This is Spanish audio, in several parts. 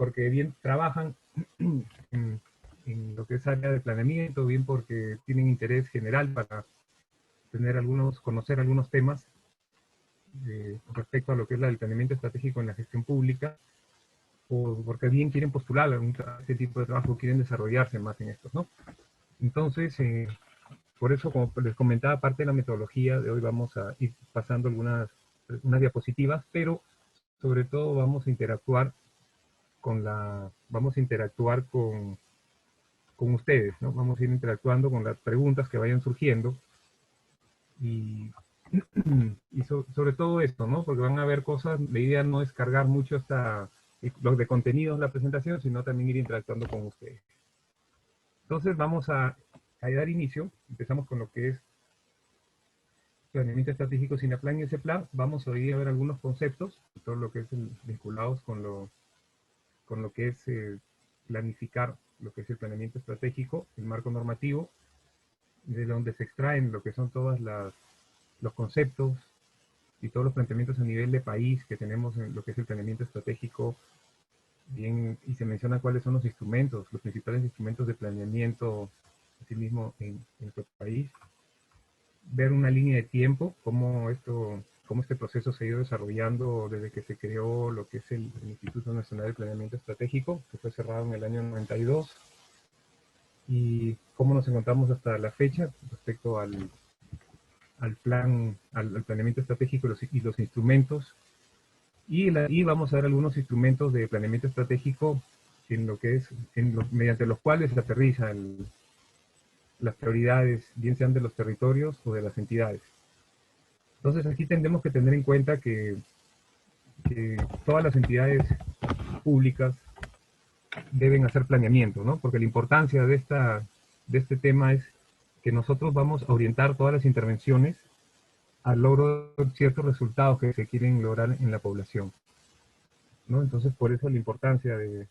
porque bien trabajan en lo que es área de planeamiento, bien porque tienen interés general para conocer algunos temas respecto a lo que es el planeamiento estratégico en la gestión pública, o porque bien quieren postular a este tipo de trabajo, quieren desarrollarse más en esto, ¿no? Entonces, por eso, como les comentaba, parte de la metodología de hoy vamos a ir pasando unas diapositivas, pero sobre todo vamos a interactuar con ustedes, ¿no? Vamos a ir interactuando con las preguntas que vayan surgiendo y sobre todo esto, ¿no? Porque van a haber cosas, la idea no es cargar mucho los de contenidos de la presentación, sino también ir interactuando con ustedes. Entonces vamos a dar inicio, empezamos con lo que es planeamiento estratégico SINAPLAN y SEPLAN. Vamos a ir a ver algunos conceptos, todo lo que es vinculados con lo que es planificar, lo que es el planeamiento estratégico, el marco normativo, de donde se extraen lo que son todos los conceptos y todos los planteamientos a nivel de país que tenemos en lo que es el planeamiento estratégico, bien, y se menciona cuáles son los principales instrumentos de planeamiento, asimismo, en nuestro país. Ver una línea de tiempo, cómo este proceso se ha ido desarrollando desde que se creó lo que es el Instituto Nacional de Planeamiento Estratégico, que fue cerrado en el año 92, y cómo nos encontramos hasta la fecha respecto al planeamiento estratégico y los instrumentos. Y vamos a ver algunos instrumentos de planeamiento estratégico mediante los cuales se aterriza las prioridades, bien sean de los territorios o de las entidades. Entonces aquí tendremos que tener en cuenta que todas las entidades públicas deben hacer planeamiento, ¿no? Porque la importancia de este tema es que nosotros vamos a orientar todas las intervenciones al logro de ciertos resultados que se quieren lograr en la población, ¿no? Entonces por eso la importancia de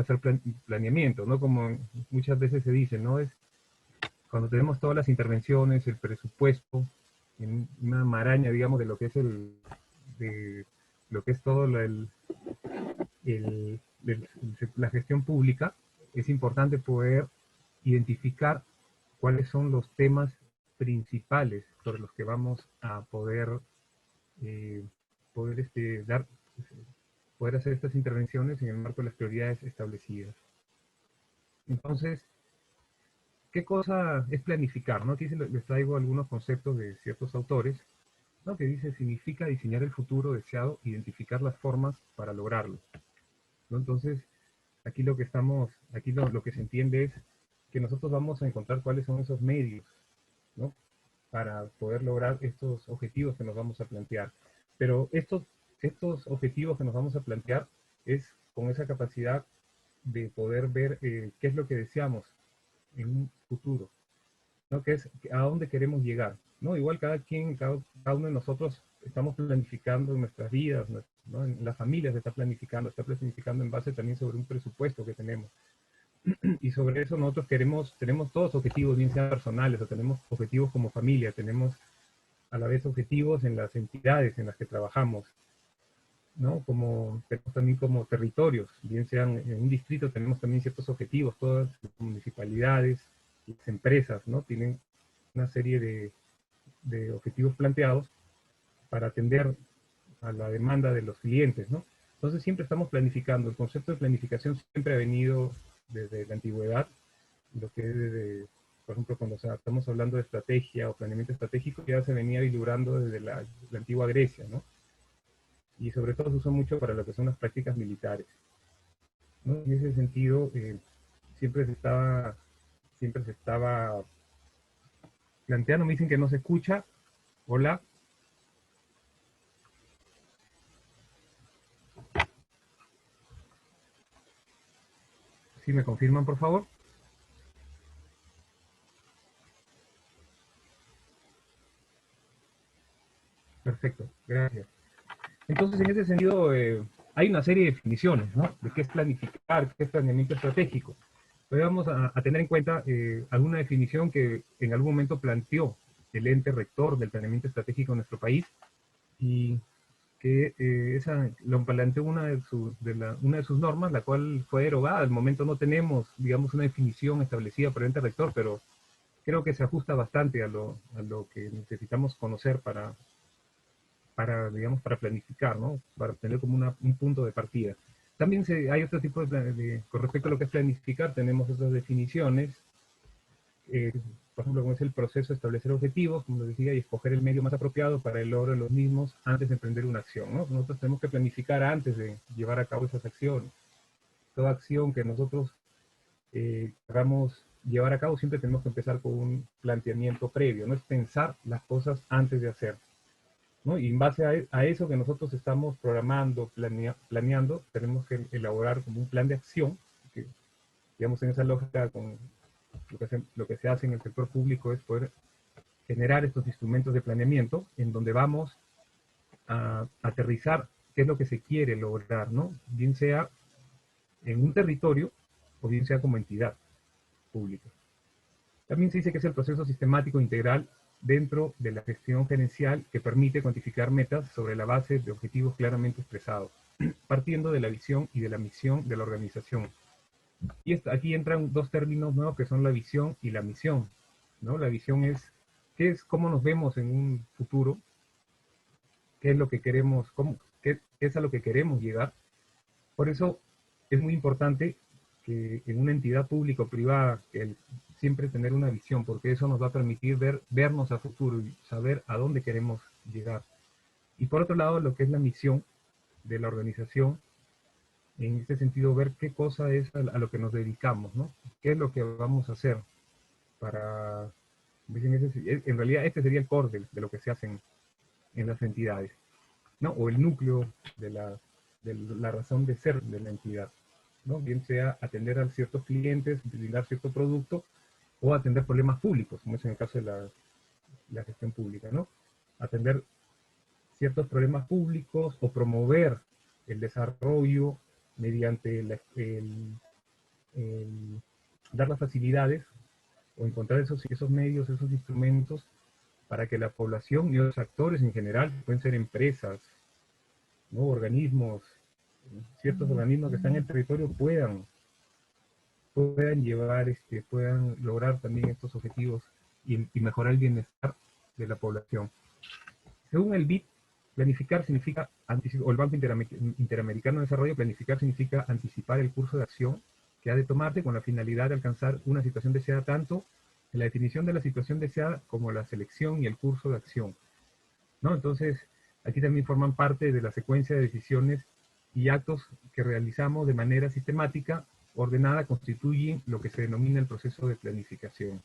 hacer planeamiento, ¿no? Como muchas veces se dice, ¿no? Es cuando tenemos todas las intervenciones, el presupuesto, en una maraña, digamos, de lo que es todo la gestión pública, es importante poder identificar cuáles son los temas principales sobre los que vamos a poder hacer estas intervenciones en el marco de las prioridades establecidas. Entonces, ¿qué cosa es planificar? ¿No? Aquí les traigo algunos conceptos de ciertos autores, ¿no? Que dice, significa diseñar el futuro deseado, identificar las formas para lograrlo, ¿no? Entonces, aquí lo que se entiende es que nosotros vamos a encontrar cuáles son esos medios, ¿no? Para poder lograr estos objetivos que nos vamos a plantear. Pero estos objetivos que nos vamos a plantear es con esa capacidad de poder ver qué es lo que deseamos en un futuro, ¿no? Que es a dónde queremos llegar, ¿no? Igual cada uno de nosotros estamos planificando nuestras vidas, ¿no? En las familias está planificando en base también sobre un presupuesto que tenemos. Y sobre eso nosotros tenemos todos objetivos, bien sean personales, o tenemos objetivos como familia, tenemos a la vez objetivos en las entidades en las que trabajamos, ¿no? Tenemos también como territorios, bien sean en un distrito, tenemos también ciertos objetivos, todas las municipalidades, las empresas, ¿no? Tienen una serie de objetivos planteados para atender a la demanda de los clientes, ¿no? Entonces siempre estamos planificando. El concepto de planificación siempre ha venido desde la antigüedad, lo que es por ejemplo, cuando estamos hablando de estrategia o planeamiento estratégico, ya se venía vislumbrando desde la antigua Grecia, ¿no? Y sobre todo se usa mucho para lo que son las prácticas militares, ¿no? En ese sentido, siempre se estaba planteando. Me dicen que no se escucha. Hola. ¿Sí me confirman, por favor? Perfecto, gracias. Entonces, en ese sentido, hay una serie de definiciones, ¿no? De qué es planificar, qué es planeamiento estratégico. Hoy vamos a tener en cuenta alguna definición que en algún momento planteó el ente rector del planeamiento estratégico en nuestro país, y que lo planteó una de sus normas, la cual fue derogada. Al momento no tenemos, digamos, una definición establecida por el ente rector, pero creo que se ajusta bastante a lo que necesitamos conocer digamos, para planificar, ¿no? Para tener como un punto de partida. También hay otro tipo con respecto a lo que es planificar, tenemos otras definiciones, eh, por ejemplo, como es el proceso de establecer objetivos, como les decía, y escoger el medio más apropiado para el logro de los mismos antes de emprender una acción, ¿no? Nosotros tenemos que planificar antes de llevar a cabo esas acciones. Toda acción que nosotros queramos llevar a cabo, siempre tenemos que empezar con un planteamiento previo, no es pensar las cosas antes de hacer, ¿no? Y en base a eso que nosotros estamos programando, planeando, tenemos que elaborar como un plan de acción, que, digamos, en esa lógica, con lo que se hace en el sector público es poder generar estos instrumentos de planeamiento en donde vamos a aterrizar qué es lo que se quiere lograr, ¿no? Bien sea en un territorio o bien sea como entidad pública. También se dice que es el proceso sistemático integral dentro de la gestión gerencial que permite cuantificar metas sobre la base de objetivos claramente expresados, partiendo de la visión y de la misión de la organización. Y aquí entran dos términos nuevos que son la visión y la misión, ¿no? La visión es cómo nos vemos en un futuro, qué es lo que queremos, qué es a lo que queremos llegar. Por eso es muy importante que en una entidad pública o privada siempre tener una visión, porque eso nos va a permitir vernos a futuro y saber a dónde queremos llegar. Y por otro lado, lo que es la misión de la organización, en este sentido, ver qué cosa es a lo que nos dedicamos, ¿no? ¿Qué es lo que vamos a hacer para... En realidad, este sería el core de lo que se hace en las entidades, ¿no? O el núcleo de la razón de ser de la entidad, ¿no? Bien sea atender a ciertos clientes, brindar cierto producto, o atender problemas públicos, como es en el caso de la gestión pública, ¿no? Atender ciertos problemas públicos o promover el desarrollo mediante dar las facilidades o encontrar esos medios, esos instrumentos para que la población y los actores en general, pueden ser empresas, ¿no? Organismos, ciertos organismos que están en el territorio puedan lograr también estos objetivos y mejorar el bienestar de la población. Según el BID, planificar significa, o el Banco Interamericano de Desarrollo, planificar significa anticipar el curso de acción que ha de tomarse con la finalidad de alcanzar una situación deseada, tanto en la definición de la situación deseada como la selección y el curso de acción, ¿no? Entonces, aquí también forman parte de la secuencia de decisiones y actos que realizamos de manera sistemática, ordenada, constituyen lo que se denomina el proceso de planificación.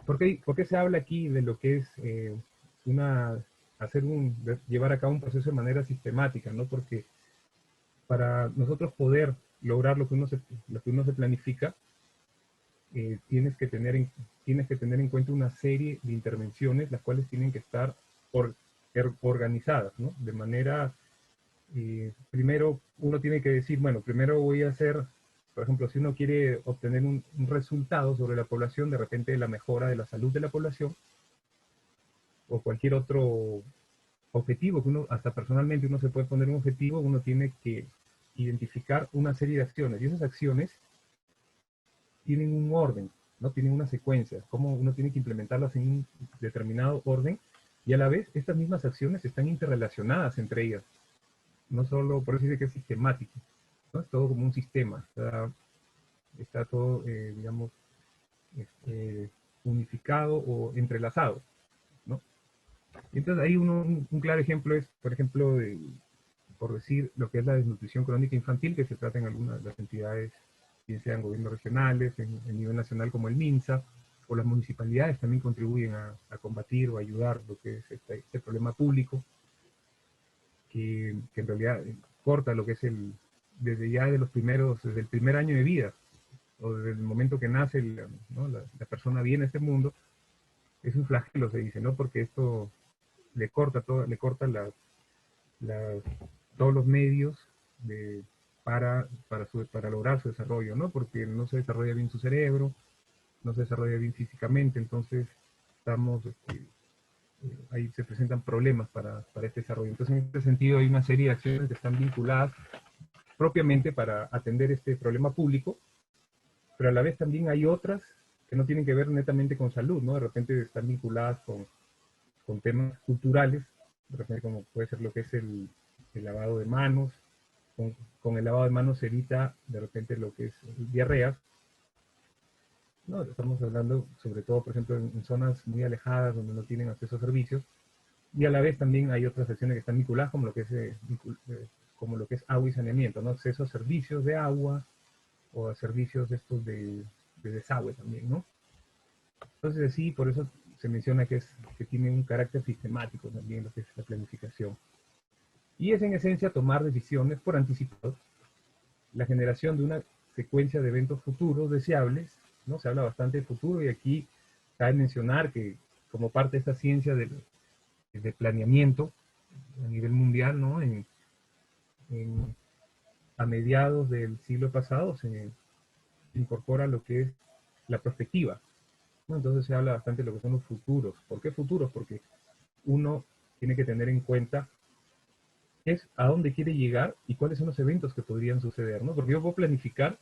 ¿Por qué se habla aquí de lo que es llevar a cabo un proceso de manera sistemática, ¿no? Porque para nosotros poder lograr lo que uno se planifica, tienes que tener en cuenta una serie de intervenciones, las cuales tienen que estar organizadas, ¿no? De manera, primero uno tiene que decir, bueno, primero voy a hacer, por ejemplo, si uno quiere obtener un resultado sobre la población, de repente la mejora de la salud de la población, o cualquier otro objetivo que hasta personalmente uno se puede poner un objetivo, uno tiene que identificar una serie de acciones, y esas acciones tienen un orden, ¿no? Tienen una secuencia, cómo uno tiene que implementarlas en un determinado orden, y a la vez estas mismas acciones están interrelacionadas entre ellas, no solo, por eso dice que es sistemático, ¿no? Es todo como un sistema, está todo, digamos, unificado o entrelazado, ¿no? Entonces ahí un claro ejemplo es, por ejemplo, por decir, lo que es la desnutrición crónica infantil, que se trata en algunas de las entidades, bien sean gobiernos regionales, en nivel nacional como el MINSA, o las municipalidades también contribuyen a combatir o ayudar lo que es este problema público, que en realidad corta lo que es desde el primer año de vida, o desde el momento que nace, ¿no? la persona viene a este mundo, es un flagelo, se dice, ¿no? Porque esto le corta todos los medios para lograr su desarrollo, ¿no? Porque no se desarrolla bien su cerebro, no se desarrolla bien físicamente, entonces estamos ahí se presentan problemas para este desarrollo. Entonces, en este sentido, hay una serie de acciones que están vinculadas propiamente para atender este problema público, pero a la vez también hay otras que no tienen que ver netamente con salud, ¿no? De repente están vinculadas con temas culturales, de repente como puede ser lo que es el lavado de manos, con el lavado de manos se evita de repente lo que es diarrea, ¿no? Estamos hablando sobre todo, por ejemplo, en zonas muy alejadas donde no tienen acceso a servicios, y a la vez también hay otras acciones que están vinculadas como lo que es agua y saneamiento, ¿no? Acceso a servicios de agua o a servicios estos de desagüe también, ¿no? Entonces sí, por eso se menciona que tiene un carácter sistemático también lo que es la planificación. Y es en esencia tomar decisiones por anticipado, la generación de una secuencia de eventos futuros deseables, ¿no? Se habla bastante de futuro y aquí cabe mencionar que como parte de esta ciencia de planeamiento a nivel mundial, ¿no? A mediados del siglo pasado se incorpora lo que es la perspectiva, ¿no? Entonces se habla bastante de lo que son los futuros. ¿Por qué futuros? Porque uno tiene que tener en cuenta es a dónde quiere llegar y cuáles son los eventos que podrían suceder, ¿no? Porque yo puedo planificar,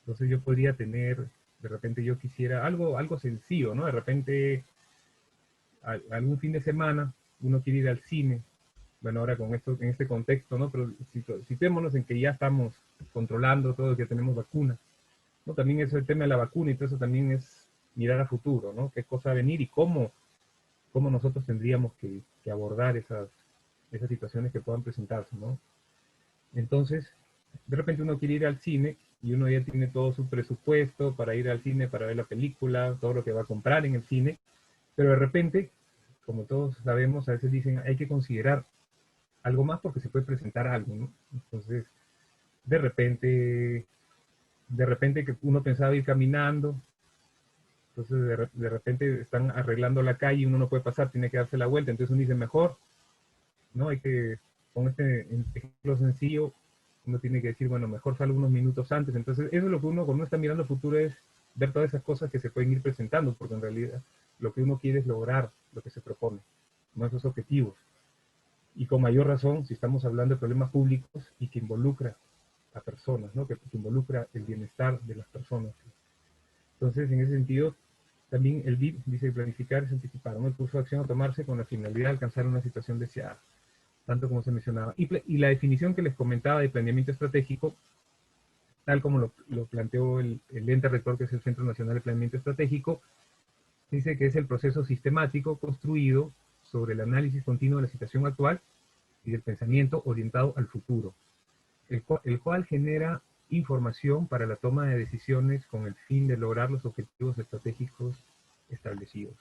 entonces yo podría tener, de repente yo quisiera algo sencillo, ¿no? De repente algún fin de semana uno quiere ir al cine, bueno, ahora con esto, en este contexto, ¿no? Pero situémonos en que ya estamos controlando todo, que tenemos vacunas, ¿no? También es el tema de la vacuna y todo eso también es mirar a futuro, ¿no? Qué cosa va a venir y cómo nosotros tendríamos que abordar esas situaciones que puedan presentarse, ¿no? Entonces, de repente uno quiere ir al cine y uno ya tiene todo su presupuesto para ir al cine, para ver la película, todo lo que va a comprar en el cine, pero de repente, como todos sabemos, a veces dicen hay que considerar algo más porque se puede presentar algo, ¿no? Entonces, de repente, que uno pensaba ir caminando, entonces de repente están arreglando la calle y uno no puede pasar, tiene que darse la vuelta, entonces uno dice mejor, ¿no? Hay que, con este ejemplo sencillo, uno tiene que decir, bueno, mejor salgo unos minutos antes. Entonces, eso es lo que uno, cuando uno está mirando el futuro, es ver todas esas cosas que se pueden ir presentando, porque en realidad lo que uno quiere es lograr lo que se propone, ¿no? Esos objetivos. Y con mayor razón, si estamos hablando de problemas públicos y que involucra a personas, ¿no? Que involucra el bienestar de las personas. Entonces, en ese sentido, también el BIP dice planificar es anticipar, ¿no? El curso de acción a tomarse con la finalidad de alcanzar una situación deseada, tanto como se mencionaba. Y la definición que les comentaba de planeamiento estratégico, tal como lo planteó el ente rector, que es el Centro Nacional de Planeamiento Estratégico, dice que es el proceso sistemático construido sobre el análisis continuo de la situación actual y del pensamiento orientado al futuro, el cual genera información para la toma de decisiones con el fin de lograr los objetivos estratégicos establecidos,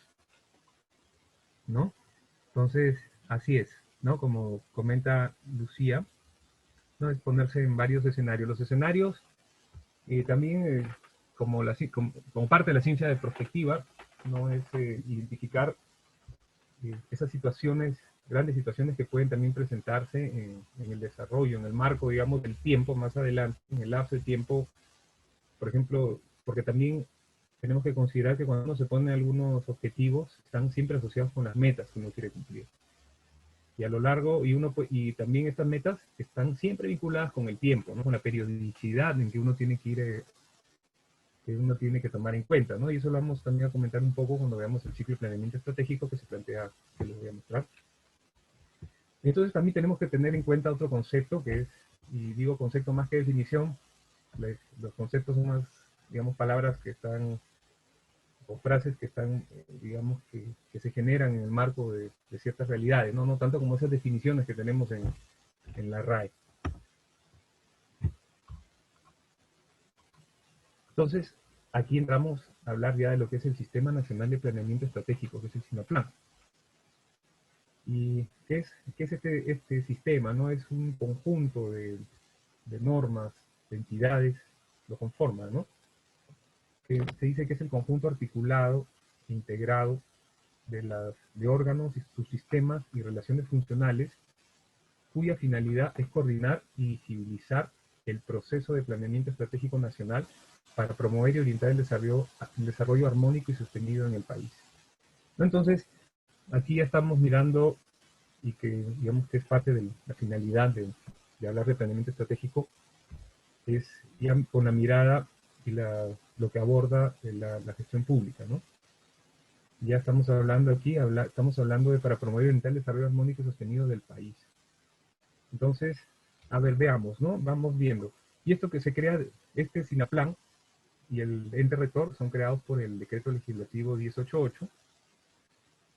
¿no? Entonces, así es, ¿no? Como comenta Lucía, ¿no? Es ponerse en varios escenarios. Los escenarios también, como parte de la ciencia de perspectiva, ¿no? Es identificar esas situaciones, grandes situaciones que pueden también presentarse en el desarrollo, en el marco, digamos, del tiempo más adelante, en el lapso de tiempo, por ejemplo, porque también tenemos que considerar que cuando uno se pone algunos objetivos, están siempre asociados con las metas que uno quiere cumplir. Y a lo largo, y también estas metas están siempre vinculadas con el tiempo, ¿no? Con la periodicidad en que uno tiene que ir, que uno tiene que tomar en cuenta, ¿no? Y eso lo vamos también a comentar un poco cuando veamos el ciclo de planeamiento estratégico que se plantea, que les voy a mostrar. Entonces también tenemos que tener en cuenta otro concepto que es, y digo concepto más que definición, los conceptos son más, digamos, palabras que están, o frases que están, digamos, que se generan en el marco de ciertas realidades, ¿no? No tanto como esas definiciones que tenemos en la RAE. Entonces, aquí entramos a hablar ya de lo que es el Sistema Nacional de Planeamiento Estratégico, que es el SINAPLAN. ¿Y qué es este sistema? ¿No? Es un conjunto de normas, de entidades, lo conforman, ¿no? Que se dice que es el conjunto articulado, integrado de órganos, subsistemas y relaciones funcionales, cuya finalidad es coordinar y visibilizar el proceso de planeamiento estratégico nacional para promover y orientar el desarrollo armónico y sostenido en el país, ¿no? Entonces, aquí ya estamos mirando, y que digamos que es parte de la finalidad de hablar de planeamiento estratégico, es ya con la mirada y lo que aborda la gestión pública, ¿no? Ya estamos hablando aquí, estamos hablando de para promover el desarrollo armónico y sostenido del país. Entonces, a ver, veamos, ¿no? Vamos viendo. Y esto que se crea, este SINAPLAN y el ente rector son creados por el decreto legislativo 1088,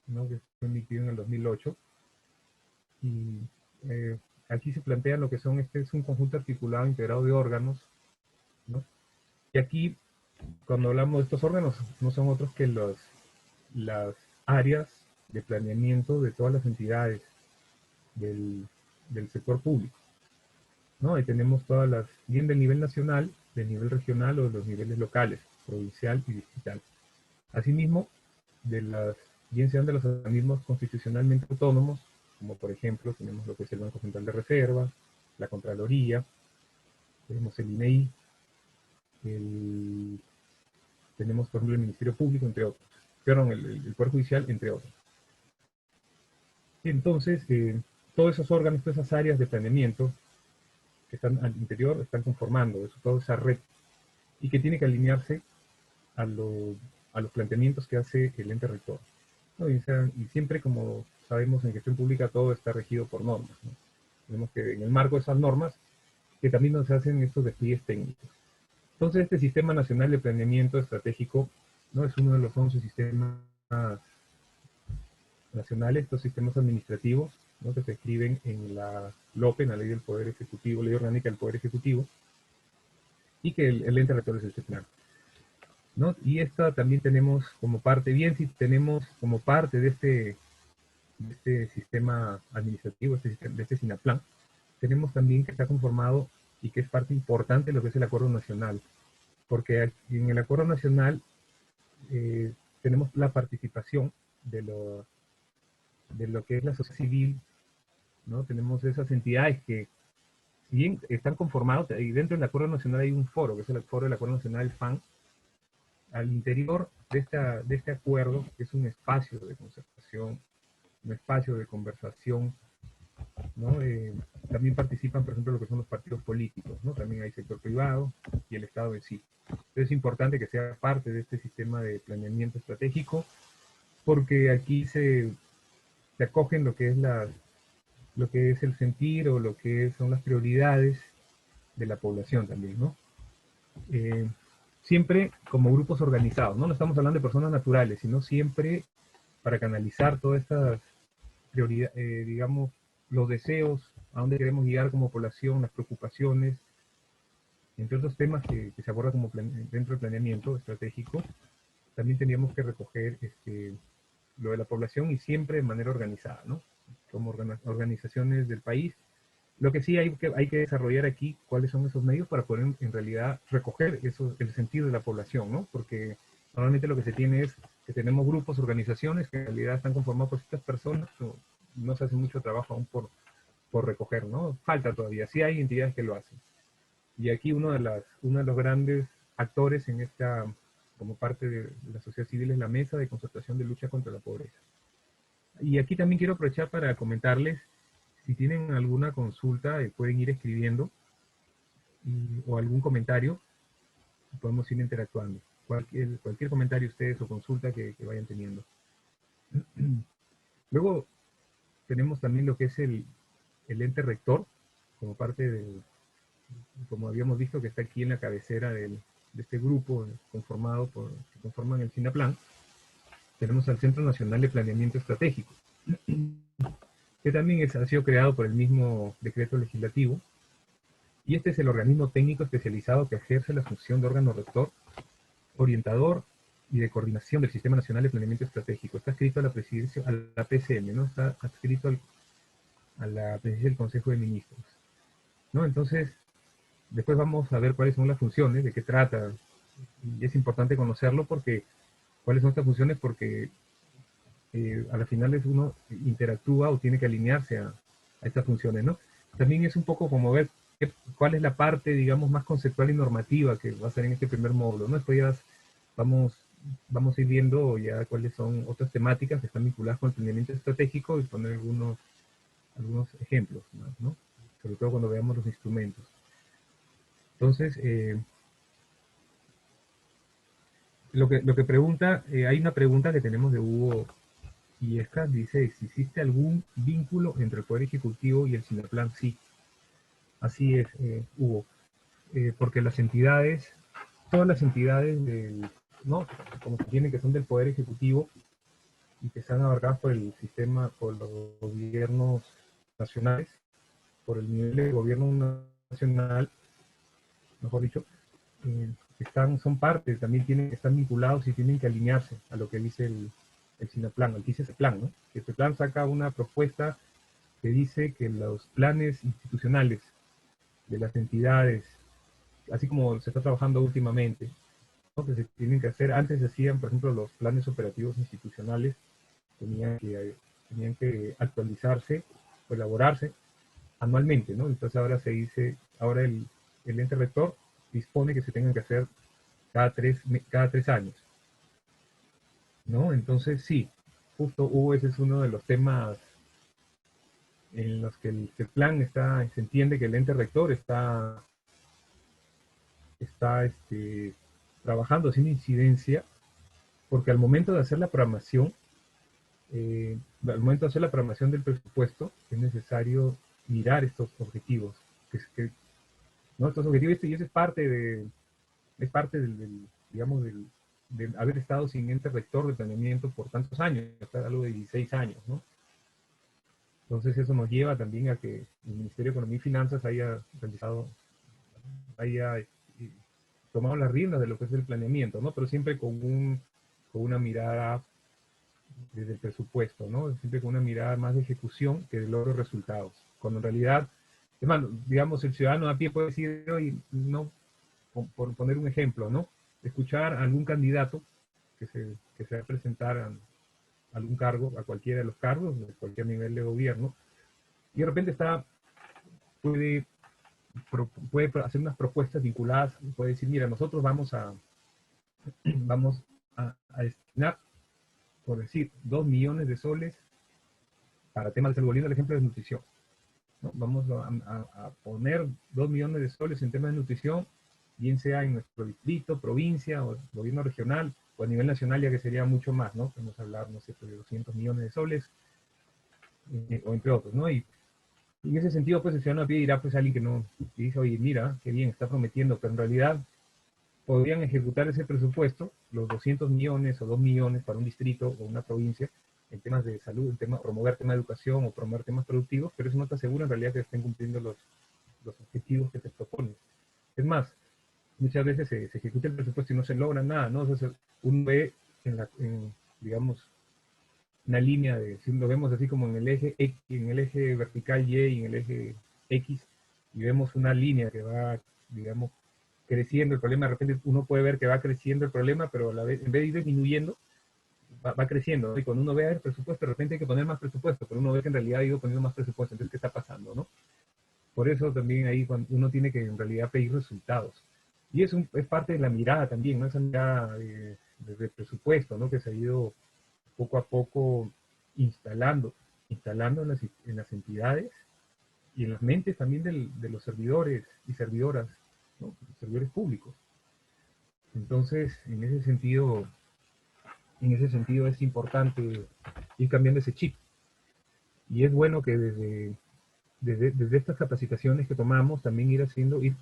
¿no? Que fue emitido en el 2008. Y aquí se plantea lo que son, este es un conjunto articulado integrado de órganos, ¿no? Y aquí, cuando hablamos de estos órganos, no son otros que las áreas de planeamiento de todas las entidades del sector público, ¿no? Ahí tenemos todas las, bien del nivel nacional, del nivel regional o de los niveles locales, provincial y distrital. Asimismo, bien sean de los organismos constitucionalmente autónomos, como por ejemplo tenemos lo que es el Banco Central de Reserva, la Contraloría, tenemos el INEI, tenemos por ejemplo el Ministerio Público, entre otros, perdón, el Poder Judicial, entre otros. Y entonces, todos esos órganos, todas esas áreas de planeamiento que están al interior, están conformando toda esa red, y que tiene que alinearse a, a los planteamientos que hace el ente rector, ¿no? Y siempre, como sabemos, en gestión pública todo está regido por normas, ¿no? Tenemos que, en el marco de esas normas, que también nos hacen estos despliegues técnicos. Entonces, este Sistema Nacional de Planeamiento Estratégico, ¿no? Es uno de los 11 sistemas nacionales, estos sistemas administrativos, ¿no? Que se escriben en la LOPE, en la Ley del Poder Ejecutivo, Ley Orgánica del Poder Ejecutivo, y que el ente rector es este plan, ¿no? Y esta también tenemos como parte, bien si tenemos como parte de este sistema administrativo, de este SINAPLAN, tenemos también que está conformado y que es parte importante de lo que es el Acuerdo Nacional, porque en el Acuerdo Nacional tenemos la participación de lo que es la sociedad civil, ¿no? Tenemos esas entidades que, si bien están conformados, y dentro del Acuerdo Nacional hay un foro, que es el foro del Acuerdo Nacional FAN, al interior de este acuerdo, que es un espacio de concertación, un espacio de conversación, ¿no? También participan, por ejemplo, lo que son los partidos políticos, ¿no? También hay sector privado y el Estado en sí. Entonces es importante que sea parte de este sistema de planeamiento estratégico, porque aquí se acogen lo que es el sentir o lo que son las prioridades de la población también, ¿no? Siempre como grupos organizados, ¿no? No estamos hablando de personas naturales, sino siempre para canalizar todas estas prioridades, digamos, los deseos, a dónde queremos llegar como población, las preocupaciones, entre otros temas que se abordan como dentro del planeamiento estratégico. También teníamos que recoger lo de la población, y siempre de manera organizada, ¿no? Como organizaciones del país. Lo que sí hay que desarrollar aquí, cuáles son esos medios para poder en realidad recoger el sentir de la población, ¿no? Porque normalmente lo que se tiene es que tenemos grupos, organizaciones que en realidad están conformados por estas personas, no se hace mucho trabajo aún por recoger, ¿no? Falta todavía, sí hay entidades que lo hacen. Y aquí uno de los grandes actores en esta, como parte de la sociedad civil, es la Mesa de Concertación de Lucha contra la Pobreza. Y aquí también quiero aprovechar para comentarles, si tienen alguna consulta, pueden ir escribiendo, o algún comentario, podemos ir interactuando. Cualquier comentario ustedes o consulta que vayan teniendo. Luego tenemos también lo que es el ente rector, como parte del, como habíamos visto, que está aquí en la cabecera de este grupo conformado que conforman el SINAPLAN. Tenemos al Centro Nacional de Planeamiento Estratégico, que también ha sido creado por el mismo decreto legislativo, y este es el organismo técnico especializado que ejerce la función de órgano rector, orientador y de coordinación del Sistema Nacional de Planeamiento Estratégico. Está adscrito a la presidencia, a la PCM, ¿no? Está adscrito a la presidencia del Consejo de Ministros, ¿no? Entonces, después vamos a ver cuáles son las funciones, de qué trata, y es importante conocerlo porque, cuáles son estas funciones, porque a las finales uno interactúa o tiene que alinearse a estas funciones, ¿no? También es un poco como ver cuál es la parte, digamos, más conceptual y normativa que va a ser en este primer módulo, ¿no? Después ya vamos vamos a ir viendo ya cuáles son otras temáticas que están vinculadas con el planeamiento estratégico y poner algunos ejemplos más, ¿no? Sobre todo cuando veamos los instrumentos. Entonces, lo que pregunta, hay una pregunta que tenemos de Hugo Iesca, dice si existe algún vínculo entre el Poder Ejecutivo y el SINAPLAN. Sí, así es, Hugo, porque las entidades, todas las entidades del, ¿no? Como se tiene que son del Poder Ejecutivo y que están abarcadas por el sistema, por los gobiernos nacionales, por el nivel de gobierno nacional, mejor dicho, son parte, también están vinculados y tienen que alinearse a lo que dice el SINAPLAN, al que dice ese plan, ¿no? Que ese plan saca una propuesta que dice que los planes institucionales de las entidades, así como se está trabajando últimamente, ¿no? Que se tienen que hacer, antes se hacían, por ejemplo, los planes operativos institucionales, tenían que actualizarse o elaborarse anualmente, ¿no? Entonces ahora se dice, ahora el ente rector dispone que se tengan que hacer cada tres años, ¿no? Entonces sí, justo Hugo, ese es uno de los temas en los que el plan se entiende que el ente rector está trabajando sin incidencia, porque al momento de hacer la programación, al momento de hacer la programación del presupuesto, es necesario mirar estos objetivos, ¿no? Estos objetivos, y eso es parte digamos, de haber estado sin ente rector de planeamiento por tantos años, hasta algo de 16 años, ¿no? Entonces eso nos lleva también a que el Ministerio de Economía y Finanzas haya tomado las riendas de lo que es el planeamiento, ¿no? Pero siempre con una mirada desde el presupuesto, ¿no? Siempre con una mirada más de ejecución que de logro de resultados. Cuando en realidad, es más, digamos, el ciudadano a pie puede decir, oye, no, por poner un ejemplo, ¿no? Escuchar a algún candidato que se va a presentar a algún cargo, a cualquiera de los cargos, de cualquier nivel de gobierno, y de repente puede, puede hacer unas propuestas vinculadas, puede decir, mira, nosotros vamos a destinar, por decir, 2 millones de soles para temas de salud, volviendo al ejemplo de nutrición, ¿no? Vamos a poner 2 millones de soles en temas de nutrición, bien sea en nuestro distrito, provincia o gobierno regional, o a nivel nacional, ya que sería mucho más, ¿no? Podemos hablar, no sé, de 200 millones de soles, o entre otros, ¿no? Y en ese sentido, pues el ciudadano a pie dirá, pues alguien que dice, oye, mira, qué bien, está prometiendo, pero en realidad podrían ejecutar ese presupuesto, los 200 millones o 2 millones para un distrito o una provincia, en temas de salud, promover temas de educación o promover temas productivos, pero eso no te asegura en realidad que estén cumpliendo los objetivos que te proponen. Es más, muchas veces se ejecuta el presupuesto y no se logra nada, ¿no? Entonces uno ve digamos, una línea si lo vemos así como en el eje X, en el eje vertical Y y en el eje X, y vemos una línea que va, digamos, creciendo el problema, de repente uno puede ver que va creciendo el problema, pero a la vez, en vez de ir disminuyendo, va creciendo, ¿no? Y cuando uno ve el presupuesto, de repente hay que poner más presupuesto, pero uno ve que en realidad ha ido poniendo más presupuesto, entonces, ¿qué está pasando, no? Por eso también ahí cuando uno tiene que en realidad pedir resultados. Y es parte de la mirada también, ¿no? Esa mirada de presupuesto, ¿no? Que se ha ido poco a poco instalando en las entidades y en las mentes también de los servidores y servidoras, ¿no? Servidores públicos. Entonces, en ese sentido es importante ir cambiando ese chip. Y es bueno que desde estas capacitaciones que tomamos, también ir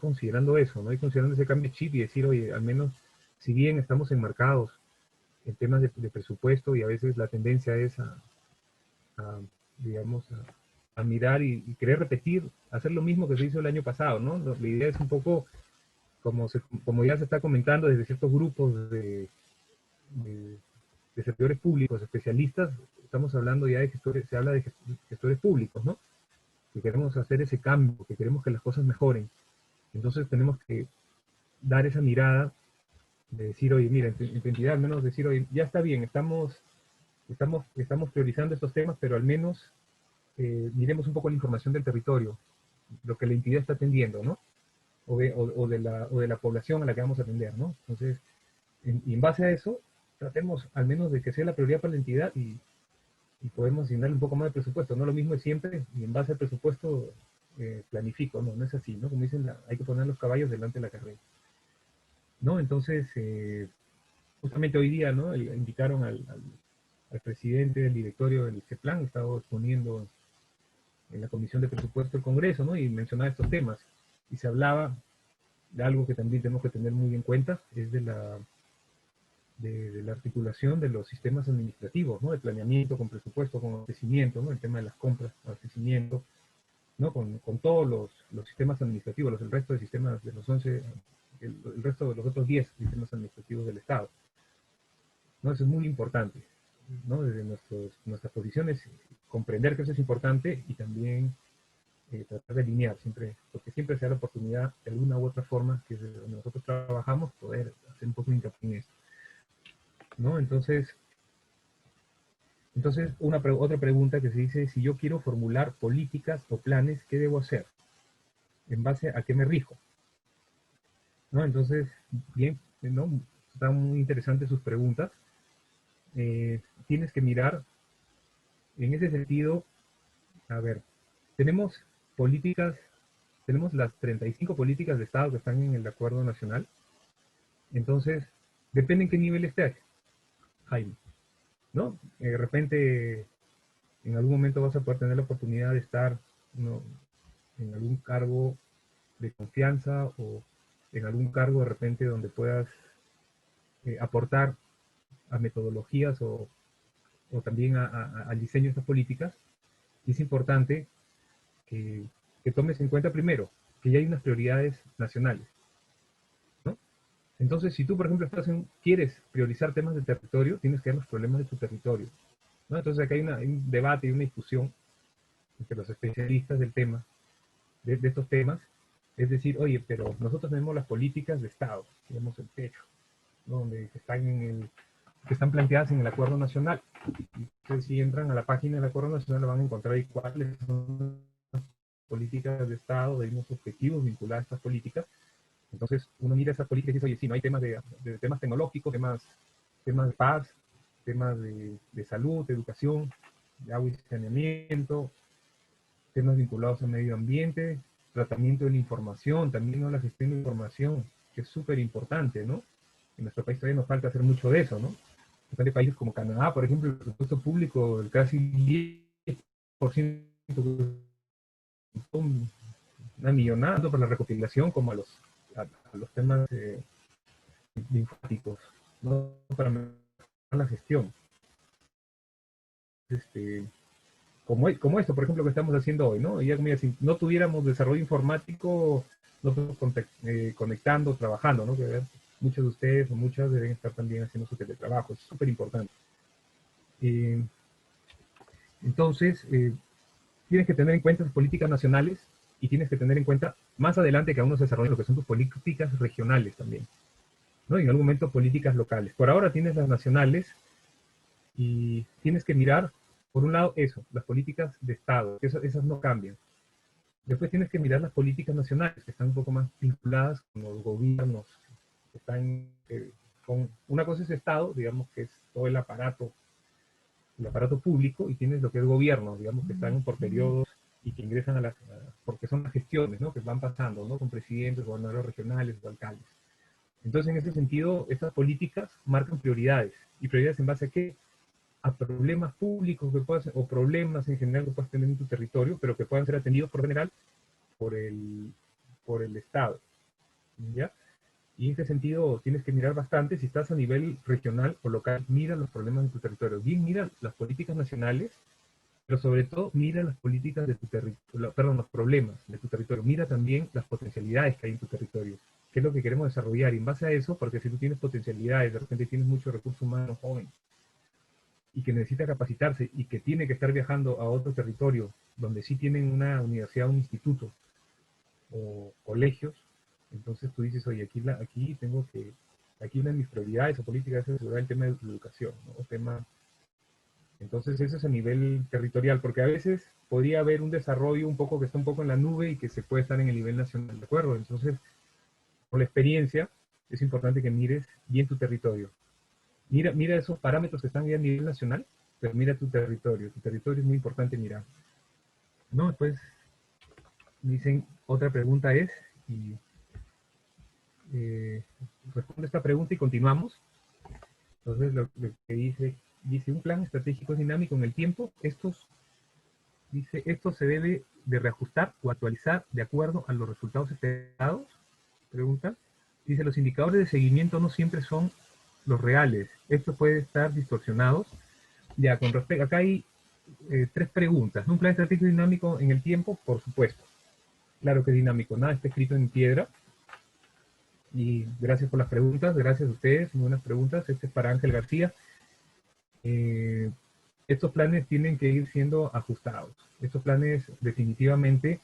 considerando eso, ¿no? Ir considerando ese cambio de chip y decir, oye, al menos, si bien estamos enmarcados en temas de presupuesto y a veces la tendencia es digamos, a mirar y querer repetir, hacer lo mismo que se hizo el año pasado, ¿no? La idea es un poco, como ya se está comentando desde ciertos grupos de, de servidores públicos, especialistas, estamos hablando ya de gestores, se habla de gestores públicos, ¿no? Que queremos hacer ese cambio, que queremos que las cosas mejoren. Entonces tenemos que dar esa mirada de decir, oye, mira, en tu entidad al menos decir, oye, ya está bien, estamos priorizando estos temas, pero al menos miremos un poco la información del territorio, lo que la entidad está atendiendo, ¿no? O de la población a la que vamos a atender, ¿no? Entonces, y en base a eso, tratemos al menos de que sea la prioridad para la entidad y podemos asignarle un poco más de presupuesto. No lo mismo es siempre, y en base al presupuesto planifico, no es así, ¿no? Como dicen, hay que poner los caballos delante de la carrera, ¿no? Entonces, justamente hoy día, ¿no? Invitaron al presidente del directorio del CEPLAN, estaba exponiendo en la Comisión de Presupuesto del Congreso, ¿no? Y mencionaba estos temas. Y se hablaba de algo que también tenemos que tener muy en cuenta, es de la articulación de los sistemas administrativos, ¿no? De planeamiento con presupuesto, con abastecimiento, ¿no? El tema de las compras, abastecimiento, ¿no? Con todos los sistemas administrativos, el resto de sistemas de los 11, el resto de los otros 10 sistemas administrativos del Estado, ¿no? Eso es muy importante, ¿no? Desde nuestras posiciones, comprender que eso es importante y también tratar de alinear siempre, porque siempre se da la oportunidad de alguna u otra forma, que es donde nosotros trabajamos, poder hacer un poco de hincapié en esto, ¿no? Entonces otra pregunta que se dice, si yo quiero formular políticas o planes, ¿qué debo hacer? ¿En base a qué me rijo? ¿No? Entonces, bien, ¿no? Están muy interesantes sus preguntas. Tienes que mirar, en ese sentido, a ver, tenemos políticas, tenemos las 35 políticas de Estado que están en el Acuerdo Nacional. Entonces, depende en qué nivel estés, Jaime, ¿no? De repente, en algún momento vas a poder tener la oportunidad de estar, ¿no?, en algún cargo de confianza o en algún cargo de repente donde puedas aportar a metodologías o también al diseño de estas políticas. Y es importante que tomes en cuenta primero que ya hay unas prioridades nacionales, ¿no? Entonces, si tú, por ejemplo, quieres priorizar temas de territorio, tienes que ver los problemas de tu territorio, ¿no? Entonces, acá hay un debate y una discusión entre los especialistas del tema, de estos temas, es decir, oye, pero nosotros tenemos las políticas de Estado, digamos el techo, ¿no?, donde que están planteadas en el Acuerdo Nacional. Entonces, si entran a la página del Acuerdo Nacional, van a encontrar ahí cuáles son las políticas de Estado, de unos objetivos vinculados a estas políticas. Entonces, uno mira esas políticas y dice, oye, sí, no hay temas de temas tecnológicos, temas de paz, temas de salud, de educación, de agua y saneamiento, temas vinculados al medio ambiente, tratamiento de la información, también, ¿no?, la gestión de la información, que es súper importante, ¿no? En nuestro país todavía nos falta hacer mucho de eso, ¿no? En países como Canadá, por ejemplo, el presupuesto público, el casi 10%, una millonada, tanto para la recopilación como a los temas informáticos, ¿no?, para mejorar la gestión. Como esto, por ejemplo, que estamos haciendo hoy, ¿no? Ya, mira, si no tuviéramos desarrollo informático, no estamos conectando, trabajando, ¿no? Que muchos de ustedes o muchas deben estar también haciendo su teletrabajo, es súper importante. Entonces, tienes que tener en cuenta las políticas nacionales y tienes que tener en cuenta más adelante que aún no se desarrollen lo que son tus políticas regionales también, ¿no? Y en algún momento políticas locales. Por ahora tienes las nacionales y tienes que mirar, por un lado, eso, las políticas de Estado, que esas no cambian. Después tienes que mirar las políticas nacionales, que están un poco más vinculadas con los gobiernos, que están con... Una cosa es Estado, digamos que es todo el aparato público, y tienes lo que es gobierno, digamos que están por periodos y que ingresan porque son las gestiones, ¿no?, que van pasando, ¿no?, con presidentes, gobernadores regionales o alcaldes. Entonces, en ese sentido, estas políticas marcan prioridades. ¿Y prioridades en base a qué? A problemas públicos que puedas, o problemas en general que puedas tener en tu territorio, pero que puedan ser atendidos por general por el Estado, ¿ya? Y en ese sentido tienes que mirar bastante, si estás a nivel regional o local, mira los problemas de tu territorio. Bien, mira las políticas nacionales, pero sobre todo mira las políticas de tu territorio, perdón, los problemas de tu territorio. Mira también las potencialidades que hay en tu territorio, qué es lo que queremos desarrollar. Y en base a eso, porque si tú tienes potencialidades, de repente tienes mucho recurso humano joven, y que necesita capacitarse y que tiene que estar viajando a otro territorio donde sí tienen una universidad, un instituto o colegios, entonces tú dices, oye, aquí una de mis prioridades o políticas es asegurar el tema de la educación, ¿no? Entonces eso es a nivel territorial, porque a veces podría haber un desarrollo un poco que está un poco en la nube y que se puede estar en el nivel nacional, ¿de acuerdo? Entonces, por la experiencia, es importante que mires bien tu territorio. Mira esos parámetros que están ahí a nivel nacional, pero mira tu territorio. Tu territorio es muy importante mirar. No, después dicen, otra pregunta es, y eh, responde esta pregunta y continuamos. Entonces, lo que dice un plan estratégico es dinámico en el tiempo. Esto se debe de reajustar o actualizar de acuerdo a los resultados esperados. Pregunta. Dice, los indicadores de seguimiento no siempre son los reales. Estos pueden estar distorsionados. Ya, con respecto, acá hay tres preguntas. Un plan estratégico dinámico en el tiempo, por supuesto. Claro que es dinámico, nada está escrito en piedra. Y gracias por las preguntas, gracias a ustedes, muy buenas preguntas. Este es para Ángel García. Eh, Estos planes tienen que ir siendo ajustados. Estos planes definitivamente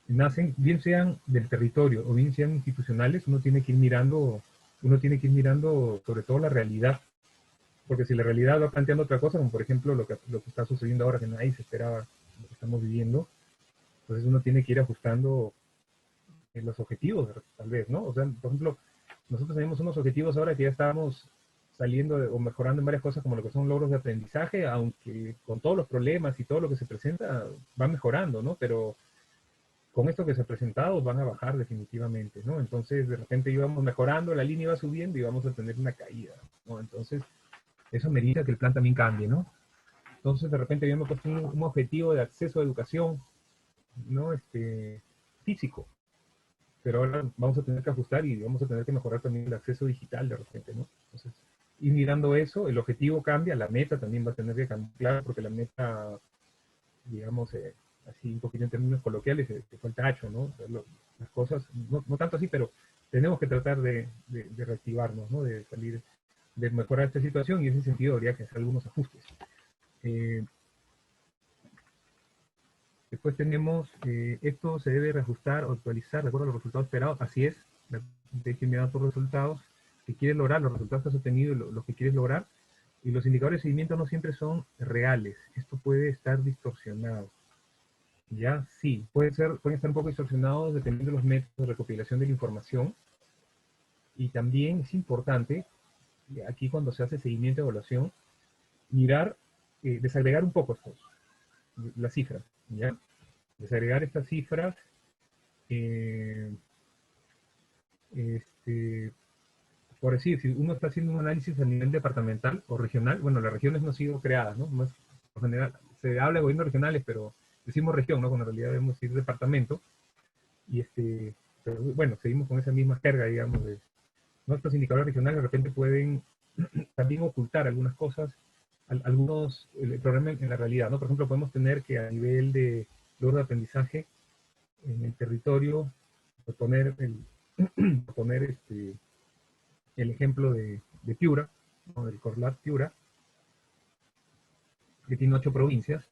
nacen, bien sean del territorio o bien sean institucionales, uno tiene que ir mirando sobre todo la realidad, porque si la realidad va planteando otra cosa, como por ejemplo lo que está sucediendo ahora, que nadie se esperaba lo que estamos viviendo, entonces uno tiene que ir ajustando los objetivos, tal vez, ¿no? O sea, por ejemplo, nosotros tenemos unos objetivos ahora que ya estamos saliendo o mejorando en varias cosas como lo que son logros de aprendizaje, aunque con todos los problemas y todo lo que se presenta va mejorando, ¿no? Pero con esto que se ha presentado van a bajar definitivamente, ¿no? Entonces de repente íbamos mejorando, la línea iba subiendo y vamos a tener una caída, ¿no? Entonces eso merita que el plan también cambie, ¿no? Entonces de repente habíamos puesto un objetivo de acceso a educación, ¿no? Físico, pero ahora vamos a tener que ajustar y vamos a tener que mejorar también el acceso digital de repente, ¿no? Entonces, ir mirando eso, el objetivo cambia, la meta también va a tener que cambiar, claro, porque la meta, digamos, así un poquito en términos coloquiales, se fue el tacho, ¿no? O sea, las cosas, no tanto así, pero tenemos que tratar de reactivarnos, ¿no? De salir, de mejorar esta situación y en ese sentido habría que hacer algunos ajustes. Eh, Después tenemos, esto se debe reajustar o actualizar de acuerdo a los resultados esperados. Así es, hay que mirar tus resultados que quieres lograr, los resultados que has obtenido y lo que quieres lograr. Y los indicadores de seguimiento no siempre son reales. Esto puede estar distorsionado. Ya, sí, pueden estar un poco distorsionados dependiendo de los métodos de recopilación de la información. Y también es importante, aquí cuando se hace seguimiento y evaluación, mirar, desagregar un poco las cifras, ¿ya? Desagregar estas cifras eh, este, por decir, si uno está haciendo un análisis a nivel departamental o regional, bueno, las regiones no han sido creadas, ¿no? Más, por general, se habla de gobiernos regionales, pero decimos región, ¿no? Cuando en realidad debemos decir departamento, y pero bueno, seguimos con esa misma jerga, digamos, de nuestros indicadores regionales de repente pueden también ocultar algunas cosas, algunos problemas en la realidad, ¿no? Por ejemplo, podemos tener que a nivel de logro de aprendizaje en el territorio, poner poner el ejemplo de Piura, ¿no? Del Corlat Piura, que tiene 8 provincias.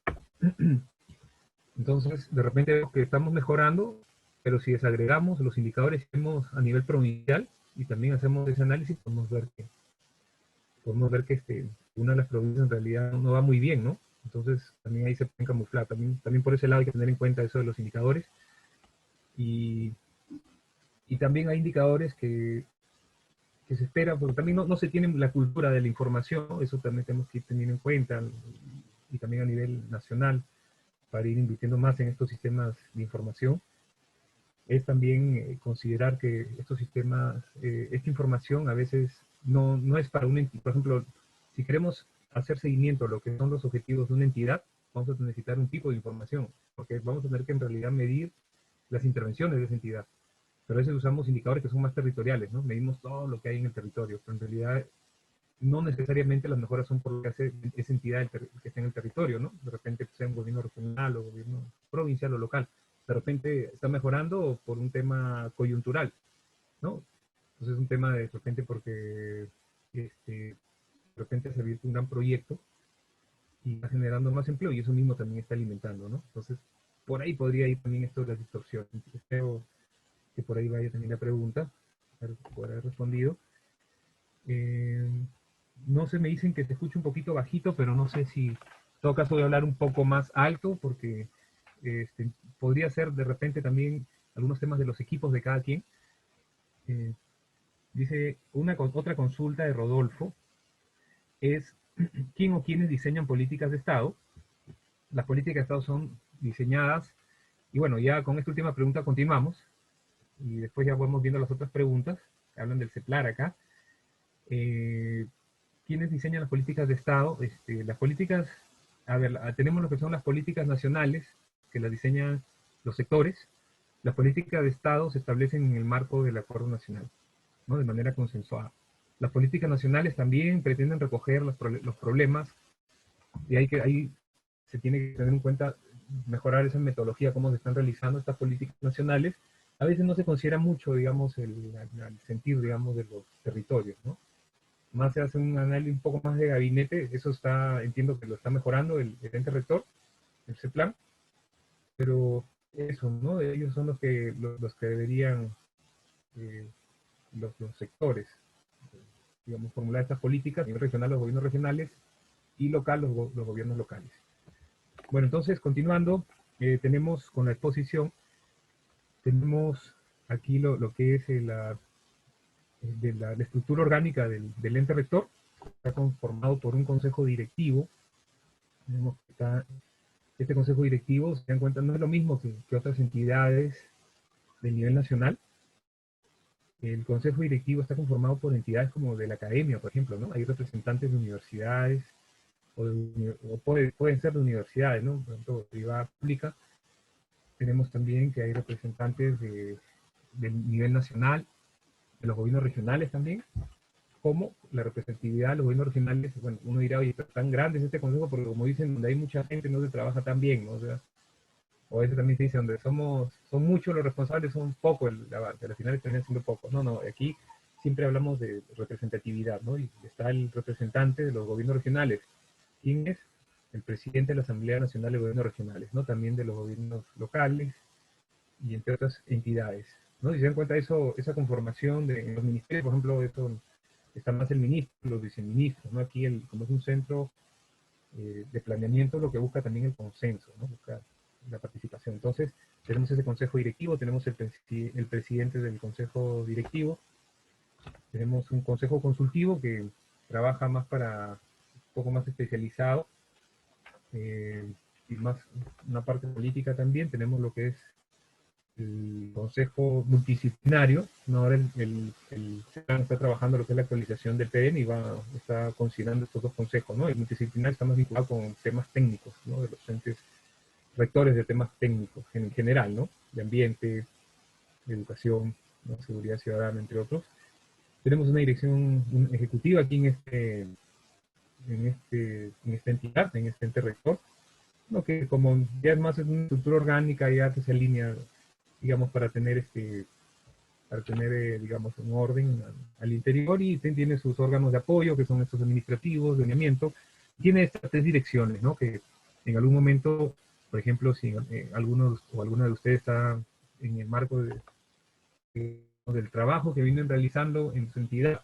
Entonces, de repente vemos que estamos mejorando, pero si desagregamos los indicadores que hacemos a nivel provincial y también hacemos ese análisis, podemos ver que una de las provincias en realidad no va muy bien, ¿no? Entonces, también ahí se pueden camuflar. También por ese lado hay que tener en cuenta eso de los indicadores. Y, y también hay indicadores que se espera, porque también no se tiene la cultura de la información, eso también tenemos que ir teniendo en cuenta, y también a nivel nacional, para ir invirtiendo más en estos sistemas de información, es también considerar que estos sistemas, esta información a veces no es para una entidad. Por ejemplo, si queremos hacer seguimiento a lo que son los objetivos de una entidad, vamos a necesitar un tipo de información, porque vamos a tener que en realidad medir las intervenciones de esa entidad. Pero a veces usamos indicadores que son más territoriales, ¿no? Medimos todo lo que hay en el territorio, pero en realidad no necesariamente las mejoras son por lo que hace esa entidad que está en el territorio, ¿no? De repente sea un gobierno regional o gobierno provincial o local. De repente está mejorando por un tema coyuntural, ¿no? Entonces es un tema de repente porque de repente se viene un gran proyecto y va generando más empleo y eso mismo también está alimentando, ¿no? Entonces, por ahí podría ir también esto de la distorsión. Espero que por ahí vaya también la pregunta, por haber respondido. Eh, no sé, me dicen que se escucha un poquito bajito, pero no sé si en todo caso voy a hablar un poco más alto, porque podría ser de repente también algunos temas de los equipos de cada quien. Eh, Dice otra consulta de Rodolfo. es quién o quiénes diseñan políticas de Estado. Las políticas de Estado son diseñadas, y bueno, ya con esta última pregunta continuamos, y después ya vamos viendo las otras preguntas, que hablan del CEPLAR acá. ¿Quiénes diseñan las políticas de Estado? Las políticas, a ver, tenemos lo que son las políticas nacionales, que las diseñan los sectores. Las políticas de Estado se establecen en el marco del acuerdo nacional, ¿no? De manera consensuada. Las políticas nacionales también pretenden recoger los problemas, y ahí se tiene que tener en cuenta mejorar esa metodología, cómo se están realizando estas políticas nacionales. A veces no se considera mucho, digamos, el sentir, digamos, de los territorios, ¿no? Más se hace un análisis un poco más de gabinete, eso está, entiendo que lo está mejorando el ente rector, el CEPLAN, pero eso, ¿no? Ellos son los que deberían, eh, los sectores, digamos, formular estas políticas, a nivel regional los gobiernos regionales, y local los gobiernos locales. Bueno, entonces, continuando, tenemos con la exposición, tenemos aquí lo que es la estructura orgánica del ente rector. Está conformado por un consejo directivo. Tenemos que este consejo directivo, se dan cuenta, no es lo mismo que otras entidades del nivel nacional. El consejo directivo está conformado por entidades como de la academia, por ejemplo, ¿no? Hay representantes de universidades, o pueden ser de universidades, ¿no? Por ejemplo, privada, pública. Tenemos también que hay representantes del nivel nacional, de los gobiernos regionales también, como la representatividad de los gobiernos regionales. Bueno, uno dirá, oye, pero tan grande es este consejo, porque como dicen, donde hay mucha gente no se trabaja tan bien, ¿no? O sea, o a veces también se dice, donde son muchos los responsables, son pocos, al final terminan siendo pocos. No, no, aquí siempre hablamos de representatividad, ¿no? Y está el representante de los gobiernos regionales. ¿Quién es? El presidente de la Asamblea Nacional de Gobiernos Regionales, ¿no? También de los gobiernos locales y entre otras entidades, ¿no? Si se dan cuenta eso, esa conformación en los ministerios, por ejemplo, eso está más el ministro, los viceministros, ¿no? Aquí, como es un centro de planeamiento, lo que busca también el consenso, ¿no? Busca la participación. Entonces, tenemos ese consejo directivo, tenemos el presidente del consejo directivo, tenemos un consejo consultivo que trabaja más para un poco más especializado, y más una parte política también. Tenemos lo que es el consejo multidisciplinario, ¿no? Ahora el CEPLAN está trabajando lo que es la actualización del PDN y está considerando estos dos consejos, ¿no? El multidisciplinario está más vinculado con temas técnicos, ¿no? De los entes rectores de temas técnicos en general, ¿no? De ambiente, de educación, ¿no? Seguridad ciudadana, entre otros. Tenemos una dirección ejecutiva aquí en esta entidad, en este ente rector, ¿no? Que como ya es más una estructura orgánica, ya que se alinea, digamos, para tener digamos, un orden al interior, y tiene sus órganos de apoyo, que son estos administrativos, de lineamiento. Tiene estas tres direcciones, ¿no? Que en algún momento, por ejemplo, si algunos o alguna de ustedes está en el marco del trabajo que vienen realizando en su entidad,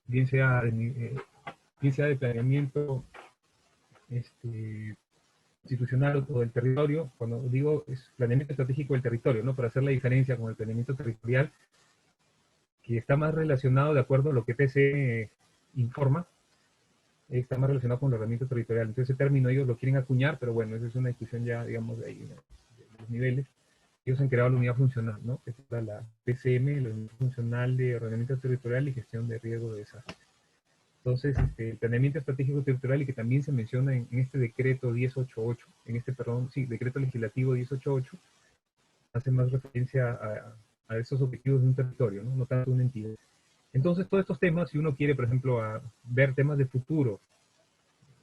bien sea de planeamiento institucional o del territorio. Cuando digo es planeamiento estratégico del territorio, ¿no? Para hacer la diferencia con el planeamiento territorial, que está más relacionado, de acuerdo a lo que TC informa, está más relacionado con el ordenamiento territorial. Entonces ese término ellos lo quieren acuñar, pero bueno, esa es una discusión ya, digamos, de los niveles. Ellos han creado la unidad funcional, ¿no? Que es la PCM, la unidad funcional de ordenamiento territorial y gestión de riesgo de desastre. Entonces, el planeamiento estratégico territorial, y que también se menciona en este decreto 1088, decreto legislativo 1088, hace más referencia a esos objetivos de un territorio, ¿no? No tanto de una entidad. Entonces, todos estos temas, si uno quiere, por ejemplo, ver temas de futuro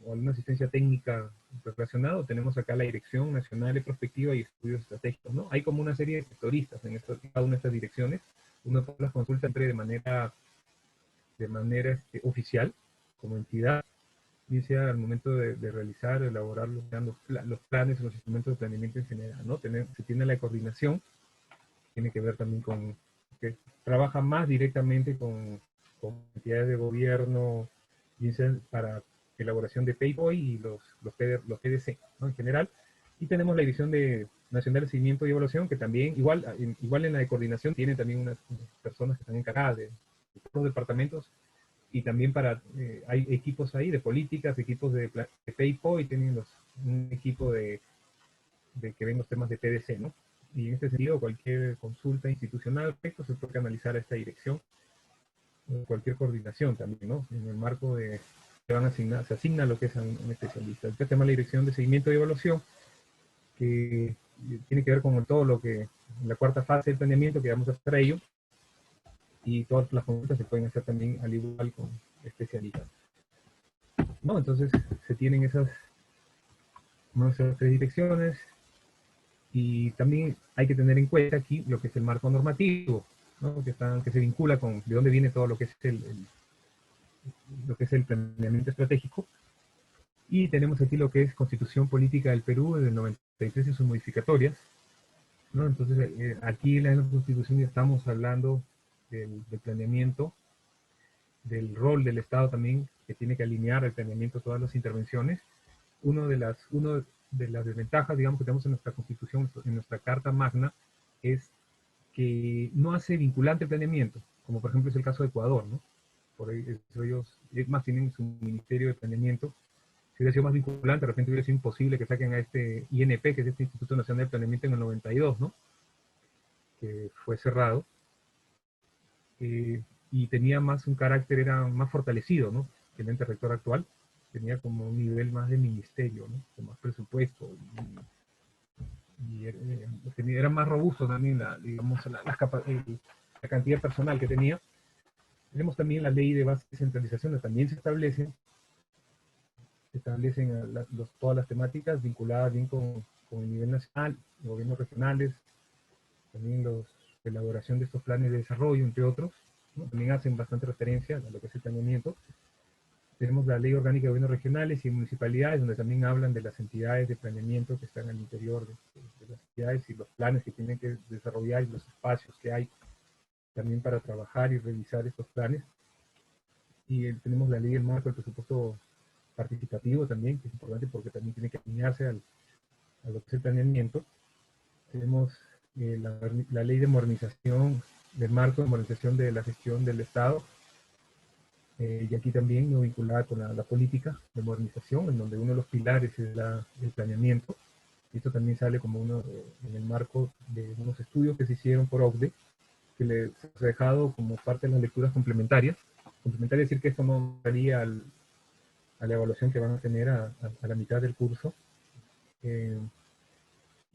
o alguna asistencia técnica relacionada, tenemos acá la Dirección Nacional de Prospectiva y Estudios Estratégicos, ¿no? Hay como una serie de sectoristas en cada una de estas direcciones. Uno las consulta siempre de manera oficial, como entidad, bien sea al momento de realizar, elaborar los planes o los instrumentos de planeamiento en general, ¿no? Se tiene la coordinación, tiene que ver también con que trabaja más directamente con entidades de gobierno, bien sea para elaboración de PayBoy y los PDC, ¿no? En general. Y tenemos la Dirección Nacional de Seguimiento y Evaluación, que también, igual en la de coordinación, tiene también unas personas que están encargadas de los departamentos, y también hay equipos ahí de políticas, equipos de PayPal y tienen un equipo que ven los temas de PDC, ¿no? Y en este sentido, cualquier consulta institucional se puede canalizar a esta dirección, cualquier coordinación también, ¿no? En el marco de se asigna lo que es un especialista. Este tema es la dirección de seguimiento y evaluación, que tiene que ver con todo lo que, la cuarta fase del planeamiento que vamos a hacer a ello, y todas las consultas se pueden hacer también al igual con especialistas. ¿No? Entonces se tienen esas tres direcciones, y también hay que tener en cuenta aquí lo que es el marco normativo, ¿no? que se vincula con de dónde viene todo lo que es lo que es el planeamiento estratégico. Y tenemos aquí lo que es Constitución Política del Perú del 93 y sus modificatorias, ¿no? Entonces aquí en la Constitución ya estamos hablando del planeamiento, del rol del Estado también, que tiene que alinear el planeamiento a todas las intervenciones. Una de las desventajas, digamos, que tenemos en nuestra Constitución, en nuestra Carta Magna, es que no hace vinculante el planeamiento, como por ejemplo es el caso de Ecuador, ¿no? Por ahí ellos más tienen su Ministerio de Planeamiento. Si hubiera sido más vinculante, de repente hubiera sido imposible que saquen a este INP, que es este Instituto Nacional de Planeamiento, en el 92, ¿no? Que fue cerrado. Y tenía más un carácter, era más fortalecido, ¿no? Que el ente rector actual. Tenía como un nivel más de ministerio, ¿no? Con más presupuesto. Y era más robusto también, digamos, la cantidad personal que tenía. Tenemos también la ley de base de centralización, también se establecen todas las temáticas vinculadas bien con el nivel nacional, gobiernos regionales, también la elaboración de estos planes de desarrollo, entre otros, ¿no? También hacen bastante referencia a lo que es el planeamiento. Tenemos la Ley Orgánica de Gobiernos Regionales y Municipalidades, donde también hablan de las entidades de planeamiento que están al interior de las entidades y los planes que tienen que desarrollar y los espacios que hay también para trabajar y revisar estos planes. Y tenemos la Ley del Marco del Presupuesto Participativo también, que es importante porque también tiene que alinearse a lo que es el planeamiento. Tenemos la Ley de Modernización del Marco de Modernización de la Gestión del Estado, y aquí también no vinculada con la política de modernización, en donde uno de los pilares es el planeamiento. Y esto también sale como en el marco de unos estudios que se hicieron por OCDE, que les ha dejado como parte de las lecturas complementarias. Complementaria es decir que esto no daría a la evaluación que van a tener a la mitad del curso.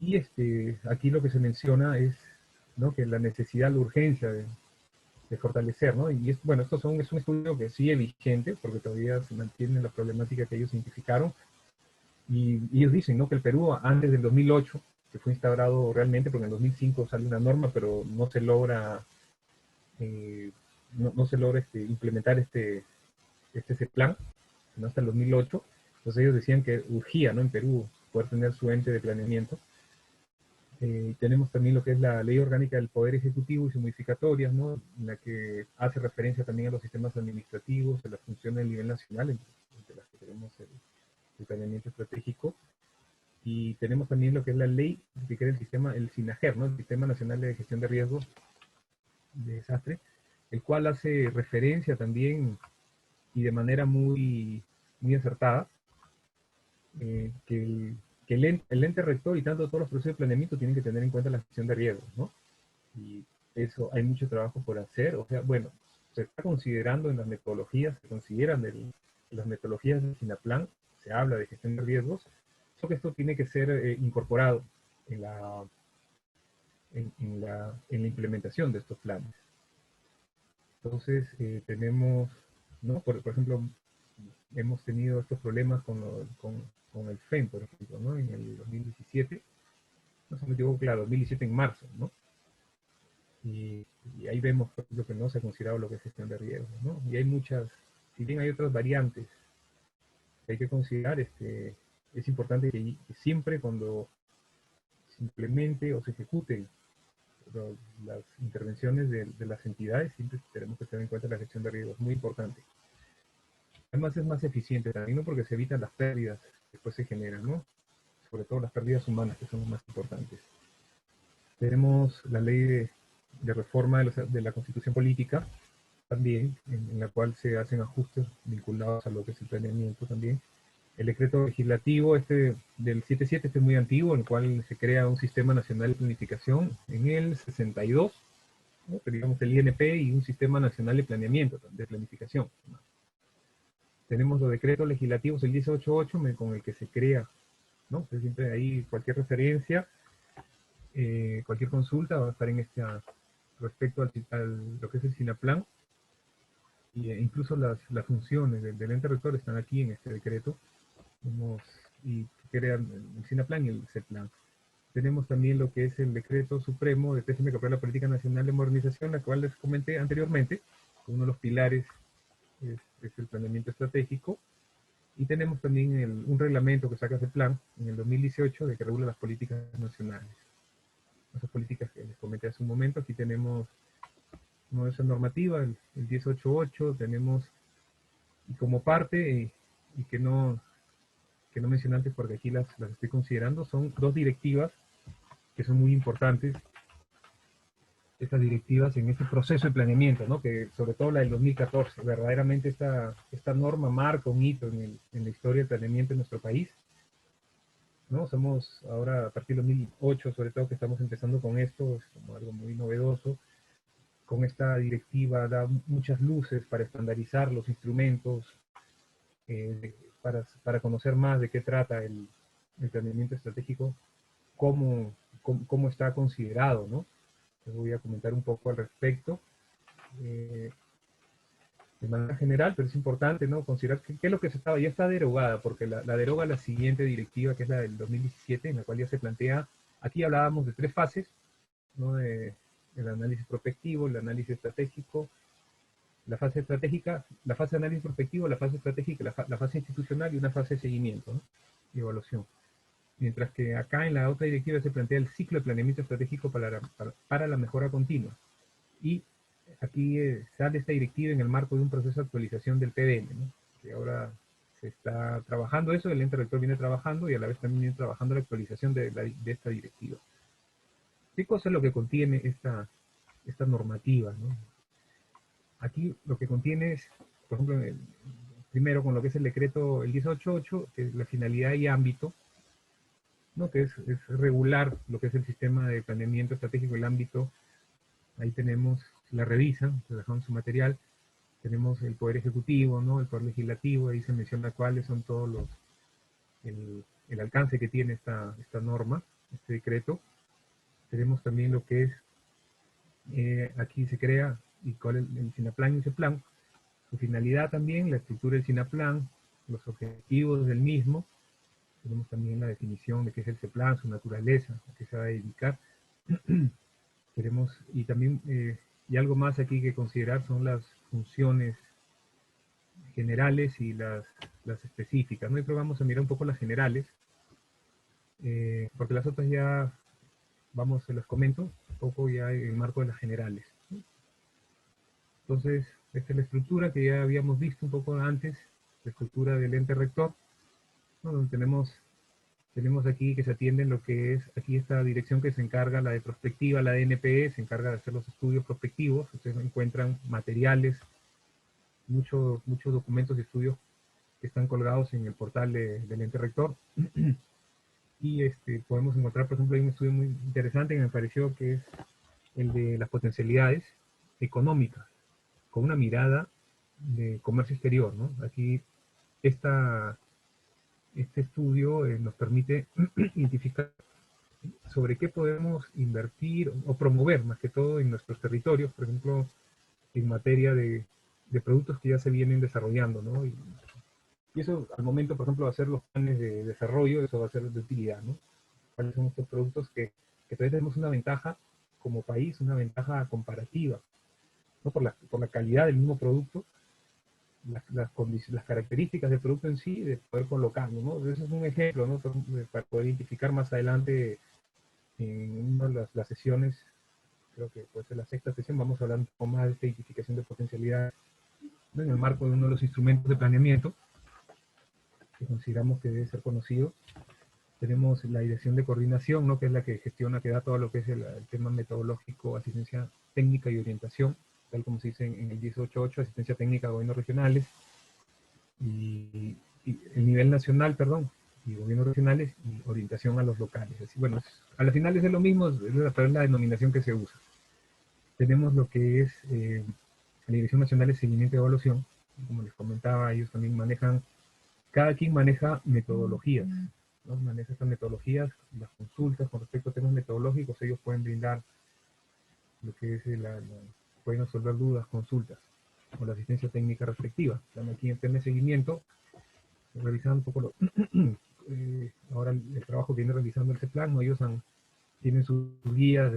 Y aquí lo que se menciona es, ¿no?, que la necesidad, la urgencia de fortalecer, ¿no? Y bueno, es un estudio que sigue vigente, porque todavía se mantiene la problemática que ellos identificaron, y ellos dicen, ¿no?, que el Perú antes del 2008, que fue instaurado realmente, porque en el 2005 sale una norma, pero no se logra, no se logra implementar ese plan, sino hasta el 2008. Entonces ellos decían que urgía, ¿no?, en Perú poder tener su ente de planeamiento. Tenemos también lo que es la Ley Orgánica del Poder Ejecutivo y sus modificatorias, ¿no?, en la que hace referencia también a los sistemas administrativos, a las funciones a nivel nacional, entre las que tenemos el planeamiento estratégico. Y tenemos también lo que es la ley que crea el SINAGER, ¿no?, el Sistema Nacional de Gestión de Riesgos de Desastre, el cual hace referencia también, y de manera muy, muy acertada, que el ente rector y tanto todos los procesos de planeamiento tienen que tener en cuenta la gestión de riesgos, ¿no? Y eso hay mucho trabajo por hacer. O sea, bueno, se está considerando en las metodologías, se consideran en las metodologías del SINAPLAN, se habla de gestión de riesgos, solo que esto tiene que ser incorporado en la implementación de estos planes. Entonces, tenemos, ¿no?, por ejemplo, hemos tenido estos problemas con el FEM, por ejemplo, ¿no?, en el 2017, no se me equivoco, claro, 2017 en marzo, ¿no? Y ahí vemos, por ejemplo, que no se ha considerado lo que es gestión de riesgos, ¿no? Y hay muchas, si bien hay otras variantes que hay que considerar, es importante que siempre cuando se implemente o se ejecuten las intervenciones de las entidades, siempre tenemos que tener en cuenta la gestión de riesgos, muy importante. Además es más eficiente también, ¿no?, porque se evitan las pérdidas que después se generan, ¿no?, sobre todo las pérdidas humanas, que son las más importantes. Tenemos la ley de reforma de la Constitución Política, también, en la cual se hacen ajustes vinculados a lo que es el planeamiento también. El decreto legislativo este del 77, este es muy antiguo, en el cual se crea un Sistema Nacional de Planificación en el 62, ¿no? Que digamos el INP y un Sistema Nacional de Planeamiento, de Planificación. Tenemos los decretos legislativos, el 188, con el que se crea, ¿no? Entonces, siempre ahí cualquier referencia, cualquier consulta va a estar en respecto lo que es el SINAPLAN, incluso las funciones del ente rector están aquí en este decreto, y que crean el SINAPLAN y el CEPLAN. Tenemos también lo que es el decreto supremo de TCM que aprueba la Política Nacional de Modernización, la cual les comenté anteriormente. Uno de los pilares es el planeamiento estratégico. Y tenemos también un reglamento que saca CEPLAN en el 2018 de que regula las políticas nacionales. Esas políticas que les comenté hace un momento, aquí tenemos esa normativa, el 1088, tenemos, y como parte, y que no mencioné antes porque aquí las estoy considerando, son dos directivas que son muy importantes, estas directivas en este proceso de planeamiento, ¿no? Que sobre todo la del 2014, verdaderamente esta norma marca un hito en la historia del planeamiento en nuestro país, ¿no? Somos ahora, a partir del 2008, sobre todo que estamos empezando con esto, es como algo muy novedoso. Con esta directiva da muchas luces para estandarizar los instrumentos, para conocer más de qué trata el planeamiento estratégico, cómo está considerado, ¿no? Les voy a comentar un poco al respecto, de manera general, pero es importante, ¿no? Considerar qué es lo que ya está derogada, porque la deroga la siguiente directiva, que es la del 2017, en la cual ya se plantea, aquí hablábamos de 3 fases, ¿no? El análisis prospectivo, el análisis estratégico, la fase estratégica, la fase de análisis prospectivo, la fase estratégica, la fase institucional y una fase de seguimiento, ¿no? Y evaluación. Mientras que acá en la otra directiva se plantea el ciclo de planeamiento estratégico para la mejora continua. Y aquí sale esta directiva en el marco de un proceso de actualización del PDM, ¿no? Que ahora se está trabajando eso, el ente rector viene trabajando y a la vez también viene trabajando la actualización de esta directiva. ¿Qué cosa es lo que contiene esta normativa, ¿no? Aquí lo que contiene es, por ejemplo, primero con lo que es el decreto, el 1088, que es la finalidad y ámbito, ¿no? Que es regular lo que es el sistema de planeamiento estratégico, el ámbito. Ahí tenemos, la revisan, se dejamos su material, tenemos el Poder Ejecutivo, ¿no? El Poder Legislativo, ahí se menciona cuáles son todos el alcance que tiene esta norma, este decreto. Tenemos también lo que es, aquí se crea, y cuál es el SINAPLAN y el CEPLAN, su finalidad también, la estructura del SINAPLAN, los objetivos del mismo. Tenemos también la definición de qué es el CEPLAN, su naturaleza, a qué se va a dedicar. Y también, y algo más aquí que considerar son las funciones generales y las específicas, ¿no? Y pero vamos a mirar un poco las generales, porque las otras ya, se las comento, un poco ya en el marco de las generales, ¿no? Entonces, esta es la estructura que ya habíamos visto un poco antes, la estructura del ente rector, ¿no? Donde tenemos aquí que se atienden lo que es, aquí esta dirección que se encarga, la de prospectiva, la de NPE, se encarga de hacer los estudios prospectivos. Ustedes encuentran materiales, muchos documentos y estudios que están colgados en el portal del ente rector. Y podemos encontrar, por ejemplo, hay un estudio muy interesante que me pareció, que es el de las potencialidades económicas, con una mirada de comercio exterior, ¿no? Aquí este estudio nos permite identificar sobre qué podemos invertir o promover, más que todo en nuestros territorios, por ejemplo, en materia de productos que ya se vienen desarrollando, ¿no? Y eso, al momento, por ejemplo, de hacer los planes de desarrollo, eso va a ser de utilidad, ¿no? ¿Cuáles son estos productos que todavía tenemos una ventaja como país, una ventaja comparativa, ¿no? Por la calidad del mismo producto, las características del producto en sí, de poder colocarlo, ¿no? Ese es un ejemplo, ¿no? Para poder identificar más adelante en una de las sesiones, creo que puede ser la sexta sesión, vamos a hablar un poco más de esta identificación de potencialidad, ¿no? En el marco de uno de los instrumentos de planeamiento que consideramos que debe ser conocido. Tenemos la dirección de coordinación, ¿no? Que es la que gestiona, que da todo lo que es el tema metodológico, asistencia técnica y orientación. tal como se dice en el 10.8.8, asistencia técnica a gobiernos regionales, y el nivel nacional, perdón, y gobiernos regionales, y orientación a los locales. Así, bueno, a la final es lo mismo, pero es la denominación que se usa. Tenemos lo que es la Dirección Nacional de Seguimiento y Evaluación. Como les comentaba, ellos también manejan, cada quien maneja metodologías, ¿no? Maneja estas metodologías, las consultas con respecto a temas metodológicos, ellos pueden brindar lo que es pueden resolver dudas, consultas, o la asistencia técnica respectiva. Están aquí en tema de seguimiento, revisando un poco ahora el trabajo que viene realizando este plan, ¿no? Ellos tienen sus guías,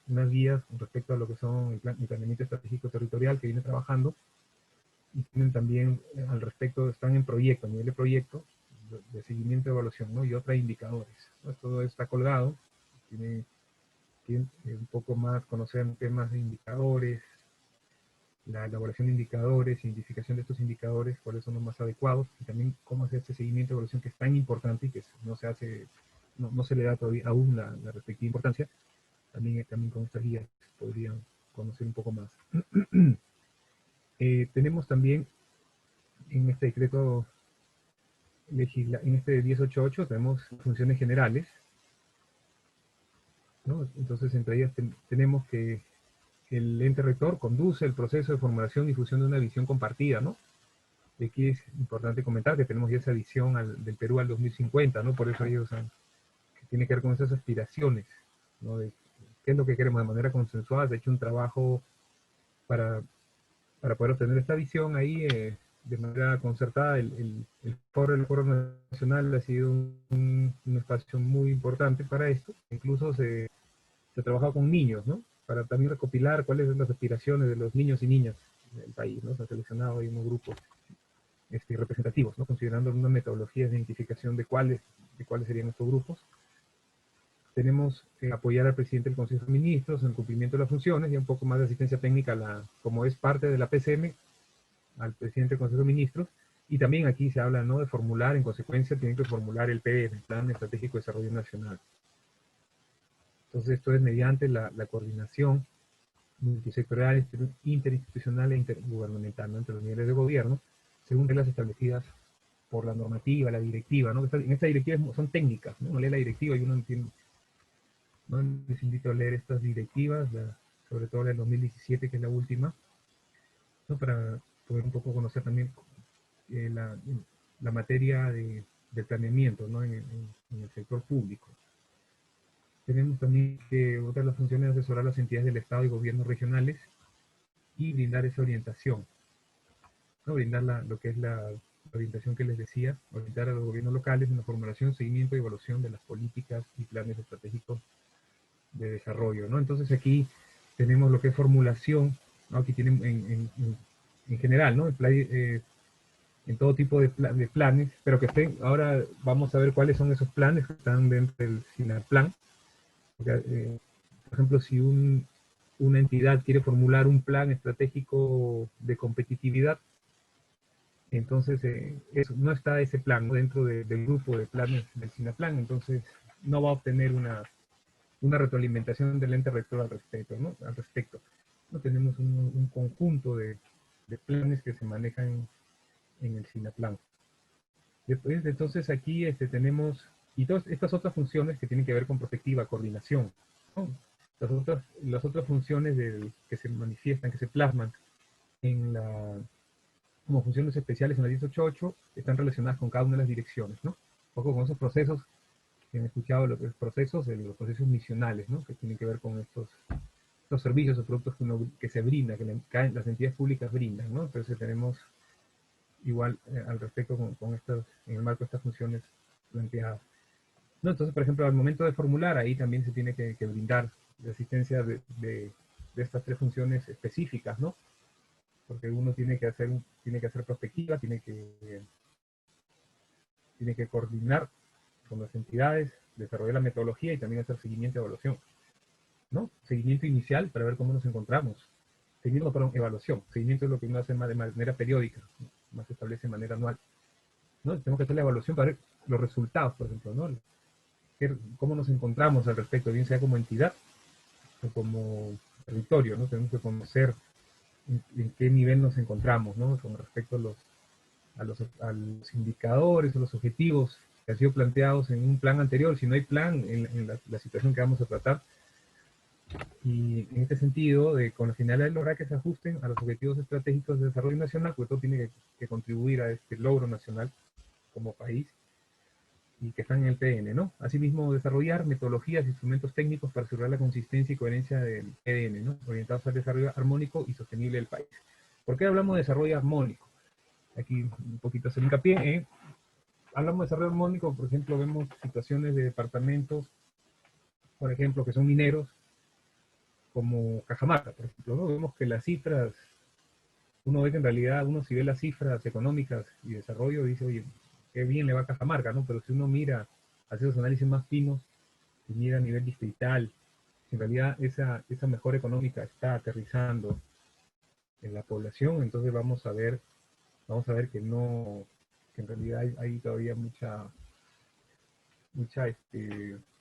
unas guías con respecto a lo que son el planeamiento estratégico territorial que viene trabajando, y tienen también al respecto, están en proyecto, a nivel de proyecto, de seguimiento y evaluación, ¿no? Y otros indicadores, ¿no? Todo está colgado, tiene un poco más conocer temas de indicadores, la elaboración de indicadores, identificación de estos indicadores, cuáles son los más adecuados, y también cómo hacer este seguimiento de evaluación que es tan importante y que no se hace, no se le da todavía aún la respectiva importancia. También con estas guías podrían conocer un poco más. Tenemos también en este decreto en este 10.8.8 tenemos funciones generales, ¿no? Entonces entre ellas tenemos que el ente rector conduce el proceso de formulación y difusión de una visión compartida, ¿no? Y aquí es importante comentar que tenemos ya esa visión del Perú al 2050, ¿no? Por eso ellos que tiene que ver con esas aspiraciones, ¿no? De qué es lo que queremos de manera consensuada. Se ha hecho un trabajo para poder obtener esta visión ahí de manera concertada. El foro nacional ha sido un espacio muy importante para esto. Incluso se trabaja con niños, ¿no? Para también recopilar cuáles son las aspiraciones de los niños y niñas del país, ¿no? Se han seleccionado ahí unos grupos representativos, ¿no? Considerando una metodología de identificación de cuáles serían estos grupos. Tenemos apoyar al presidente del Consejo de Ministros en el cumplimiento de las funciones y un poco más de asistencia técnica, como es parte de la PCM, al presidente del Consejo de Ministros. Y también aquí se habla, ¿no?, de formular, en consecuencia, tienen que formular el PDF, el Plan Estratégico de Desarrollo Nacional. Entonces, esto es mediante la coordinación multisectorial, interinstitucional e intergubernamental, ¿no?, entre los niveles de gobierno, según reglas establecidas por la normativa, la directiva, ¿no? En esta directiva son técnicas, ¿no? Uno lee la directiva y uno entiende, ¿no? Les invito a leer estas directivas, sobre todo la del 2017, que es la última, ¿no?, para poder un poco conocer también la materia de planeamiento, ¿no?, en el sector público. Tenemos también que otra de las funciones es asesorar a las entidades del Estado y gobiernos regionales y brindar esa orientación, ¿no? Brindar lo que es la orientación que les decía, orientar a los gobiernos locales en la formulación, seguimiento y evaluación de las políticas y planes estratégicos de desarrollo, ¿no? Entonces aquí tenemos lo que es formulación, ¿no? Aquí tienen en general, ¿no? En todo tipo de planes, pero que estén, ahora vamos a ver cuáles son esos planes que están dentro del SINAPLAN. Por ejemplo, si una entidad quiere formular un plan estratégico de competitividad, entonces no está ese plan, ¿no?, dentro del grupo de planes del SINAPLAN, entonces no va a obtener una retroalimentación del ente rector al respecto, ¿no? No tenemos un conjunto de planes que se manejan en el SINAPLAN. Después, entonces aquí tenemos, y todas estas otras funciones que tienen que ver con perspectiva, coordinación, ¿no? Las otras funciones que se manifiestan, que se plasman como funciones especiales en la 10.8.8 están relacionadas con cada una de las direcciones, ¿no? Un poco con esos procesos que han escuchado, los procesos misionales, ¿no?, que tienen que ver con estos servicios o productos que se brindan, que las entidades públicas brindan, ¿no? Entonces tenemos igual al respecto en el marco de estas funciones planteadas, ¿no? Entonces, por ejemplo, al momento de formular, ahí también se tiene que brindar la asistencia de estas tres funciones específicas, ¿no? Porque uno tiene que hacer perspectiva, tiene que coordinar con las entidades, desarrollar la metodología y también hacer seguimiento y evaluación, ¿no? Seguimiento inicial para ver cómo nos encontramos. Evaluación. Seguimiento es lo que uno hace de manera periódica, ¿no? Más se establece de manera anual, ¿no? Tenemos que hacer la evaluación para ver los resultados, por ejemplo, ¿no? Cómo nos encontramos al respecto, bien sea como entidad o como territorio, ¿no? Tenemos que conocer en qué nivel nos encontramos, ¿no? Con respecto a los indicadores o los objetivos que han sido planteados en un plan anterior, si no hay plan en la situación que vamos a tratar. Y en este sentido, con la finalidad de lograr que se ajusten a los objetivos estratégicos de desarrollo nacional, pues todo tiene que contribuir a este logro nacional como país y que están en el PN, ¿no? Asimismo, desarrollar metodologías e instrumentos técnicos para asegurar la consistencia y coherencia del PDN, ¿no? Orientados al desarrollo armónico y sostenible del país. ¿Por qué hablamos de desarrollo armónico? Aquí un poquito hacer hincapié. Hablamos de desarrollo armónico, por ejemplo, vemos situaciones de departamentos, por ejemplo, que son mineros, como Cajamarca, por ejemplo, ¿no? Vemos que las cifras, uno ve que en realidad, uno si ve las cifras económicas y desarrollo, dice, oye, qué bien le va a Cajamarca, ¿no? Pero si uno mira, hace los análisis más finos, y mira a nivel distrital, si en realidad esa mejora económica está aterrizando en la población, entonces vamos a ver que no, que en realidad hay todavía mucha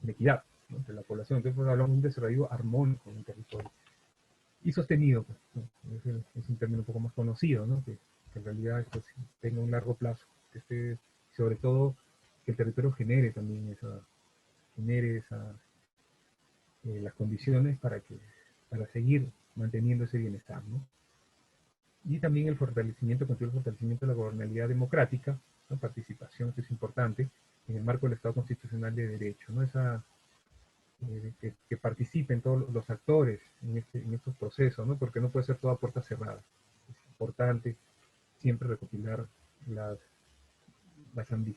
inequidad, ¿no? Entre la población. Entonces pues, hablamos de un desarrollo armónico en el territorio. Y sostenido, pues, ¿no? Es un término un poco más conocido, ¿no? Que en realidad pues, tenga un largo plazo, que esté, sobre todo que el territorio genere las condiciones para seguir manteniendo ese bienestar, ¿no? Y también el contribuye al fortalecimiento de la gobernabilidad democrática, la participación, que es importante, en el marco del Estado constitucional de derecho, ¿no? Que participen todos los actores en estos procesos, ¿no? Porque no puede ser toda puerta cerrada. Es importante siempre recopilar las,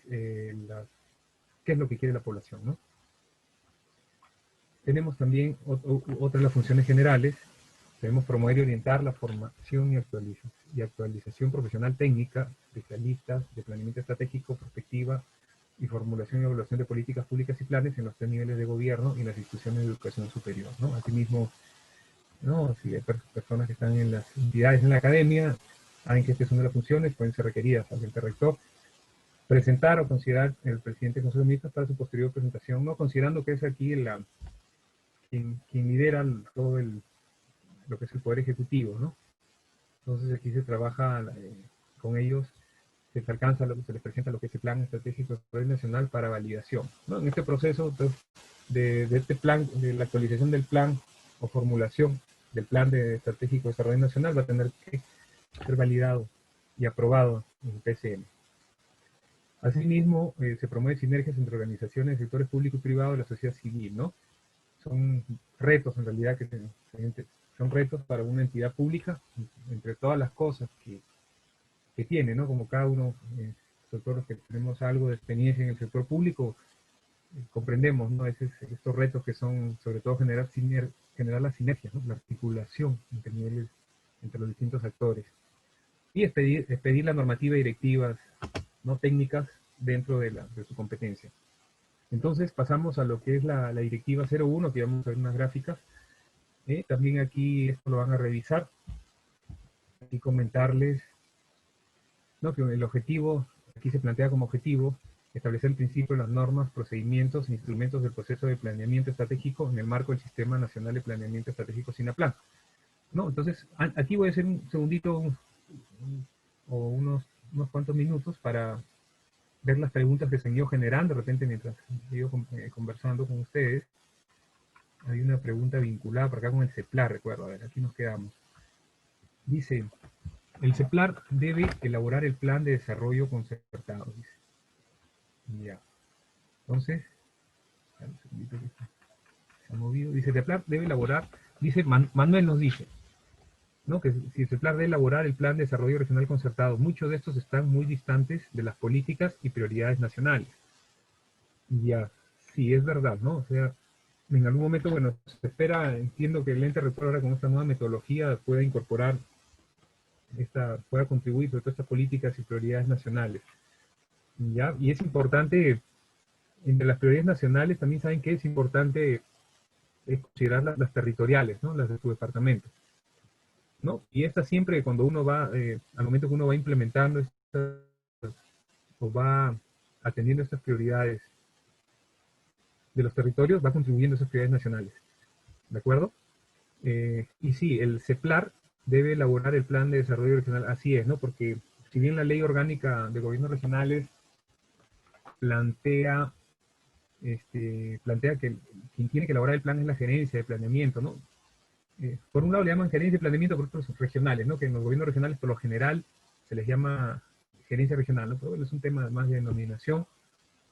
qué es lo que quiere la población, ¿no? Tenemos también otras de las funciones generales. Debemos promover y orientar la formación y actualización profesional técnica, especialistas de planeamiento estratégico, perspectiva y formulación y evaluación de políticas públicas y planes en los 3 niveles de gobierno y en las instituciones de educación superior, ¿no? Asimismo, ¿no? Si hay personas que están en las entidades en la academia, saben que esta es una de las funciones, pueden ser requeridas al ente rector, presentar o considerar el presidente de Consejo de Ministros para su posterior presentación, ¿no? Considerando que es aquí quien lidera todo lo que es el Poder Ejecutivo, ¿no? Entonces aquí se trabaja con ellos, se les presenta lo que es el Plan Estratégico de Desarrollo Nacional para validación, ¿no? En este proceso entonces, de este plan, de la actualización del plan o formulación del Plan Estratégico de Desarrollo Nacional va a tener que ser validado y aprobado en el PCM. Asimismo, se promueve sinergias entre organizaciones, sectores públicos y privados y la sociedad civil, ¿no? Son retos en realidad son retos para una entidad pública, entre todas las cosas que tiene, ¿no? Como cada uno, sobre todo los que tenemos algo de experiencia en el sector público, comprendemos, ¿no? Estos retos que son, sobre todo, generar las sinergias, ¿no? La articulación entre los distintos actores. Y expedir la normativa y directivas, ¿no? Técnicas dentro de su competencia. Entonces pasamos a lo que es la directiva 01, que vamos a ver unas gráficas. También aquí esto lo van a revisar. Aquí comentarles, ¿no? Que el objetivo, aquí se plantea como objetivo, establecer el principio, las normas, procedimientos e instrumentos del proceso de planeamiento estratégico en el marco del Sistema Nacional de Planeamiento Estratégico SINAPLAN, ¿no? Entonces, aquí voy a hacer un segundito o unos cuantos minutos para ver las preguntas que se han ido generando de repente mientras he ido conversando con ustedes. Hay una pregunta vinculada por acá con el CEPLAR, recuerdo, a ver, aquí nos quedamos. Dice, el CEPLAR debe elaborar el plan de desarrollo concertado, dice. Ya. Entonces, se ha movido. Dice, el CEPLAR debe elaborar, dice, Manuel nos dice, ¿no? Que si el CEPLAR debe elaborar el plan de desarrollo regional concertado, muchos de estos están muy distantes de las políticas y prioridades nacionales. Ya, sí, es verdad, ¿no? O sea, en algún momento, bueno, se espera, entiendo que el ente rector ahora con esta nueva metodología pueda incorporar, pueda contribuir sobre todo estas políticas y prioridades nacionales. ¿Ya? Y es importante, entre las prioridades nacionales también saben que es importante considerar las territoriales, ¿no? Las de su departamento, ¿no? Y esta siempre cuando uno va, al momento que uno va implementando o va atendiendo estas prioridades de los territorios, va contribuyendo a esas prioridades nacionales, ¿de acuerdo? Y sí, el CEPLAR debe elaborar el plan de desarrollo regional. Así es, ¿no? Porque si bien la ley orgánica de gobiernos regionales plantea, plantea que quien tiene que elaborar el plan es la gerencia de planeamiento, ¿no? Por un lado le llaman gerencia de planeamiento, por otros regionales, ¿no? Que en los gobiernos regionales por lo general se les llama gerencia regional, ¿no? Pero bueno, es un tema más de denominación.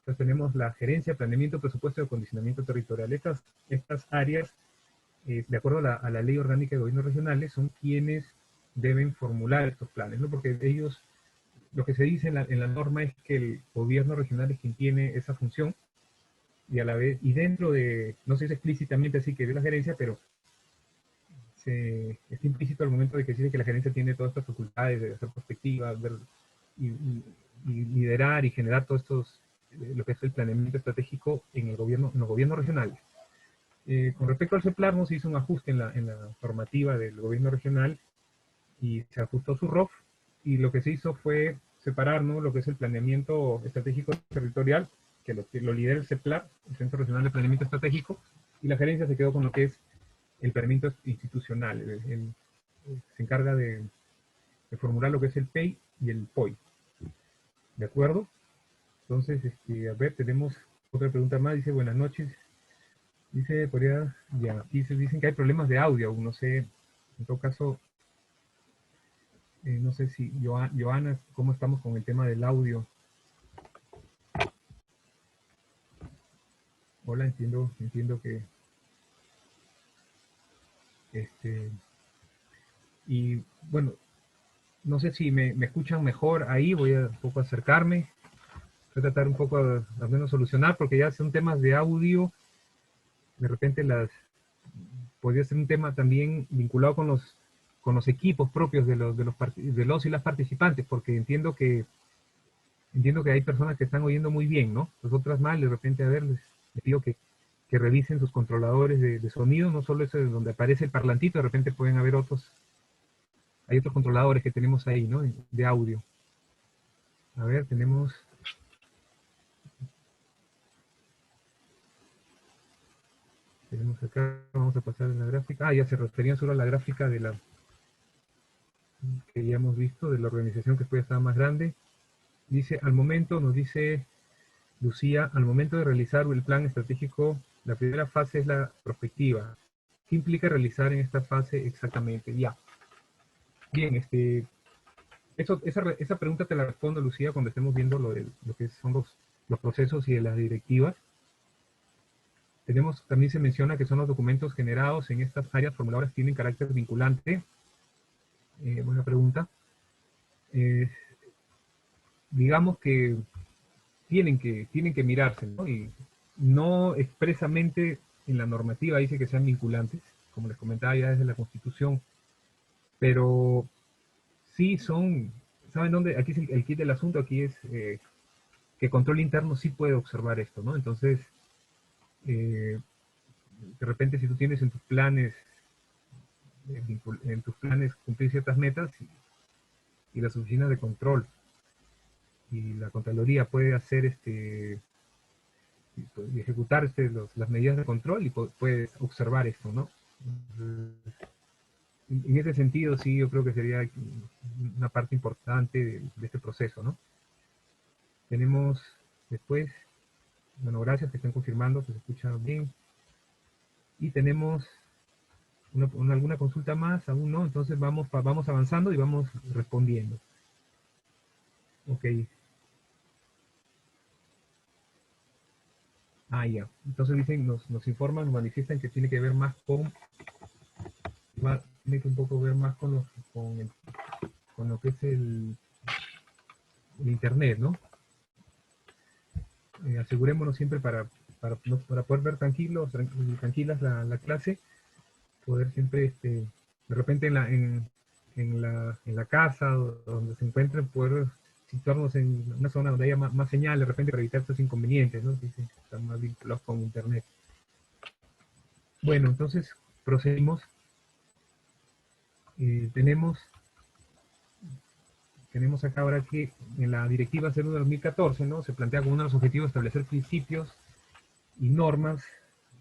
Entonces tenemos la gerencia, planeamiento, presupuesto y acondicionamiento territorial. Estas áreas, de acuerdo a la ley orgánica de gobiernos regionales, son quienes deben formular estos planes, ¿no? Porque ellos, lo que se dice en la norma es que el gobierno regional es quien tiene esa función y a la vez, y dentro de, no sé si es explícitamente así que de la gerencia, pero es implícito al momento de que dice que la gerencia tiene todas estas facultades de hacer perspectivas, ver, y liderar y generar todos estos, lo que es el planeamiento estratégico en el gobierno, en los gobiernos regionales. Con respecto al CEPLARMO se hizo un ajuste en la normativa del gobierno regional y se ajustó su ROF, y lo que se hizo fue separar, ¿no?, lo que es el planeamiento estratégico territorial, que lo lidera el CEPLAR, el Centro Regional de Planeamiento Estratégico, y la gerencia se quedó con lo que es el planeamiento institucional. Se encarga de formular lo que es el PEI y el POI. ¿De acuerdo? Entonces, a ver, tenemos otra pregunta más. Dice, buenas noches. Dice, podría, ya, dicen que hay problemas de audio aún, no sé, en todo caso, no sé si, Joana, ¿cómo estamos con el tema del audio? Hola, entiendo que, y bueno, no sé si me escuchan mejor ahí, voy a un poco acercarme, voy a tratar un poco al menos solucionar, porque ya son temas de audio, de repente podría ser un tema también vinculado con los equipos propios de los y las participantes, porque entiendo que hay personas que están oyendo muy bien, ¿no? Las otras mal, de repente, a ver, les pido que revisen sus controladores de sonido, no solo ese donde aparece el parlantito, de repente pueden haber hay otros controladores que tenemos ahí, ¿no? De audio. A ver, tenemos acá, vamos a pasar en la gráfica. Ah, ya se referían solo a la gráfica que ya hemos visto, de la organización que después estaba más grande. Dice, al momento, nos dice Lucía, al momento de realizar el plan estratégico, la primera fase es la prospectiva. ¿Qué implica realizar en esta fase exactamente? Ya. Bien, esa pregunta te la respondo, Lucía, cuando estemos viendo lo que son los procesos y de las directivas. También se menciona que son los documentos generados en estas áreas formuladoras tienen carácter vinculante. Buena pregunta. Digamos que tienen que mirarse, ¿no? Y no expresamente en la normativa dice que sean vinculantes, como les comentaba ya desde la Constitución, pero sí son, ¿saben dónde? Aquí es el kit del asunto, aquí es que control interno sí puede observar esto, ¿no? Entonces, de repente si tú tienes en tus planes cumplir ciertas metas y las oficinas de control y la Contraloría puede hacer y ejecutar las medidas de control y puedes observar esto, ¿no? En ese sentido, sí, yo creo que sería una parte importante de este proceso, ¿no? Tenemos después, bueno, gracias que estén confirmando que se escucha bien. Y tenemos alguna consulta más, aún no, entonces vamos avanzando y vamos respondiendo. Ok. Ah, ya. Entonces dicen, nos informan, nos manifiestan que tiene que ver más tiene que un poco ver más con lo que es el internet, ¿no? Asegurémonos siempre para poder ver tranquilas la clase, poder siempre, de repente en la casa donde se encuentren, poder situarnos en una zona donde haya más señal, de repente para evitar estos inconvenientes, ¿no? Que están más vinculados con internet. Bueno, entonces procedimos. Tenemos acá ahora que en la Directiva 01 de 2014, ¿no? Se plantea como uno de los objetivos establecer principios y normas,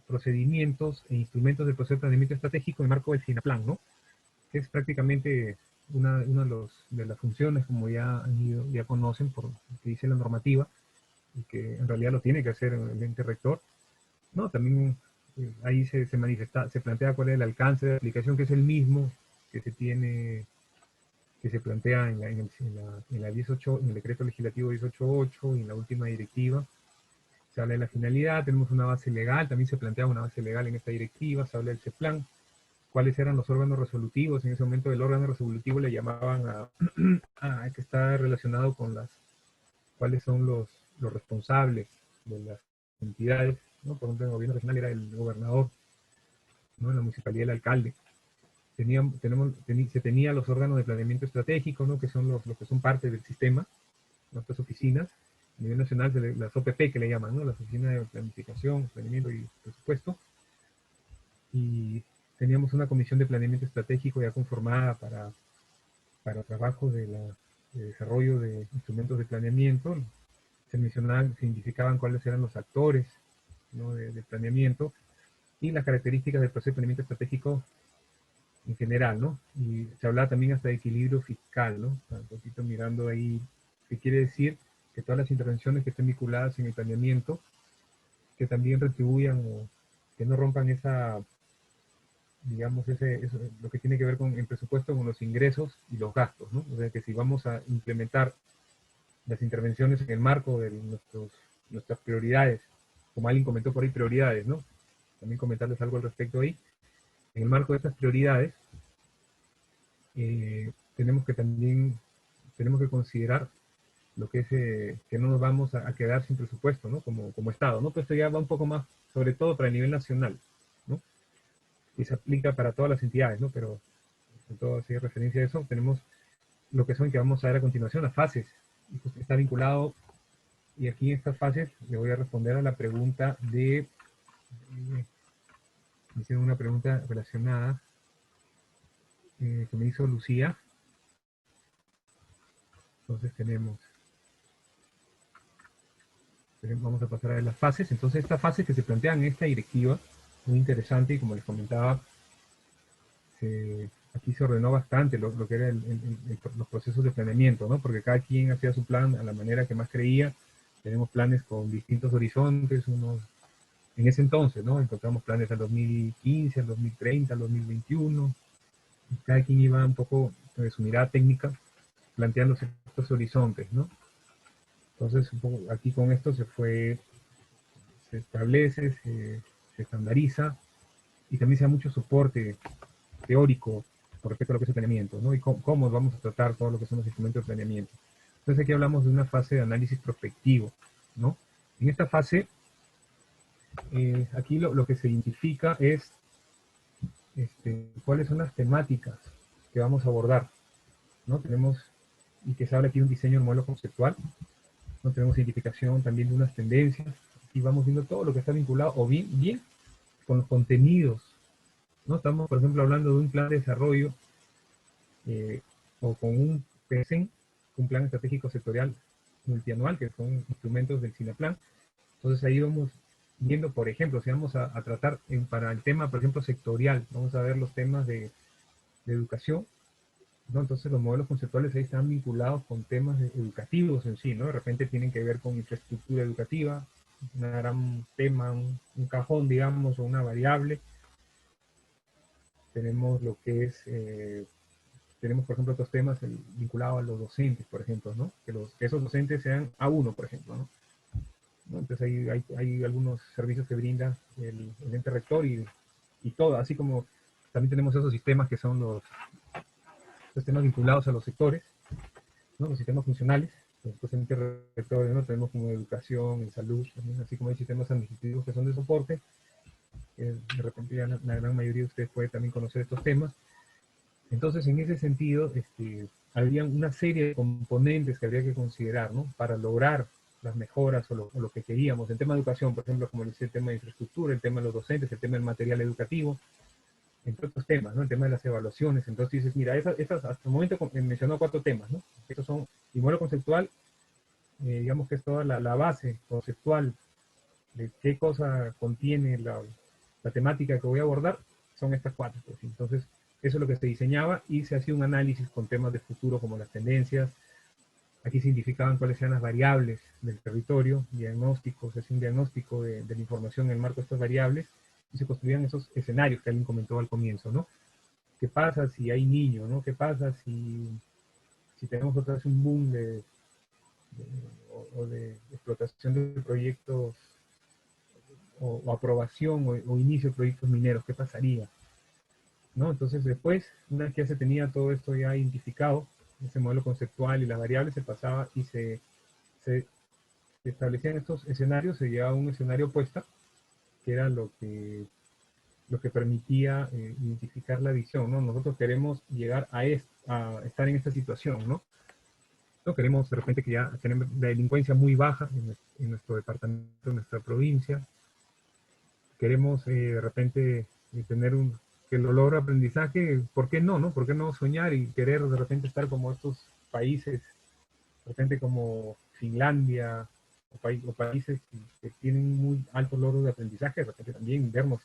procedimientos e instrumentos del proceso de planeamiento estratégico en el marco del SINAPLAN, ¿no? que es prácticamente de las funciones, como ya conocen, por lo que dice la normativa, y que en realidad lo tiene que hacer el ente rector, ¿no? También ahí se plantea cuál es el alcance de la aplicación, que es el mismo que se tiene, que se plantea en la 18, en el decreto legislativo 188 y en la última directiva. Se habla de la finalidad, tenemos una base legal, también se plantea una base legal en esta directiva, se habla del CEPLAN, cuáles eran los órganos resolutivos. En ese momento el órgano resolutivo le llamaban a que está relacionado con cuáles son los responsables de las entidades, ¿no? Por ejemplo, en el gobierno regional era el gobernador, ¿no? En la municipalidad el alcalde. Se tenía los órganos de planeamiento estratégico, ¿no? Que son los que son parte del sistema, nuestras oficinas, a nivel nacional, las OPP que le llaman, ¿no? Las oficinas de planificación, planeamiento y presupuesto. Y teníamos una comisión de planeamiento estratégico ya conformada para trabajo de desarrollo de instrumentos de planeamiento. Se indicaban cuáles eran los actores, ¿no? de planeamiento y las características del proceso de planeamiento estratégico en general, ¿no? Y se hablaba también hasta de equilibrio fiscal, ¿no? Un poquito mirando ahí, qué quiere decir que todas las intervenciones que estén vinculadas en el planeamiento, que también retribuyan o que no rompan digamos, lo que tiene que ver con el presupuesto, con los ingresos y los gastos, ¿no? O sea, que si vamos a implementar las intervenciones en el marco de nuestras prioridades, como alguien comentó por ahí, prioridades, ¿no? También comentarles algo al respecto ahí. En el marco de estas prioridades, tenemos que considerar lo que es que no nos vamos a quedar sin presupuesto, ¿no? Como Estado, ¿no? Pues esto ya va un poco más, sobre todo para el nivel nacional, ¿no? Y se aplica para todas las entidades, ¿no? Pero en todo hacer referencia a eso, tenemos lo que son, que vamos a ver a continuación, las fases. Y pues está vinculado, y aquí en estas fases le voy a responder a la pregunta me hicieron una pregunta relacionada que me hizo Lucía. Entonces vamos a pasar a ver las fases. Entonces estas fases que se plantean en esta directiva, muy interesante, y como les comentaba, aquí se ordenó bastante lo que eran los procesos de planeamiento, ¿no? Porque cada quien hacía su plan a la manera que más creía. Tenemos planes con distintos horizontes, en ese entonces, ¿no? Encontramos planes al 2015, al 2030, al 2021. Y cada quien iba un poco de su mirada técnica planteando estos horizontes, ¿no? Entonces, un poco aquí con esto se establece, se estandariza y también se da mucho soporte teórico con respecto a lo que es el planeamiento, ¿no? Y cómo vamos a tratar todo lo que son los instrumentos de planeamiento. Entonces aquí hablamos de una fase de análisis prospectivo, ¿no? En esta fase, aquí lo que se identifica es cuáles son las temáticas que vamos a abordar, ¿no? Y que se habla aquí de un diseño de modelo conceptual, ¿no? Tenemos identificación también de unas tendencias, y vamos viendo todo lo que está vinculado, o bien con los contenidos, ¿no? Estamos, por ejemplo, hablando de un plan de desarrollo, o con un PSEN, un plan estratégico sectorial multianual, que son instrumentos del CINEPLAN. Entonces ahí vamos viendo, por ejemplo, si vamos a tratar para el tema, por ejemplo, sectorial, vamos a ver los temas de educación, ¿no? Entonces los modelos conceptuales ahí están vinculados con temas educativos en sí, ¿no? De repente tienen que ver con infraestructura educativa, un gran tema, un cajón, digamos, o una variable. Tenemos lo que es, tenemos por ejemplo otros temas vinculados a los docentes, por ejemplo, ¿no? Que esos docentes sean A1, por ejemplo, ¿no? Entonces hay algunos servicios que brinda el ente rector y todo, así como también tenemos esos sistemas que son los temas vinculados a los sectores, ¿no? Los sistemas funcionales, los entes rectores, ¿no? Tenemos como educación, en salud, también, así como hay sistemas administrativos que son de soporte, de repente ya la gran mayoría de ustedes puede también conocer estos temas. Entonces, en ese sentido, había una serie de componentes que habría que considerar, ¿no? Para lograr las mejoras o lo que queríamos. En tema de educación, por ejemplo, como decía, el tema de infraestructura, el tema de los docentes, el tema del material educativo, entre otros temas, ¿no? El tema de las evaluaciones. Entonces dices, mira, hasta el momento mencionó 4 temas, ¿no? Estos son, y modelo conceptual, digamos que es toda la base conceptual de qué cosa contiene la temática que voy a abordar, son estas 4. Pues. Entonces, Eso es lo que se diseñaba y se hacía un análisis con temas de futuro como las tendencias. Aquí se identificaban cuáles eran las variables del territorio, diagnósticos, se hacía un diagnóstico de la información en el marco de estas variables y se construían esos escenarios que alguien comentó al comienzo, ¿no? ¿Qué pasa si hay niños, ¿no? ¿Qué pasa si tenemos otra vez un boom o de explotación de proyectos o aprobación o inicio de proyectos mineros? ¿Qué pasaría? ¿No? Entonces después, una vez que ya se tenía todo esto ya identificado, ese modelo conceptual y las variables, se pasaba y se establecían estos escenarios, se llevaba a un escenario opuesto, que era lo que permitía identificar la visión, ¿no? Nosotros queremos llegar a estar en esta situación, ¿no? No queremos de repente que ya tenemos la delincuencia muy baja en nuestro departamento, en nuestra provincia. Queremos de repente tener que el logro de aprendizaje, ¿por qué no, no? ¿Por qué no soñar y querer de repente estar como estos países, de repente como Finlandia, o países que tienen muy altos logros de aprendizaje, de repente también vernos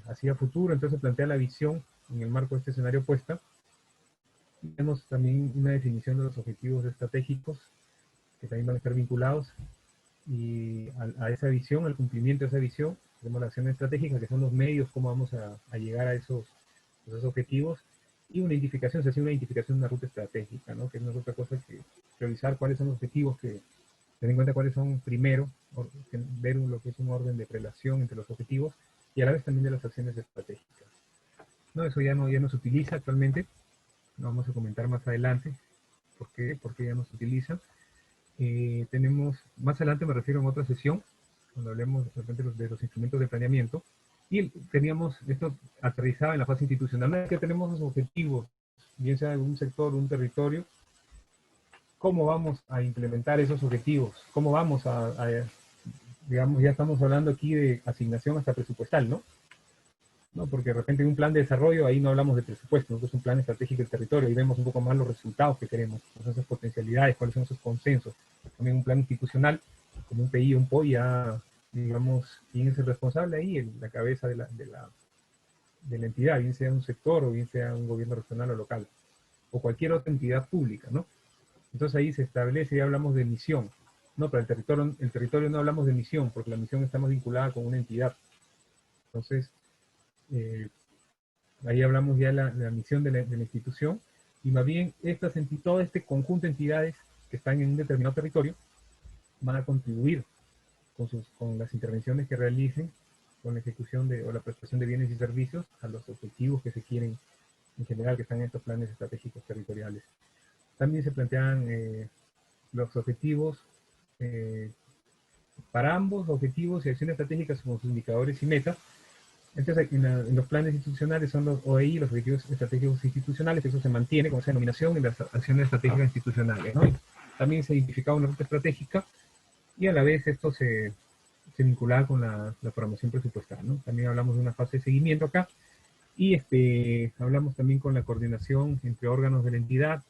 hacia futuro? Entonces plantea la visión en el marco de este escenario opuesta. Tenemos también una definición de los objetivos estratégicos que también van a estar vinculados y a esa visión, al cumplimiento de esa visión. Tenemos la acción estratégica, que son los medios, cómo vamos a llegar a esos objetivos, y una identificación, se hace una identificación de una ruta estratégica, ¿no? Que no es otra cosa que revisar cuáles son los objetivos, tener en cuenta cuáles son primero, ver lo que es un orden de prelación entre los objetivos y a la vez también de las acciones estratégicas. No, eso ya no se utiliza actualmente, lo vamos a comentar más adelante, por qué ya no se utiliza. Tenemos, más adelante me refiero en otra sesión, cuando hablemos de repente de los instrumentos de planeamiento, y teníamos esto aterrizado en la fase institucional. Una vez que tenemos los objetivos, bien sea de un sector, un territorio, ¿cómo vamos a implementar esos objetivos? ¿Cómo vamos digamos, ya estamos hablando aquí de asignación hasta presupuestal, ¿no? ¿No? Porque de repente en un plan de desarrollo ahí no hablamos de presupuesto, nosotros es un plan estratégico del territorio y vemos un poco más los resultados que queremos, cuáles son esas potencialidades, cuáles son esos consensos. También un plan institucional, como un PI o un POI, ya digamos quién es el responsable ahí, la cabeza de la entidad, bien sea un sector o bien sea un gobierno regional o local, o cualquier otra entidad pública, ¿no? Entonces ahí se establece y hablamos de misión, ¿no? Pero el territorio no hablamos de misión, porque la misión está más vinculada con una entidad. Entonces, eh, ahí hablamos ya de la misión de la institución, y más bien todo este conjunto de entidades que están en un determinado territorio van a contribuir con las intervenciones que realicen, con la ejecución o la prestación de bienes y servicios a los objetivos que se quieren en general, que están en estos planes estratégicos territoriales. También se plantean los objetivos para ambos objetivos y acciones estratégicas con sus indicadores y metas. Entonces, en los planes institucionales son los OEI, los objetivos estratégicos institucionales, eso se mantiene con esa denominación en las acciones estratégicas institucionales, ¿no? También se identificaba una ruta estratégica y a la vez esto se vinculaba con la programación presupuestal, ¿no? También hablamos de una fase de seguimiento acá y hablamos también con la coordinación entre órganos de la entidad.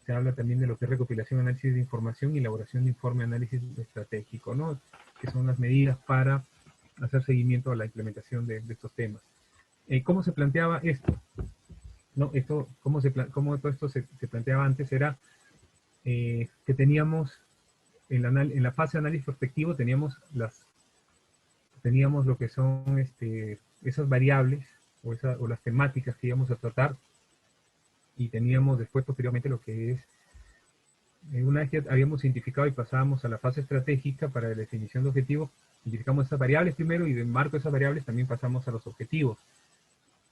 Se habla también de lo que es recopilación, análisis de información y elaboración de informe análisis estratégico, ¿no? Que son las medidas para hacer seguimiento a la implementación de estos temas. ¿Cómo se planteaba esto? ¿No? ¿Cómo todo esto se planteaba antes? Era que teníamos, en la fase de análisis prospectivo, teníamos lo que son esas variables o las temáticas que íbamos a tratar, y teníamos después, posteriormente, lo que es, una vez que habíamos identificado y pasábamos a la fase estratégica para la definición de objetivos, identificamos esas variables primero y de marco de esas variables también pasamos a los objetivos.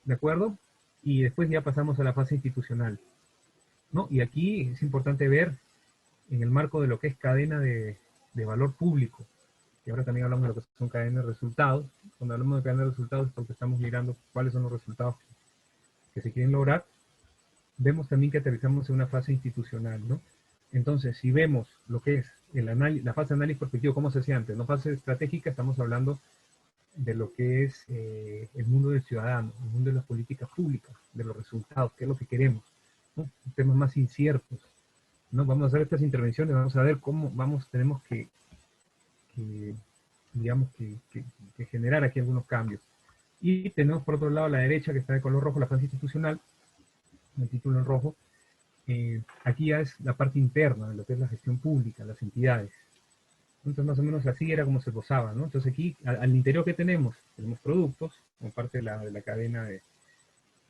¿De acuerdo? Y después ya pasamos a la fase institucional, ¿no? Y aquí es importante ver, en el marco de lo que es cadena de valor público, y ahora también hablamos de lo que son cadenas de resultados. Cuando hablamos de cadenas de resultados es porque estamos mirando cuáles son los resultados que se quieren lograr. Vemos también que aterrizamos en una fase institucional, ¿no? Entonces, si vemos lo que es la fase de análisis prospectivo, ¿cómo se hacía antes? No, fase estratégica, estamos hablando de lo que es el mundo del ciudadano, el mundo de las políticas públicas, de los resultados, qué es lo que queremos, ¿no? Temas más inciertos, ¿no? Vamos a hacer estas intervenciones, vamos a ver cómo tenemos digamos, que generar aquí algunos cambios. Y tenemos por otro lado a la derecha, que está de color rojo, la fase institucional, el título en rojo. Aquí ya es la parte interna de lo que es la gestión pública, las entidades. Entonces más o menos así era como se posaba, ¿no? Entonces aquí al interior que tenemos productos, como parte de la cadena de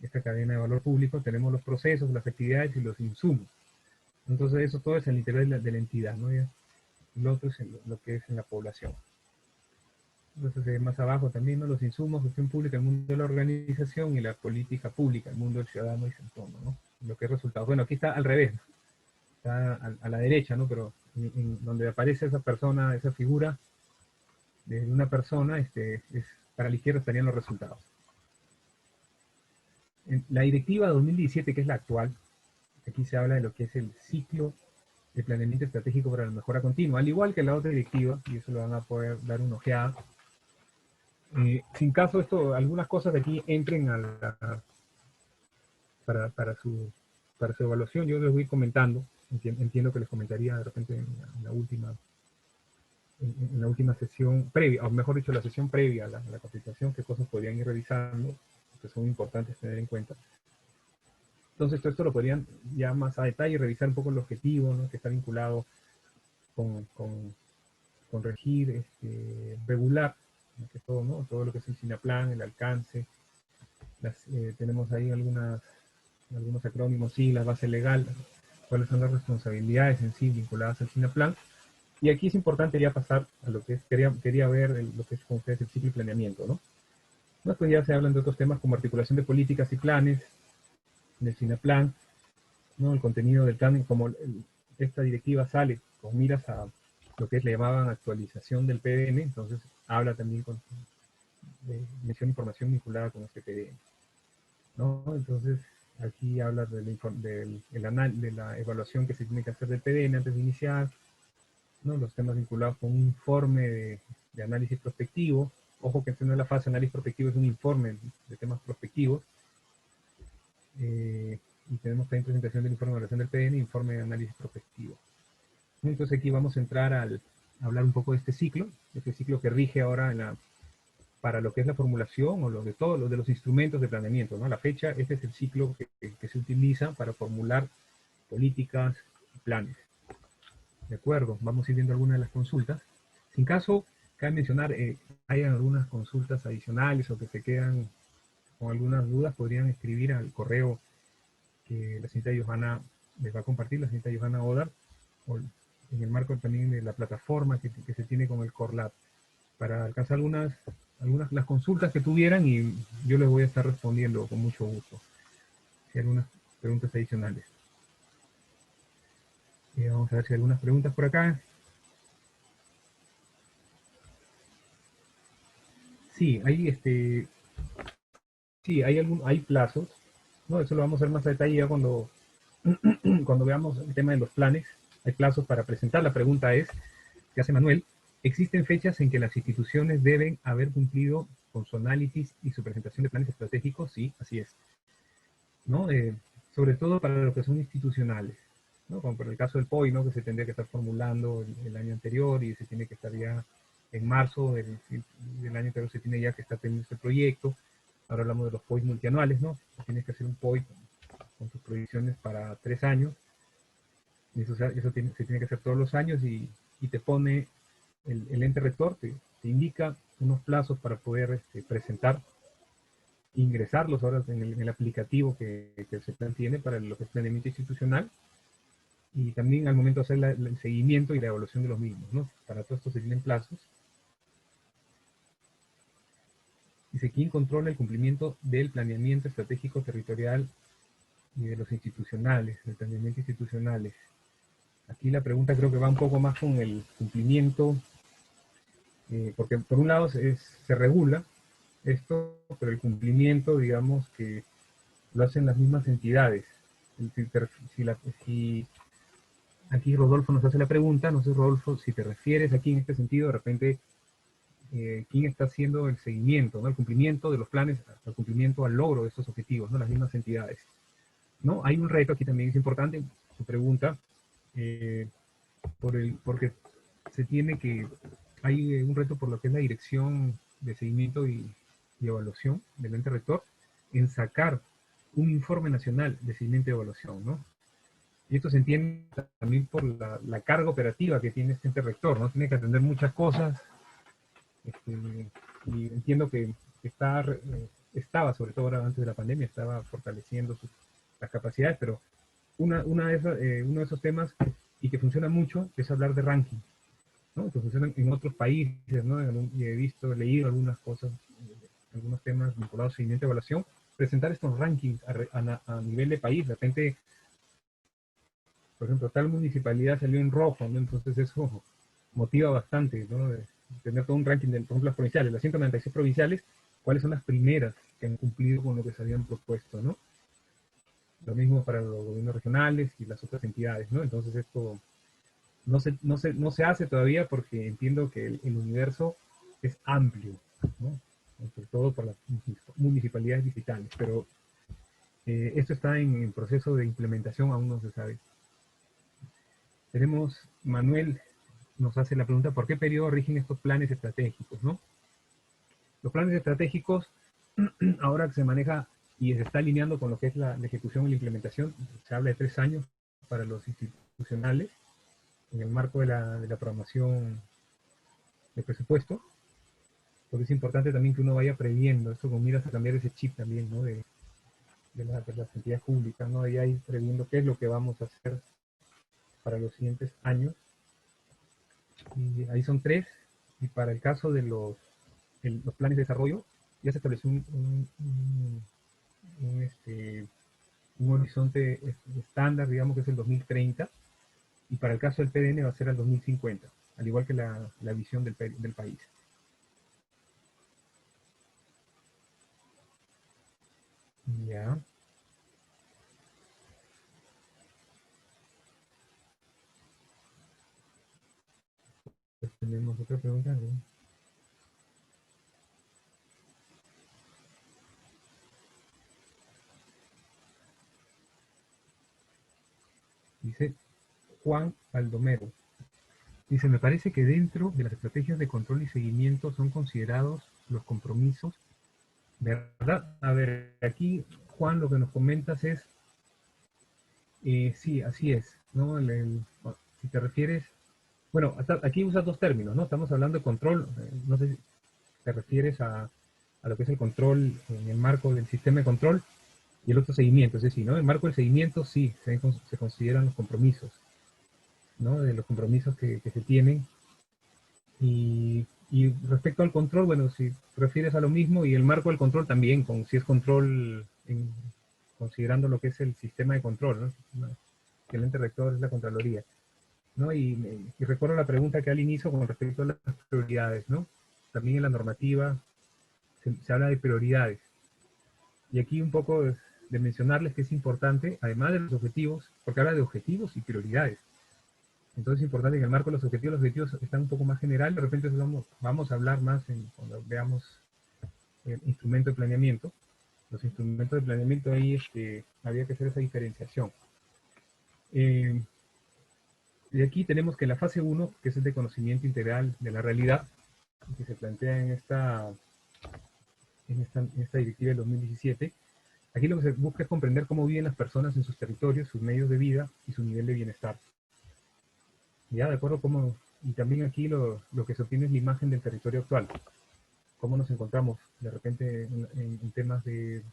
esta cadena de valor público, tenemos los procesos, las actividades y los insumos. Entonces eso todo es al interior de la entidad, ¿no? Y lo otro es lo que es en la población. Entonces más abajo también, ¿no? Los insumos, gestión pública, el mundo de la organización y la política pública, el mundo del ciudadano y su entorno, ¿no? Lo que es resultado. Bueno, aquí está al revés, ¿no? Está a la derecha, ¿no? Pero donde aparece esa persona, esa figura de una persona, para la izquierda estarían los resultados. En la directiva 2017, que es la actual, aquí se habla de lo que es el ciclo de planeamiento estratégico para la mejora continua, al igual que la otra directiva, y eso lo van a poder dar una ojeada. Sin caso algunas cosas de aquí entren para su evaluación, yo les voy comentando, entiendo que les comentaría de repente en la última sesión previa, o mejor dicho, la sesión previa a la capacitación, qué cosas podrían ir revisando, que son importantes tener en cuenta. Entonces, todo esto lo podrían ya más a detalle revisar un poco el objetivo, ¿no? Que está vinculado con regir, regular, que todo, ¿no? Todo lo que es el SINAPLAN, el alcance. Tenemos ahí algunos acrónimos, sí, la base legal, cuáles son las responsabilidades en sí vinculadas al SINAPLAN. Y aquí es importante ya pasar a lo que es, quería ver lo que es con ustedes el ciclo y planeamiento, ¿no? Después ya se hablan de otros temas como articulación de políticas y planes, del SINAPLAN, ¿no? El contenido del plan, como esta directiva sale con miras a lo que es, le llamaban actualización del PDN, entonces habla también de mención información vinculada con este PDN, ¿no? Entonces aquí habla de la evaluación que se tiene que hacer del PDN antes de iniciar, ¿no? Los temas vinculados con un informe de análisis prospectivo. Ojo que no es la fase de análisis prospectivo, es un informe de temas prospectivos. Y tenemos también presentación del informe de evaluación del PDN e informe de análisis prospectivo. Entonces aquí vamos a entrar a hablar un poco de este ciclo que rige ahora para lo que es la formulación o lo de los instrumentos de planeamiento, ¿no? A la fecha, este es el ciclo que se utiliza para formular políticas y planes. De acuerdo, vamos a ir viendo algunas de las consultas. Sin caso, cabe mencionar, hay algunas consultas adicionales o que se quedan con algunas dudas, podrían escribir al correo que la señorita Johanna les va a compartir, la señorita Johanna Odar, o en el marco también de la plataforma que se tiene con el Corlab, para alcanzar algunas las consultas que tuvieran y yo les voy a estar respondiendo con mucho gusto. Si hay algunas preguntas adicionales. Vamos a ver si hay algunas preguntas por acá. Sí, hay plazos, ¿no? Eso lo vamos a ver más a detalle ya cuando veamos el tema de los planes. Hay plazos para presentar. La pregunta es, que hace Manuel, ¿existen fechas en que las instituciones deben haber cumplido con su análisis y su presentación de planes estratégicos? Sí, así es, ¿no? Sobre todo para lo que son institucionales, ¿no? Como por el caso del POI, ¿no? Que se tendría que estar formulando el año anterior y se tiene que estar ya en marzo del año anterior, se tiene ya que estar teniendo este proyecto. Ahora hablamos de los POI multianuales, ¿no? Tienes que hacer un POI con tus proyecciones para 3 años. Y eso se tiene que hacer todos los años y te pone el ente rector, te indica unos plazos para poder presentar, ingresarlos ahora en el aplicativo que el CEPLAN tiene para lo que es planeamiento institucional, y también al momento de hacer el seguimiento y la evaluación de los mismos, ¿no? Para todo esto se tienen plazos. Dice, ¿quién controla el cumplimiento del planeamiento estratégico territorial y de los institucionales, del planeamiento institucionales? Aquí la pregunta creo que va un poco más con el cumplimiento, porque por un lado se regula esto, pero el cumplimiento, digamos que lo hacen las mismas entidades. Si aquí Rodolfo nos hace la pregunta, no sé, Rodolfo, si te refieres aquí en este sentido, de repente, ¿quién está haciendo el seguimiento, ¿no? El cumplimiento de los planes, el cumplimiento al logro de estos objetivos, ¿no? Las mismas entidades, ¿no? Hay un reto aquí también, es importante, su pregunta, porque hay un reto por lo que es la dirección de seguimiento y Evaluación del ente rector en sacar un informe nacional de seguimiento y evaluación, ¿no? Y esto se entiende también por la carga operativa que tiene este ente rector, ¿no? Tiene que atender muchas cosas, y entiendo que estaba, sobre todo ahora antes de la pandemia, estaba fortaleciendo las capacidades, pero uno de esos temas y que funciona mucho es hablar de ranking, ¿no? Que funcionan en otros países, ¿no? Y he leído algunas cosas, algunos temas vinculados a seguimiento y evaluación, presentar estos rankings a nivel de país. De repente, por ejemplo, tal municipalidad salió en rojo, ¿no? Entonces eso motiva bastante, ¿no? De tener todo un ranking de, por ejemplo, las provinciales, las 196 provinciales, cuáles son las primeras que han cumplido con lo que se habían propuesto, ¿no? Lo mismo para los gobiernos regionales y las otras entidades, ¿no? Entonces esto no se hace todavía porque entiendo que el universo es amplio, ¿no? Sobre todo por las municipalidades digitales, pero esto está en proceso de implementación, aún no se sabe. Manuel nos hace la pregunta, ¿por qué periodo rigen estos planes estratégicos, ¿no? Los planes estratégicos, ahora que se maneja y se está alineando con lo que es la ejecución y la implementación, se habla de 3 años para los institucionales, en el marco de la programación de presupuesto, porque es importante también que uno vaya previendo, esto con miras a cambiar ese chip también, ¿no? De las entidades públicas, ¿no? De ahí previendo qué es lo que vamos a hacer para los siguientes años. Y ahí son 3, y para el caso de los planes de desarrollo, ya se estableció un horizonte estándar, digamos que es el 2030, y para el caso del PDN va a ser el 2050, al igual que la visión del país. Ya. Pues tenemos otra pregunta, ¿no? Dice Juan Aldomero. Dice, me parece que dentro de las estrategias de control y seguimiento son considerados los compromisos, ¿verdad? A ver, aquí, Juan, lo que nos comentas es, sí, así es, ¿no? Si te refieres, bueno, aquí usas dos términos, ¿no? Estamos hablando de control, no sé si te refieres a lo que es el control en el marco del sistema de control y el otro seguimiento, es decir, ¿no? En el marco del seguimiento sí, se consideran los compromisos, ¿no? De los compromisos que se tienen. Y respecto al control, bueno, si te refieres a lo mismo, y el marco del control también, si es control, considerando lo que es el sistema de control, ¿no? Que el ente rector es la Contraloría, ¿no? Y recuerdo la pregunta que al inicio con respecto a las prioridades, ¿no? También en la normativa se habla de prioridades. Y aquí un poco de mencionarles que es importante, además de los objetivos, porque habla de objetivos y prioridades. Entonces es importante que en el marco de los objetivos están un poco más general, de repente vamos a hablar más cuando veamos el instrumento de planeamiento. Los instrumentos de planeamiento ahí había que hacer esa diferenciación. Y aquí tenemos que la fase 1, que es el de conocimiento integral de la realidad, que se plantea en esta directiva del 2017, aquí lo que se busca es comprender cómo viven las personas en sus territorios, sus medios de vida y su nivel de bienestar. Ya, de acuerdo y también aquí lo que se obtiene es la imagen del territorio actual. Cómo nos encontramos de repente en temas de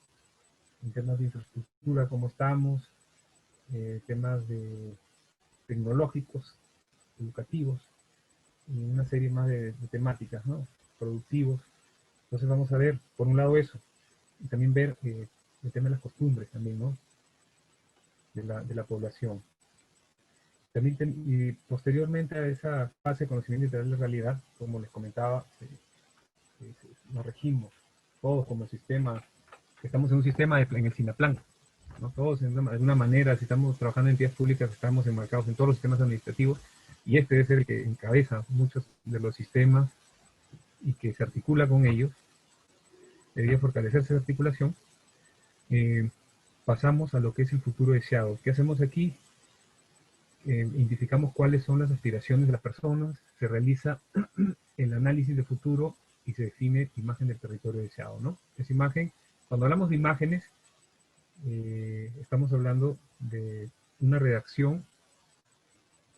infraestructura, cómo estamos, temas tecnológicos, educativos, y una serie más de temáticas, ¿no? Productivos. Entonces vamos a ver, por un lado eso, y también ver el tema de las costumbres también, ¿no? De la población. También y posteriormente a esa fase de conocimiento integral de la realidad, como les comentaba, nos regimos todos como sistema, estamos en un sistema en el SINAPLAN, ¿no? Todos de alguna manera, si estamos trabajando en entidades públicas, estamos enmarcados en todos los sistemas administrativos, y este debe ser el que encabeza muchos de los sistemas y que se articula con ellos. Debería fortalecerse esa articulación. Pasamos a lo que es el futuro deseado. ¿Qué hacemos aquí? Identificamos cuáles son las aspiraciones de las personas, se realiza el análisis de futuro y se define imagen del territorio deseado, ¿no? Esa imagen, cuando hablamos de imágenes, estamos hablando de una redacción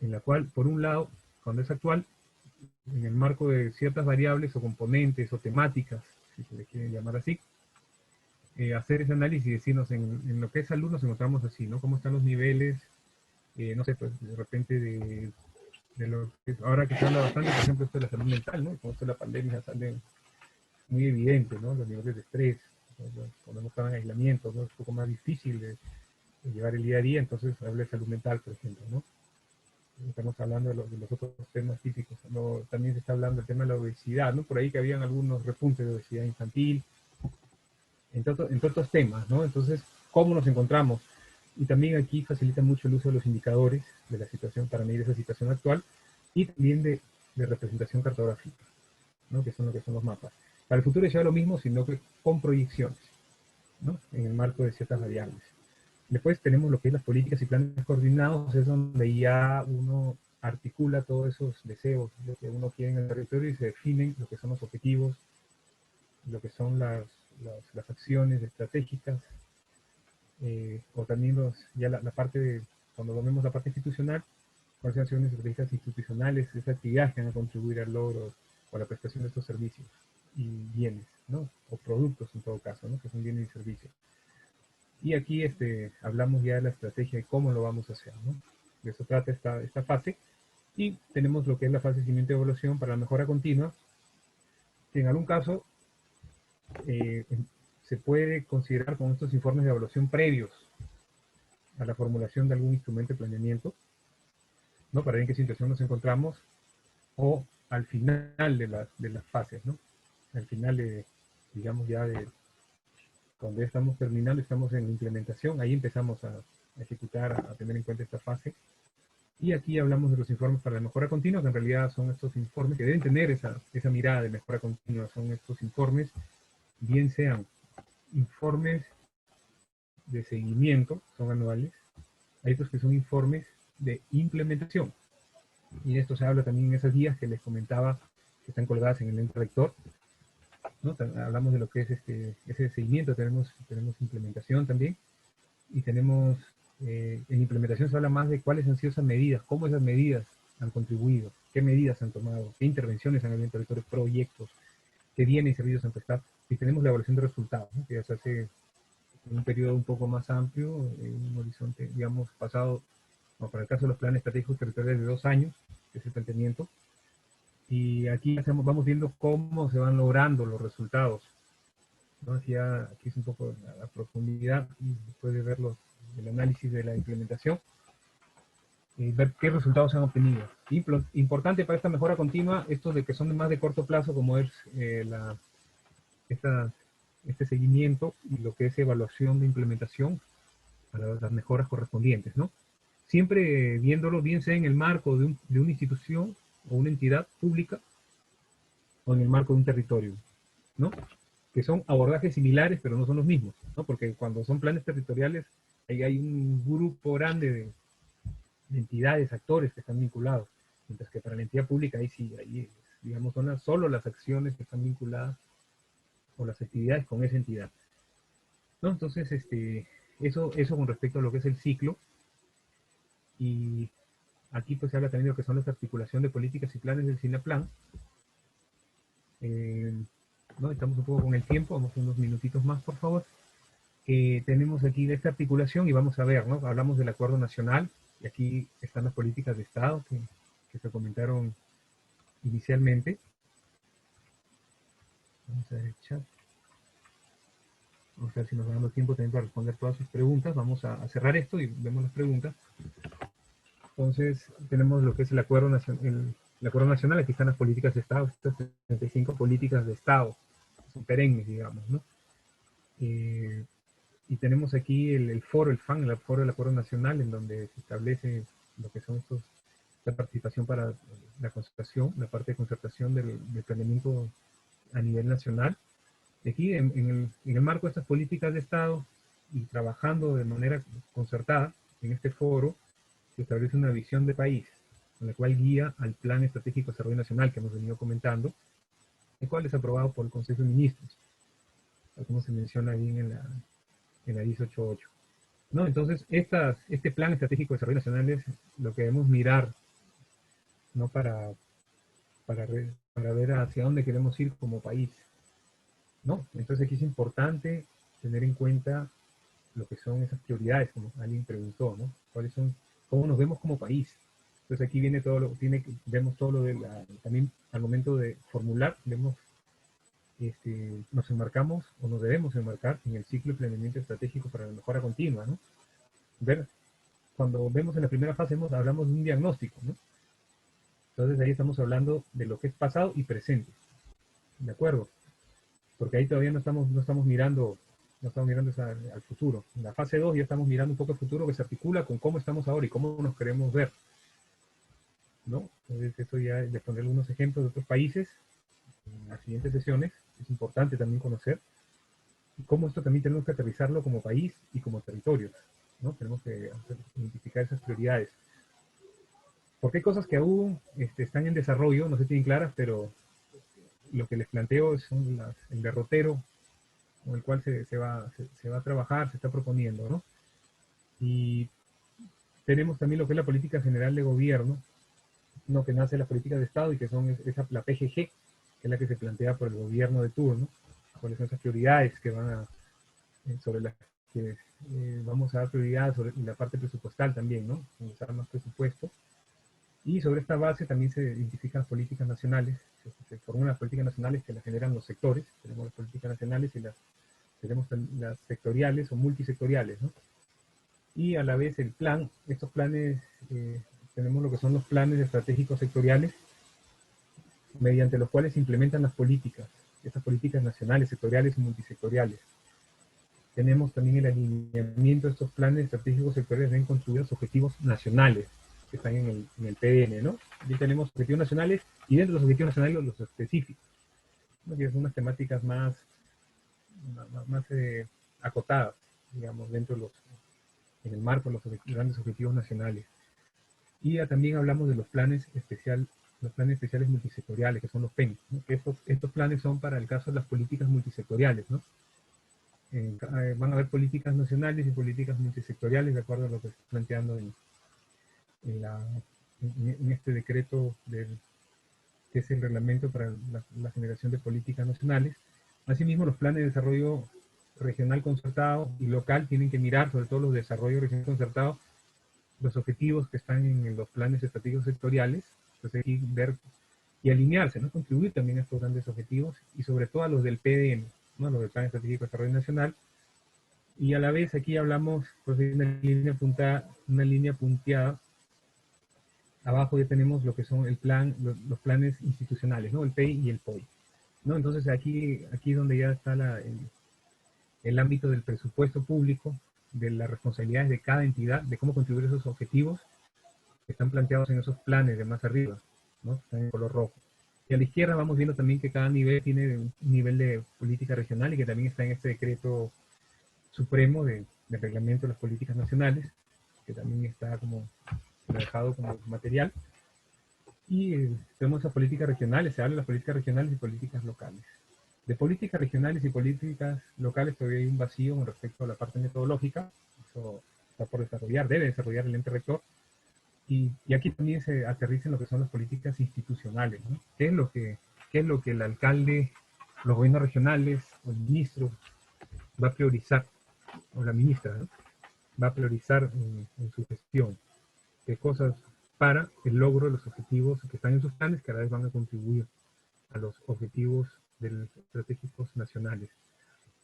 en la cual, por un lado, cuando es actual, en el marco de ciertas variables o componentes o temáticas, si se le quiere llamar así, hacer ese análisis y decirnos en lo que es salud nos encontramos así, ¿no? Cómo están los niveles, no sé, pues de repente de lo que ahora que se habla bastante, por ejemplo, esto de la salud mental, ¿no? Con esto de la pandemia sale muy evidente, ¿no? Los niveles de estrés, ¿no? Cuando hemos estado en aislamiento, ¿no? Es un poco más difícil de llevar el día a día, entonces habla de salud mental, por ejemplo, ¿no? Estamos hablando de los otros temas típicos, ¿no? También se está hablando del tema de la obesidad, ¿no? Por ahí que habían algunos repuntes de obesidad infantil, entre otros temas, ¿no? Entonces, ¿cómo nos encontramos? Y también aquí facilita mucho el uso de los indicadores de la situación para medir esa situación actual y también de representación cartográfica, ¿no? Que son lo que son los mapas. Para el futuro ya lo mismo, sino que con proyecciones, ¿no? En el marco de ciertas variables. Después tenemos lo que es las políticas y planes coordinados, es donde ya uno articula todos esos deseos, lo que uno quiere en el territorio y se definen lo que son los objetivos, lo que son las acciones estratégicas, o también ya la parte de, cuando vemos la parte institucional, cuáles son acciones estratégicas institucionales, esas actividades que van a contribuir al logro o a la prestación de estos servicios y bienes, ¿no? O productos en todo caso, ¿no? Que son bienes y servicios. Y aquí hablamos ya de la estrategia de cómo lo vamos a hacer, ¿no? De eso trata esta fase. Y tenemos lo que es la fase de seguimiento y evaluación para la mejora continua, que en algún caso eh, se puede considerar con estos informes de evaluación previos a la formulación de algún instrumento de planeamiento, ¿no? Para ver en qué situación nos encontramos, o al final de las fases, ¿no? Al final digamos ya cuando ya estamos terminando, estamos en la implementación, ahí empezamos a ejecutar, a tener en cuenta esta fase. Y aquí hablamos de los informes para la mejora continua, que en realidad son estos informes que deben tener esa mirada de mejora continua, son estos informes, bien sean informes de seguimiento, son anuales, hay otros que son informes de implementación. Y de esto se habla también en esas guías que les comentaba, que están colgadas en el ente rector, ¿no? Hablamos de lo que es ese seguimiento, tenemos implementación también, y tenemos, en implementación se habla más de cuáles han sido esas medidas, cómo esas medidas han contribuido, qué medidas han tomado, qué intervenciones han habido en territorio, proyectos, qué bienes y servicios han prestado, y tenemos la evaluación de resultados, ¿no? Que ya se hace en un periodo un poco más amplio, en un horizonte, digamos, pasado, como para el caso de los planes estratégicos territoriales de 2 años, que es el planteamiento, y aquí vamos viendo cómo se van logrando los resultados, ¿no? Aquí es un poco la profundidad, y después de ver el análisis de la implementación, y ver qué resultados se han obtenido. Importante para esta mejora continua, estos de que son más de corto plazo, como es este seguimiento y lo que es evaluación de implementación para las mejoras correspondientes, ¿no? Siempre viéndolo bien sea en el marco de una institución o una entidad pública o en el marco de un territorio, ¿no? Que son abordajes similares, pero no son los mismos, ¿no? Porque cuando son planes territoriales, ahí hay un grupo grande de entidades, actores que están vinculados, mientras que para la entidad pública, ahí sí, ahí, digamos, son solo las acciones que están vinculadas o las actividades con esa entidad, ¿no? Entonces, eso con respecto a lo que es el ciclo, y aquí pues se habla también de lo que son las articulación de políticas y planes del CINAPLAN. ¿No? Estamos un poco con el tiempo, vamos unos minutitos más, por favor. Tenemos aquí de esta articulación y vamos a ver, ¿no? Hablamos del acuerdo nacional, y aquí están las políticas de Estado que se comentaron inicialmente. Vamos a ver el chat. Vamos a ver si nos da dando tiempo también para responder todas sus preguntas. Vamos a cerrar esto y vemos las preguntas. Entonces, tenemos lo que es el acuerdo nacional, aquí están las políticas de Estado, estas 35 políticas de Estado, son perennes, digamos, ¿no? Y tenemos aquí el foro, el FAN, el foro del Acuerdo Nacional, en donde se establece lo que son la participación para la concertación, la parte de concertación del planeamiento a nivel nacional. Y aquí, en el marco de estas políticas de Estado y trabajando de manera concertada en este foro, se establece una visión de país, con la cual guía al Plan Estratégico de Desarrollo Nacional que hemos venido comentando, el cual es aprobado por el Consejo de Ministros, como se menciona bien en la 1088. ¿No? Entonces, este Plan Estratégico de Desarrollo Nacional es lo que debemos mirar, ¿no? Para ver hacia dónde queremos ir como país, ¿no? Entonces aquí es importante tener en cuenta lo que son esas prioridades, como alguien preguntó, ¿no? ¿Cuáles son, cómo nos vemos como país? Entonces aquí viene todo vemos todo lo de también al momento de formular, nos enmarcamos o nos debemos enmarcar en el ciclo de planeamiento estratégico para la mejora continua, ¿no? Cuando vemos en la primera fase hablamos de un diagnóstico, ¿no? Entonces ahí estamos hablando de lo que es pasado y presente, ¿de acuerdo? Porque ahí todavía no estamos mirando al futuro. En la fase 2 ya estamos mirando un poco el futuro que se articula con cómo estamos ahora y cómo nos queremos ver, ¿no? Entonces eso ya, de poner algunos ejemplos de otros países en las siguientes sesiones, es importante también conocer y cómo esto también tenemos que aterrizarlo como país y como territorios, ¿no? Tenemos que identificar esas prioridades. Porque hay cosas que aún están en desarrollo, no se tienen claras, pero lo que les planteo son el derrotero con el cual se va a trabajar, se está proponiendo, ¿no? Y tenemos también lo que es la política general de gobierno, ¿no? Que nace de las políticas de Estado y que son la PGG, que es la que se plantea por el gobierno de turno, cuáles son esas prioridades que sobre las que vamos a dar prioridad sobre la parte presupuestal también, ¿no? Usar más presupuesto. Y sobre esta base también se identifican las políticas nacionales, se forman las políticas nacionales que las generan los sectores, tenemos las políticas nacionales y tenemos las sectoriales o multisectoriales, ¿no? Y a la vez estos planes, tenemos lo que son los planes estratégicos sectoriales, mediante los cuales se implementan las políticas, estas políticas nacionales, sectoriales y multisectoriales. Tenemos también el alineamiento de estos planes estratégicos sectoriales, deben construir los objetivos nacionales, que están en el PDN, ¿no? Aquí tenemos objetivos nacionales y dentro de los objetivos nacionales los específicos, ¿no? Que son unas temáticas más acotadas, digamos, en el marco de los grandes objetivos nacionales. Y también hablamos de los planes especiales multisectoriales, que son los PEN, ¿no? Que estos planes son para el caso de las políticas multisectoriales, ¿no? Van a haber políticas nacionales y políticas multisectoriales de acuerdo a lo que está planteando en este decreto que es el reglamento para la generación de políticas nacionales. Asimismo, los planes de desarrollo regional concertado y local tienen que mirar, sobre todo los de desarrollo regional concertado, los objetivos que están en los planes estratégicos sectoriales. Entonces hay que ver y alinearse, ¿no? Contribuir también a estos grandes objetivos y sobre todo a los del PDN, ¿no? Los del Plan Estratégico de Desarrollo Nacional. Y a la vez aquí hablamos, pues, de una línea punteada. Abajo ya tenemos lo que son los planes institucionales, ¿no? El PEI y el POI, ¿no? Entonces aquí es donde ya está el ámbito del presupuesto público, de las responsabilidades de cada entidad, de cómo contribuir a esos objetivos que están planteados en esos planes de más arriba, ¿no? Están en color rojo. Y a la izquierda vamos viendo también que cada nivel tiene un nivel de política regional y que también está en este decreto supremo de reglamento de las políticas nacionales, que también está como dejado como material. Y tenemos las políticas regionales, se habla de las políticas regionales y políticas locales. De políticas regionales y políticas locales todavía hay un vacío con respecto a la parte metodológica, eso está por desarrollar, debe desarrollar el ente rector, y aquí también se aterriza en lo que son las políticas institucionales, ¿no? ¿Qué es lo que el alcalde, los gobiernos regionales o el ministro va a priorizar, o la ministra, ¿no? Va a priorizar en su gestión? ¿Qué cosas para el logro de los objetivos que están en sus planes, que a la vez van a contribuir a los objetivos estratégicos nacionales?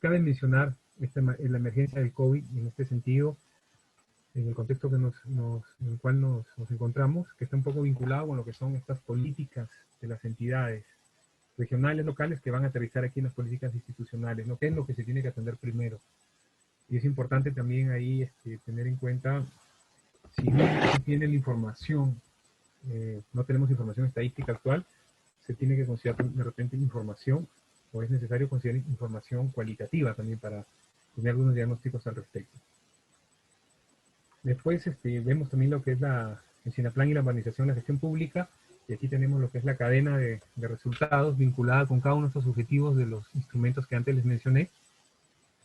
Cabe mencionar la emergencia del COVID en este sentido, en el contexto en el cual nos encontramos, que está un poco vinculado con lo que son estas políticas de las entidades regionales, locales, que van a aterrizar aquí en las políticas institucionales, ¿no? ¿Qué es lo que se tiene que atender primero? Y es importante también ahí tener en cuenta, si no se tiene la información, no tenemos información estadística actual, se tiene que considerar de repente información, o es necesario considerar información cualitativa también para tener algunos diagnósticos al respecto. Después vemos también lo que es el SINAPLAN y la urbanización de la gestión pública. Y aquí tenemos lo que es la cadena de resultados vinculada con cada uno de estos objetivos de los instrumentos que antes les mencioné.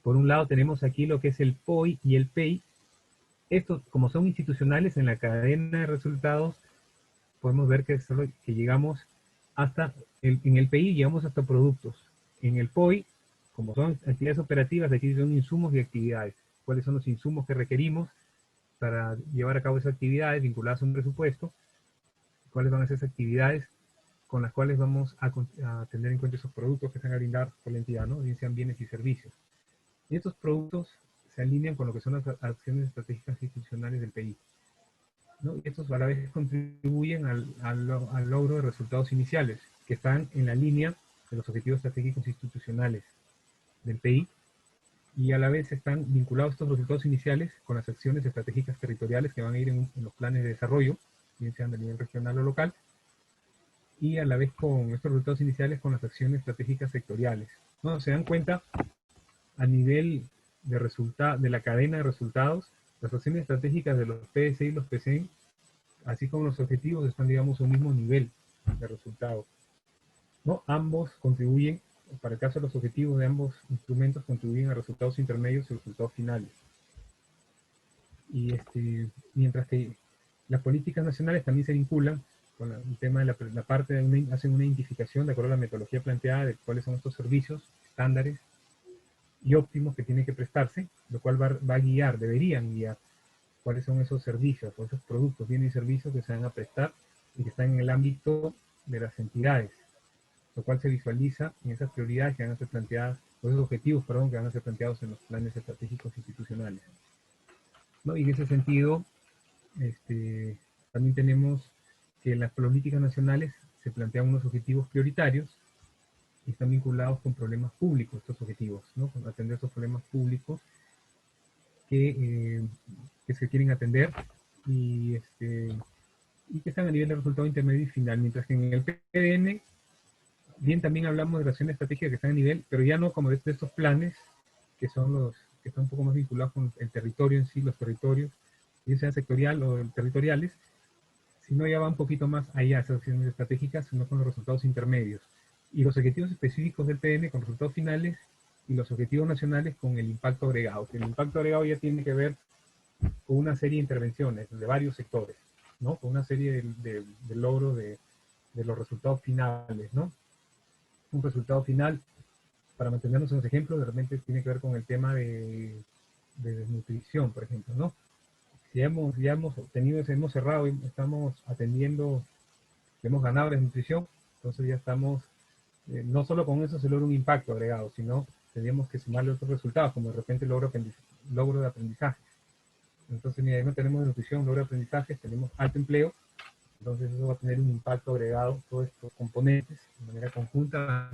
Por un lado tenemos aquí lo que es el POI y el PEI. Estos, como son institucionales en la cadena de resultados, podemos ver que llegamos hasta, en el PI llegamos hasta productos. En el POI, como son actividades operativas, aquí son insumos y actividades. ¿Cuáles son los insumos que requerimos para llevar a cabo esas actividades vinculadas a un presupuesto? ¿Cuáles van a ser esas actividades con las cuales vamos a tener en cuenta esos productos que se van a brindar por la entidad, ¿no? Bien sean bienes y servicios? Y estos productos se alinean con lo que son las acciones estratégicas institucionales del PI, ¿no? Y estos a la vez contribuyen al logro de resultados iniciales, que están en la línea de los objetivos estratégicos institucionales del PI, y a la vez están vinculados estos resultados iniciales con las acciones estratégicas territoriales que van a ir en los planes de desarrollo, bien sean de nivel regional o local, y a la vez con estos resultados iniciales con las acciones estratégicas sectoriales. ¿No? Se dan cuenta a nivel de la cadena de resultados, las acciones estratégicas de los PSI y los PCN, así como los objetivos, están, digamos, a un mismo nivel de resultados, ¿no? Ambos contribuyen, para el caso de los objetivos de ambos instrumentos, contribuyen a resultados intermedios y resultados finales. Y mientras que las políticas nacionales también se vinculan con el tema de la parte de hacen una identificación de acuerdo a la metodología planteada de cuáles son estos servicios, estándares y óptimos que tienen que prestarse, lo cual va a guiar, deberían guiar cuáles son esos servicios o esos productos, bienes y servicios que se van a prestar y que están en el ámbito de las entidades, lo cual se visualiza en esas prioridades que van a ser planteadas, o esos objetivos, perdón, que van a ser planteados en los planes estratégicos institucionales, ¿no? Y en ese sentido, también tenemos que en las políticas nacionales se plantean unos objetivos prioritarios y están vinculados con problemas públicos, estos objetivos, ¿no? Con atender esos problemas públicos que se quieren atender y, y que están a nivel de resultado intermedio y final, mientras que en el PDN, bien también hablamos de acciones estratégicas que están a nivel, pero ya no como de estos planes, que son los que están un poco más vinculados con el territorio en sí, los territorios, ya sean sectorial o territoriales, sino ya va un poquito más allá, esas acciones estratégicas, sino con los resultados intermedios. Y los objetivos específicos del PN con resultados finales y los objetivos nacionales con el impacto agregado. Que el impacto agregado ya tiene que ver con una serie de intervenciones de varios sectores, ¿no? Con una serie de logro de los resultados finales, ¿no? Un resultado final, para mantenernos en los ejemplos, de repente tiene que ver con el tema de desnutrición, por ejemplo, ¿no? Si ya hemos obtenido, hemos cerrado, estamos atendiendo, hemos ganado la desnutrición, entonces ya estamos, no solo con eso se logra un impacto agregado, sino tendríamos que sumarle otros resultados, como de repente logro de aprendizaje. Entonces, mira, no tenemos nutrición, logro de aprendizaje, tenemos alto empleo, entonces eso va a tener un impacto agregado, todos estos componentes, de manera conjunta,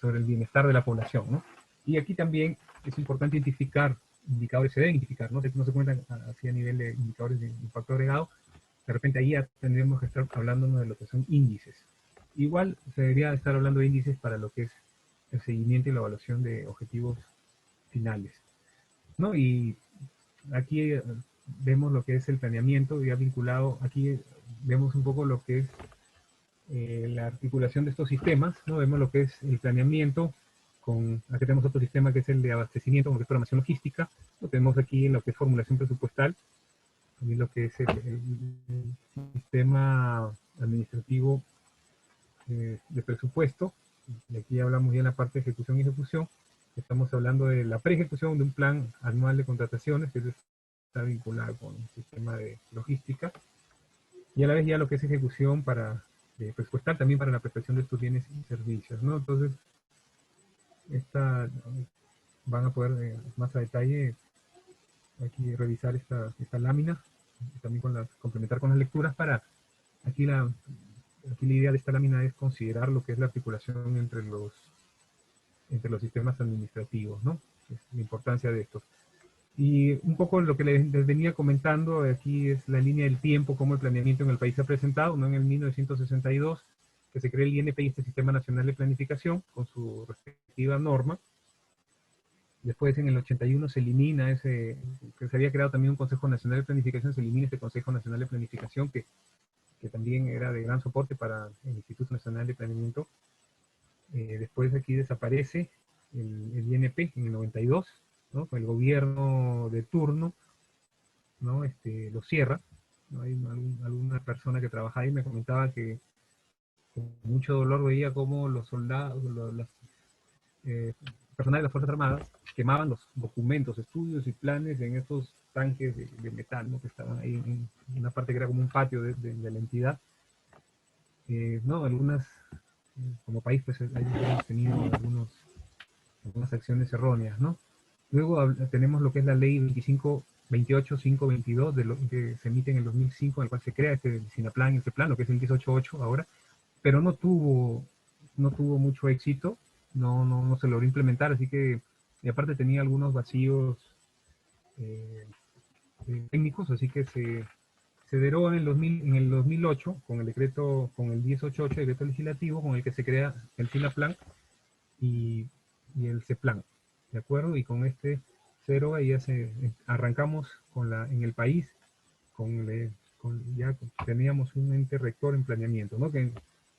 sobre el bienestar de la población, ¿no? Y aquí también es importante identificar indicadores, se deben identificar, ¿no? No se cuentan así a nivel de indicadores de impacto agregado, de repente ahí ya tendríamos que estar hablándonos de lo que son índices. Igual se debería estar hablando de índices para lo que es el seguimiento y la evaluación de objetivos finales, ¿no? Y aquí vemos lo que es el planeamiento, ya vinculado, aquí vemos un poco lo que es la articulación de estos sistemas, ¿no? Vemos lo que es el planeamiento, aquí tenemos otro sistema que es el de abastecimiento, como que es programación logística, lo tenemos aquí en lo que es formulación presupuestal, también lo que es el sistema administrativo de presupuesto, y aquí hablamos ya en la parte de ejecución y ejecución, estamos hablando de la pre-ejecución de un plan anual de contrataciones, que está vinculado con el sistema de logística, y a la vez ya lo que es ejecución para presupuestal también para la prestación de estos bienes y servicios, ¿no? Entonces, van a poder más a detalle aquí revisar esta lámina, y también complementar con las lecturas para, aquí la idea de esta lámina es considerar lo que es la articulación entre los sistemas administrativos, ¿no? Es la importancia de estos. Y un poco lo que les venía comentando aquí es la línea del tiempo, cómo el planeamiento en el país se ha presentado, ¿no? En el 1962, que se crea el INPI, este Sistema Nacional de Planificación, con su respectiva norma. Después, en el 81, se elimina que se había creado también un Consejo Nacional de Planificación, se elimina este Consejo Nacional de Planificación que que también era de gran soporte para el Instituto Nacional de Planeamiento. Después aquí desaparece el INP en el 92, ¿no? Con el gobierno de turno, ¿no? Lo cierra, ¿no? Hay alguna persona que trabaja ahí me comentaba que con mucho dolor veía cómo los soldados, las personal de las Fuerzas Armadas quemaban los documentos, estudios y planes en estos tanques de metal, ¿no? Que estaban ahí en una parte que era como un patio de la entidad. No, algunas, como país, pues hemos tenido algunas acciones erróneas, ¿no? Luego tenemos lo que es la ley 2828522, que se emite en el 2005, en el cual se crea este SINAPLAN y este plan, lo que es el 1088 ahora, pero no tuvo mucho éxito, no se logró implementar, así que, y aparte tenía algunos vacíos eh, técnicos, así que se deroga en el 2008 con el decreto, con el 1088, decreto legislativo, con el que se crea el SINAPLAN y, y el CEPLAN, ¿de acuerdo? Y con este se deroga y ya arrancamos en el país, ya teníamos un ente rector en planeamiento, ¿no? Que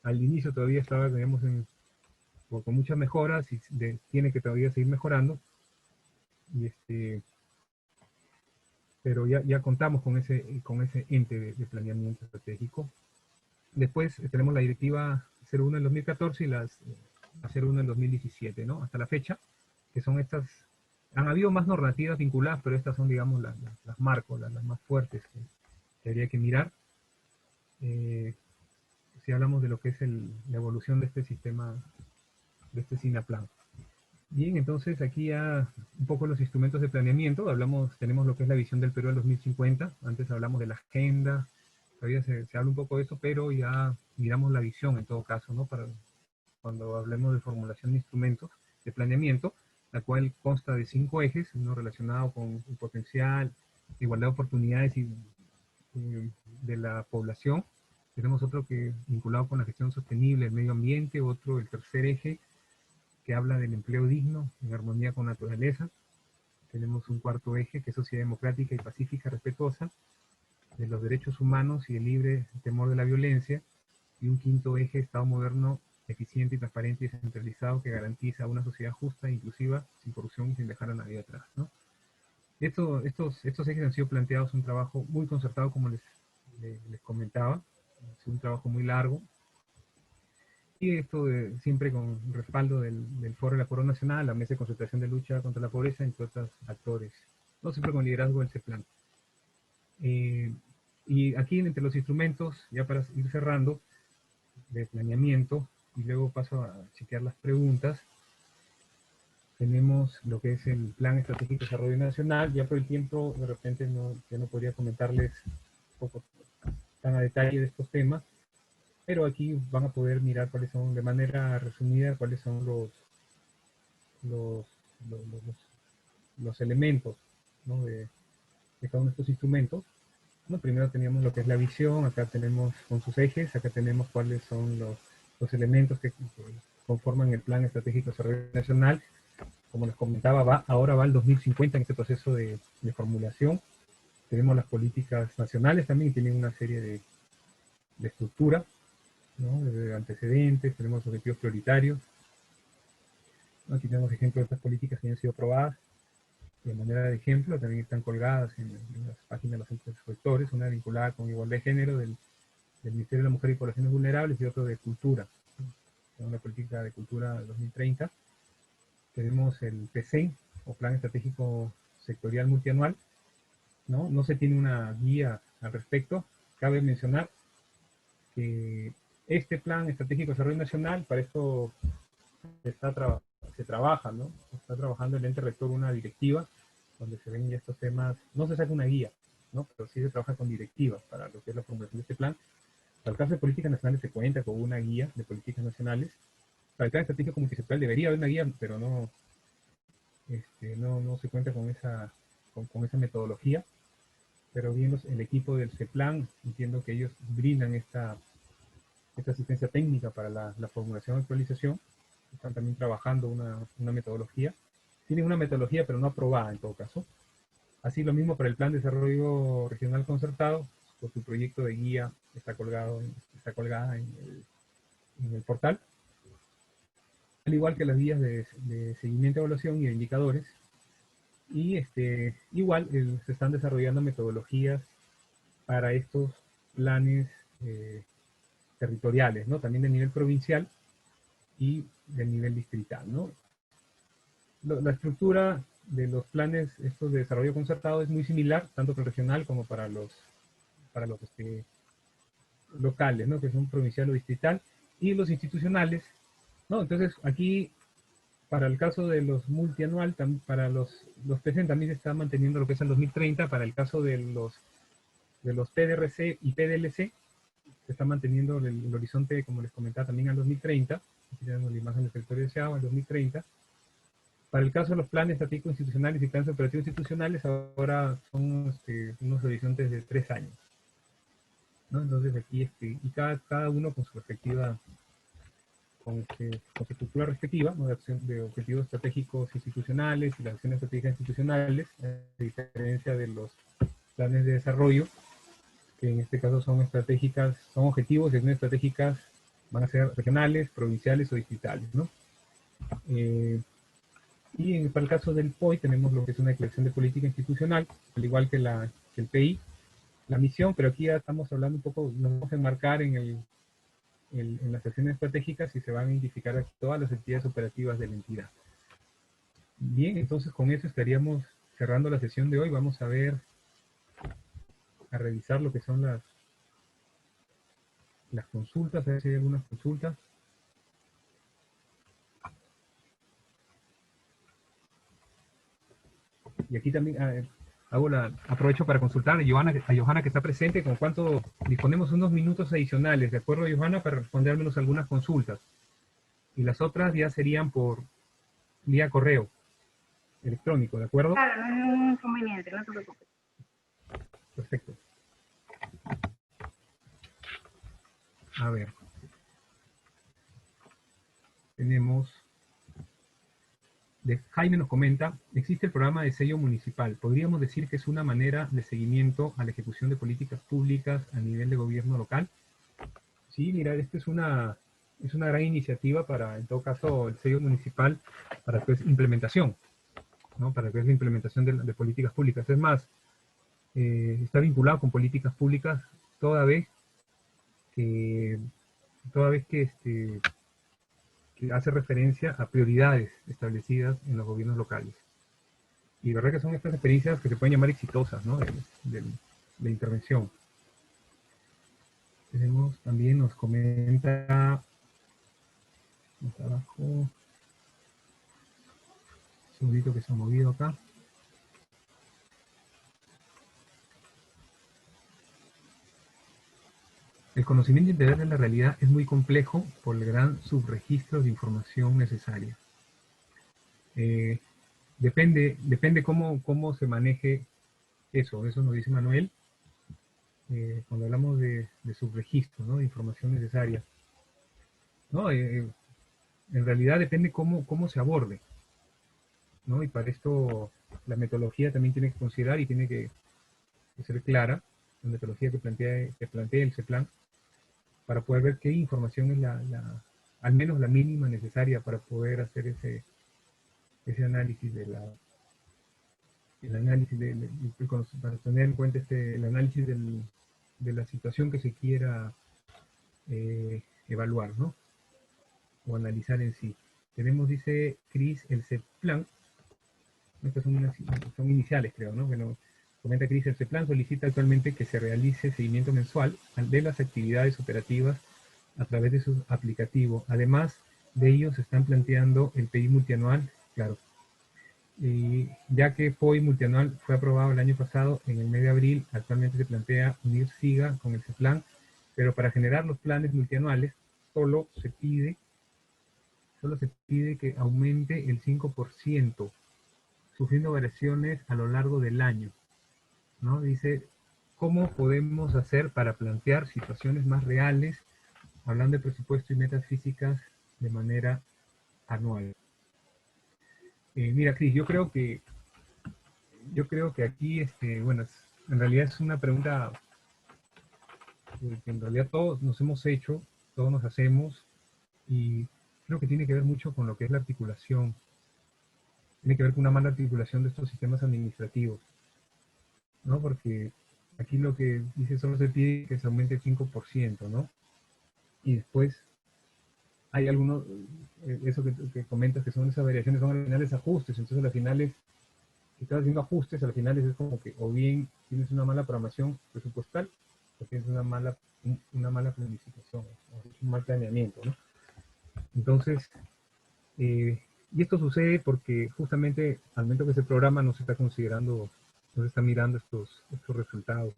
al inicio todavía estaba, digamos, con muchas mejoras y tiene que todavía seguir mejorando. Y pero ya contamos con ese ente de planeamiento estratégico. Después tenemos la directiva 01 del 2014 y la 01 del 2017, ¿no? Hasta la fecha, que son estas. Han habido más normativas vinculadas, pero estas son, digamos, las marcos, las más fuertes que habría que mirar. Si hablamos de lo que es la evolución de este sistema, de este SINAPLAN. Bien, entonces aquí ya un poco los instrumentos de planeamiento. Tenemos lo que es la visión del Perú del 2050. Antes hablamos de la agenda, todavía se habla un poco de eso, pero ya miramos la visión en todo caso, ¿no? Para cuando hablemos de formulación de instrumentos de planeamiento, la cual consta de 5 ejes, uno relacionado con el potencial, igualdad de oportunidades y de la población. Tenemos otro que vinculado con la gestión sostenible, el medio ambiente, otro, el tercer eje, que habla del empleo digno en armonía con la naturaleza. Tenemos un cuarto eje, que es sociedad democrática y pacífica, respetuosa de los derechos humanos y el libre temor de la violencia. Y un quinto eje, Estado moderno, eficiente y transparente y descentralizado, que garantiza una sociedad justa e inclusiva, sin corrupción y sin dejar a nadie atrás, ¿no? Estos ejes han sido planteados un trabajo muy concertado, como les comentaba. Ha sido un trabajo muy largo, y esto siempre con respaldo del Foro de la Corona Nacional, la Mesa de Concertación de Lucha contra la Pobreza, entre otros actores, no siempre con liderazgo del CEPLAN. Y aquí, entre los instrumentos, ya para ir cerrando, de planeamiento, y luego paso a chequear las preguntas, tenemos lo que es el Plan Estratégico de Desarrollo Nacional. Ya por el tiempo, de repente, ya no podría comentarles un poco tan a detalle de estos temas, pero aquí van a poder mirar cuáles son, de manera resumida, cuáles son los, los, los- los elementos, ¿no? de cada uno de estos instrumentos. ¿No? Primero teníamos lo que es la visión, acá tenemos con sus ejes, acá tenemos cuáles son los elementos que conforman el Plan Estratégico de Desarrollo Nacional. Como les comentaba, ahora va el 2050 en este proceso de formulación. Tenemos las políticas nacionales también, tienen una serie de estructura, ¿no? De antecedentes, tenemos objetivos prioritarios. Aquí tenemos ejemplos de estas políticas que han sido aprobadas. De manera de ejemplo, también están colgadas en las páginas de los entes rectores, una vinculada con igualdad de género del Ministerio de la Mujer y Poblaciones Vulnerables y otro de Cultura, ¿no? Una política de cultura de 2030. Tenemos el PCEN, o Plan Estratégico Sectorial Multianual, ¿no? No se tiene una guía al respecto. Cabe mencionar que este Plan Estratégico de Desarrollo Nacional, para esto se trabaja, ¿no? Está trabajando el ente rector una directiva donde se ven ya estos temas. No se saca una guía, ¿no? Pero sí se trabaja con directivas para lo que es la formulación de este plan. Para el caso de políticas nacionales se cuenta con una guía de políticas nacionales. Para el plan estratégico multisectorial debería haber una guía, pero no se cuenta con esa metodología. Pero bien, el equipo del CEPLAN, entiendo que ellos brindan esta asistencia técnica para la formulación y actualización. Están también trabajando una metodología. Tienen una metodología, pero no aprobada en todo caso. Así lo mismo para el Plan de Desarrollo Regional Concertado, estratégico, su proyecto de guía está colgada en el portal, al igual que las guías de seguimiento, evaluación y de indicadores. Y igual se están desarrollando metodologías para estos planes territoriales, ¿no? También de nivel provincial y del nivel distrital, ¿no? La estructura de los planes estos de desarrollo concertado es muy similar, tanto para el regional como para los locales, ¿no? Que son provincial o distrital, y los institucionales, ¿no? Entonces, aquí, para el caso de los multianual, para los PCN también se está manteniendo lo que es el 2030, para el caso de los PDRC y PDLC, se está manteniendo el horizonte, como les comentaba, también al 2030, aquí tenemos la imagen del territorio deseado, al 2030. Para el caso de los planes estratégicos institucionales y planes operativos institucionales, ahora son unos horizontes de 3 años, ¿no? Entonces aquí, y cada uno con su respectiva, con su estructura respectiva, ¿no? de objetivos estratégicos institucionales y las acciones estratégicas institucionales, a diferencia de los planes de desarrollo, que en este caso son estratégicas, son objetivos y acciones estratégicas, van a ser regionales, provinciales o distritales, ¿no? Para el caso del POI tenemos lo que es una declaración de política institucional, al igual que el PI, la misión, pero aquí ya estamos hablando un poco, nos vamos a enmarcar en las acciones estratégicas y se van a identificar aquí todas las entidades operativas de la entidad. Bien, entonces con eso estaríamos cerrando la sesión de hoy. Vamos a revisar lo que son las consultas, a ver si hay algunas consultas. Y aquí también aprovecho para consultar a Johanna que está presente, con cuánto disponemos unos minutos adicionales, ¿de acuerdo, Johanna? Para responder al menos algunas consultas. Y las otras ya serían por vía correo electrónico, ¿de acuerdo? Claro, no hay ningún inconveniente, no te preocupes. Perfecto. A ver. Tenemos... Jaime nos comenta, existe el programa de sello municipal. ¿Podríamos decir que es una manera de seguimiento a la ejecución de políticas públicas a nivel de gobierno local? Sí, mira, esta es una gran iniciativa para, en todo caso, el sello municipal para pues, implementación, ¿no? Para que es la implementación de políticas públicas. Es más, está vinculado con políticas públicas toda vez que hace referencia a prioridades establecidas en los gobiernos locales. Y de verdad que son estas experiencias que se pueden llamar exitosas, ¿no? de intervención. Tenemos también, nos comenta más abajo, un segundito que se ha movido acá. El conocimiento integral de la realidad es muy complejo por el gran subregistro de información necesaria. Depende cómo se maneje eso nos dice Manuel, cuando hablamos de subregistro, ¿no? De información necesaria. ¿No? En realidad depende cómo se aborde, ¿no? Y para esto la metodología también tiene que considerar y tiene que ser clara, la metodología que plantea el CEPLAN, para poder ver qué información es al menos la mínima necesaria para poder hacer ese análisis para tener en cuenta el análisis de la situación que se quiera evaluar, ¿no? O analizar en sí. Tenemos, dice Cris, el CEPLAN. Estas son iniciales, creo, ¿no? Bueno, comenta Cris, el CEPLAN solicita actualmente que se realice seguimiento mensual de las actividades operativas a través de su aplicativo. Además de ello, se están planteando el PI multianual, claro. Ya que POI multianual fue aprobado el año pasado, en el mes de abril, actualmente se plantea unir SIGA con el CEPLAN, pero para generar los planes multianuales solo se pide que aumente el 5%, sufriendo variaciones a lo largo del año, ¿no? Dice, ¿cómo podemos hacer para plantear situaciones más reales, hablando de presupuesto y metas físicas de manera anual? Mira, Cris, yo creo que aquí, bueno, en realidad es una pregunta que en realidad todos nos hemos hecho, todos nos hacemos, y creo que tiene que ver mucho con lo que es la articulación. Tiene que ver con una mala articulación de estos sistemas administrativos, ¿no? Porque aquí lo que dice solo se pide que se aumente el 5%, ¿no? Y después hay algunos, eso que comentas que son esas variaciones, son al final ajustes, entonces al final si estás haciendo ajustes, al final es como que o bien tienes una mala programación presupuestal o tienes una mala planificación, o un mal planeamiento, ¿no? Entonces, y esto sucede porque justamente al momento que se programa no se está considerando, no se está mirando estos resultados.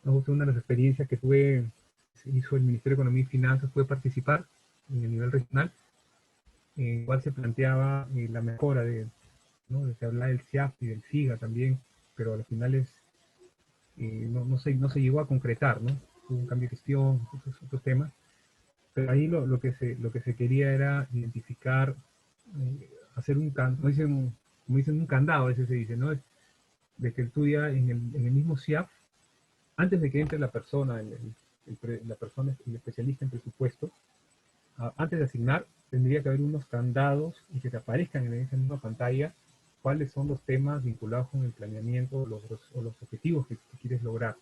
Una de las experiencias que se hizo el Ministerio de Economía y Finanzas fue participar en el nivel regional, en el cual se planteaba la mejora ¿no? Se hablaba del CIAP y del FIGA también, pero al final no se llegó a concretar, ¿no? Hubo un cambio de gestión, otros temas, pero ahí lo que se quería era identificar, hacer como dicen, un candado, a veces se dice, ¿no? Es de que tú ya en el mismo CIAP, antes de que entre la persona, el especialista en presupuesto, antes de asignar, tendría que haber unos candados y que te aparezcan en esa misma pantalla cuáles son los temas vinculados con el planeamiento o los objetivos que quieres lograr.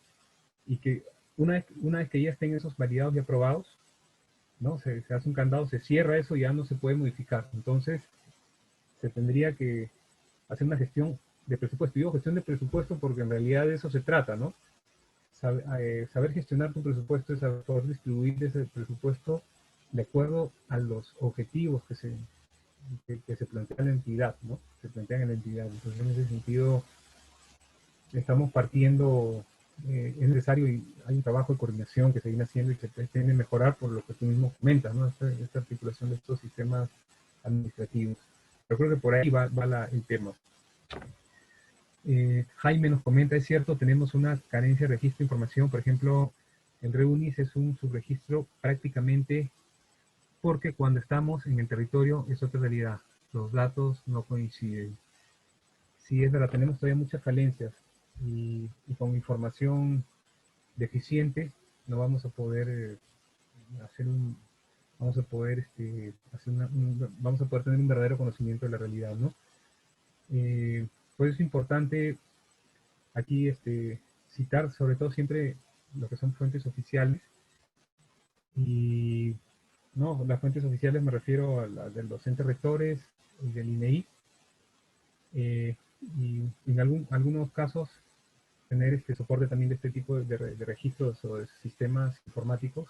Y que una vez que ya estén esos validados y aprobados, ¿no? Se hace un candado, se cierra eso y ya no se puede modificar. Entonces, se tendría que hacer una gestión de presupuesto. Digo gestión de presupuesto porque en realidad de eso se trata, ¿no? Saber gestionar tu presupuesto es saber poder distribuir ese presupuesto de acuerdo a los objetivos que se plantea en la entidad, ¿no? Se plantean en la entidad. Entonces, en ese sentido, estamos partiendo, es necesario y hay un trabajo de coordinación que se viene haciendo y que se tiene que mejorar por lo que tú mismo comentas, ¿no? Esta articulación de estos sistemas administrativos. Yo creo que por ahí va el tema. Jaime nos comenta, es cierto, tenemos una carencia de registro de información, por ejemplo, el REUNIS es un subregistro prácticamente porque cuando estamos en el territorio es otra realidad, los datos no coinciden. Sí, es verdad, tenemos todavía muchas falencias y con información deficiente no vamos a poder hacer un, vamos a poder vamos a poder tener un verdadero conocimiento de la realidad, ¿no? Pues es importante aquí citar sobre todo siempre lo que son fuentes oficiales y no, las fuentes oficiales me refiero a las de los entes rectores y del INEI, y en algunos casos tener soporte también de este tipo de registros o de sistemas informáticos,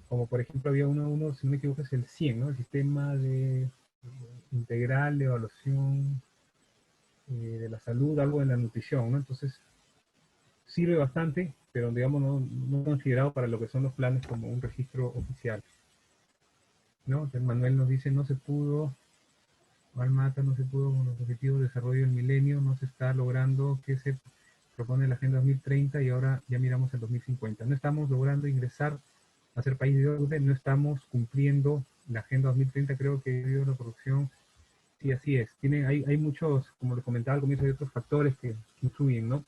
como por ejemplo había uno, si no me equivoco, es el CIEN, ¿no? El Sistema Integral de Evaluación de la Salud, algo de la nutrición, ¿no? Entonces sirve bastante, pero digamos no considerado para lo que son los planes como un registro oficial, ¿no? Entonces Manuel nos dice, no se pudo con los objetivos de desarrollo del milenio, no se está logrando que se propone la Agenda 2030 y ahora ya miramos el 2050. No estamos logrando ingresar a ser país de orden, no estamos cumpliendo la Agenda 2030, creo que debido a la corrupción, sí, así es. Hay muchos, como les comentaba al comienzo, hay otros factores que influyen, ¿no?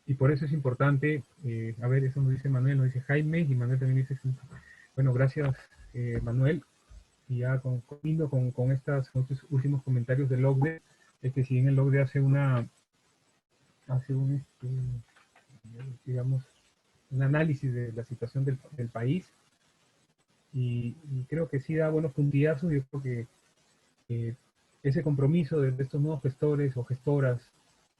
Y por eso es importante, a ver, eso nos dice Manuel, nos dice Jaime, y Manuel también dice, bueno, gracias Manuel, y ya con estos últimos comentarios del OCDE, es que si bien el OCDE hace digamos, un análisis de la situación del país, y creo que sí da buenos puntillazos. Yo creo que ese compromiso de estos nuevos gestores o gestoras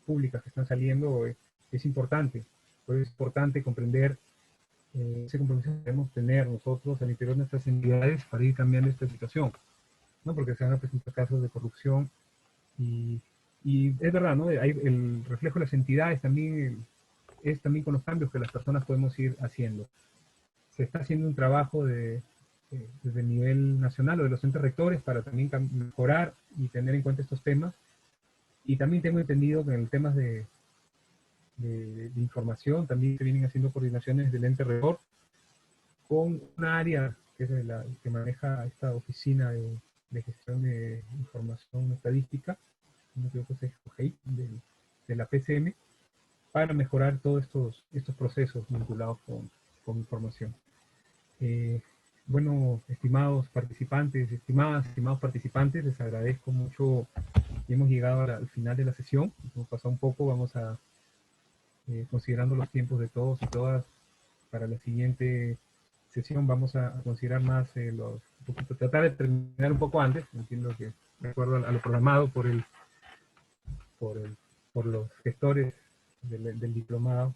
públicas que están saliendo es importante. Pues es importante comprender ese compromiso que debemos tener nosotros al interior de nuestras entidades para ir cambiando esta situación, ¿no? Porque se van a presentar casos de corrupción y, y es verdad, ¿no? El reflejo de las entidades también es también con los cambios que las personas podemos ir haciendo. Se está haciendo un trabajo desde el nivel nacional o de los entes rectores para también mejorar y tener en cuenta estos temas. Y también tengo entendido que en los temas de información también se vienen haciendo coordinaciones del ente rector con una área que es la que maneja esta oficina de gestión de información estadística, no creo que es de la PCM, para mejorar todos estos procesos vinculados con información. Bueno, estimados participantes, estimados participantes, les agradezco mucho. Hemos llegado al final de la sesión, hemos pasado un poco, vamos a, considerando los tiempos de todos y todas, para la siguiente sesión vamos a considerar más un poquito, tratar de terminar un poco antes, entiendo que de acuerdo a lo programado por los gestores del diplomado,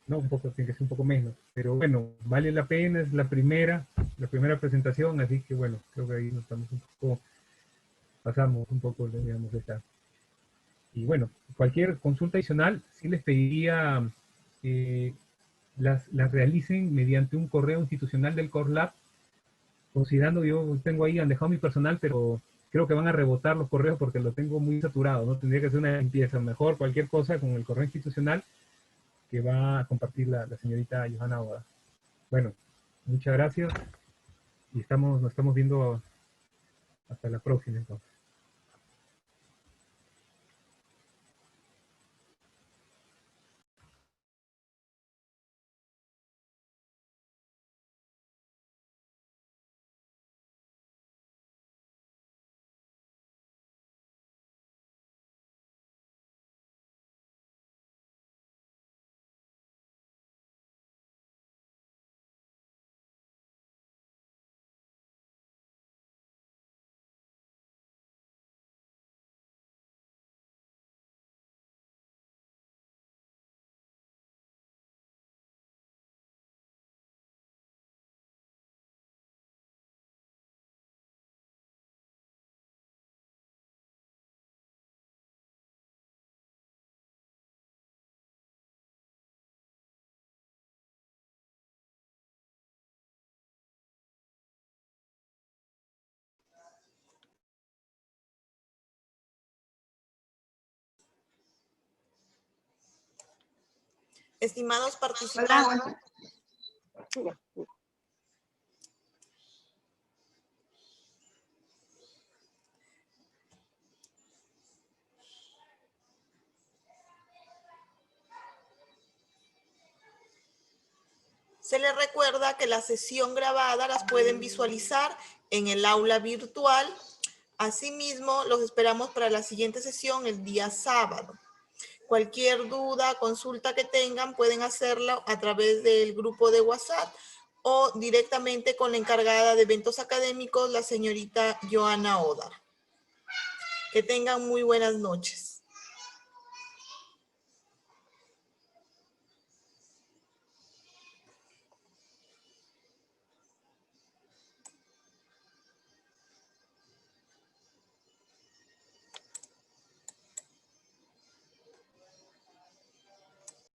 no, un poco, tiene que ser un poco menos, pero bueno, vale la pena, es la primera presentación, así que bueno, creo que ahí nos estamos un poco, pasamos un poco, digamos, esta. Y bueno, cualquier consulta adicional, sí les pediría las realicen mediante un correo institucional del Core Lab, considerando, yo tengo ahí, han dejado mi personal, pero creo que van a rebotar los correos porque lo tengo muy saturado, ¿no? Tendría que hacer una limpieza, mejor cualquier cosa con el correo institucional que va a compartir la señorita Johanna Oda. Bueno, muchas gracias y nos estamos viendo hasta la próxima entonces. Estimados participantes, Hola. se les recuerda que la sesión grabada las pueden visualizar en el aula virtual. Asimismo, los esperamos para la siguiente sesión el día sábado. Cualquier duda, consulta que tengan, pueden hacerla a través del grupo de WhatsApp o directamente con la encargada de eventos académicos, la señorita Johanna Oda. Que tengan muy buenas noches.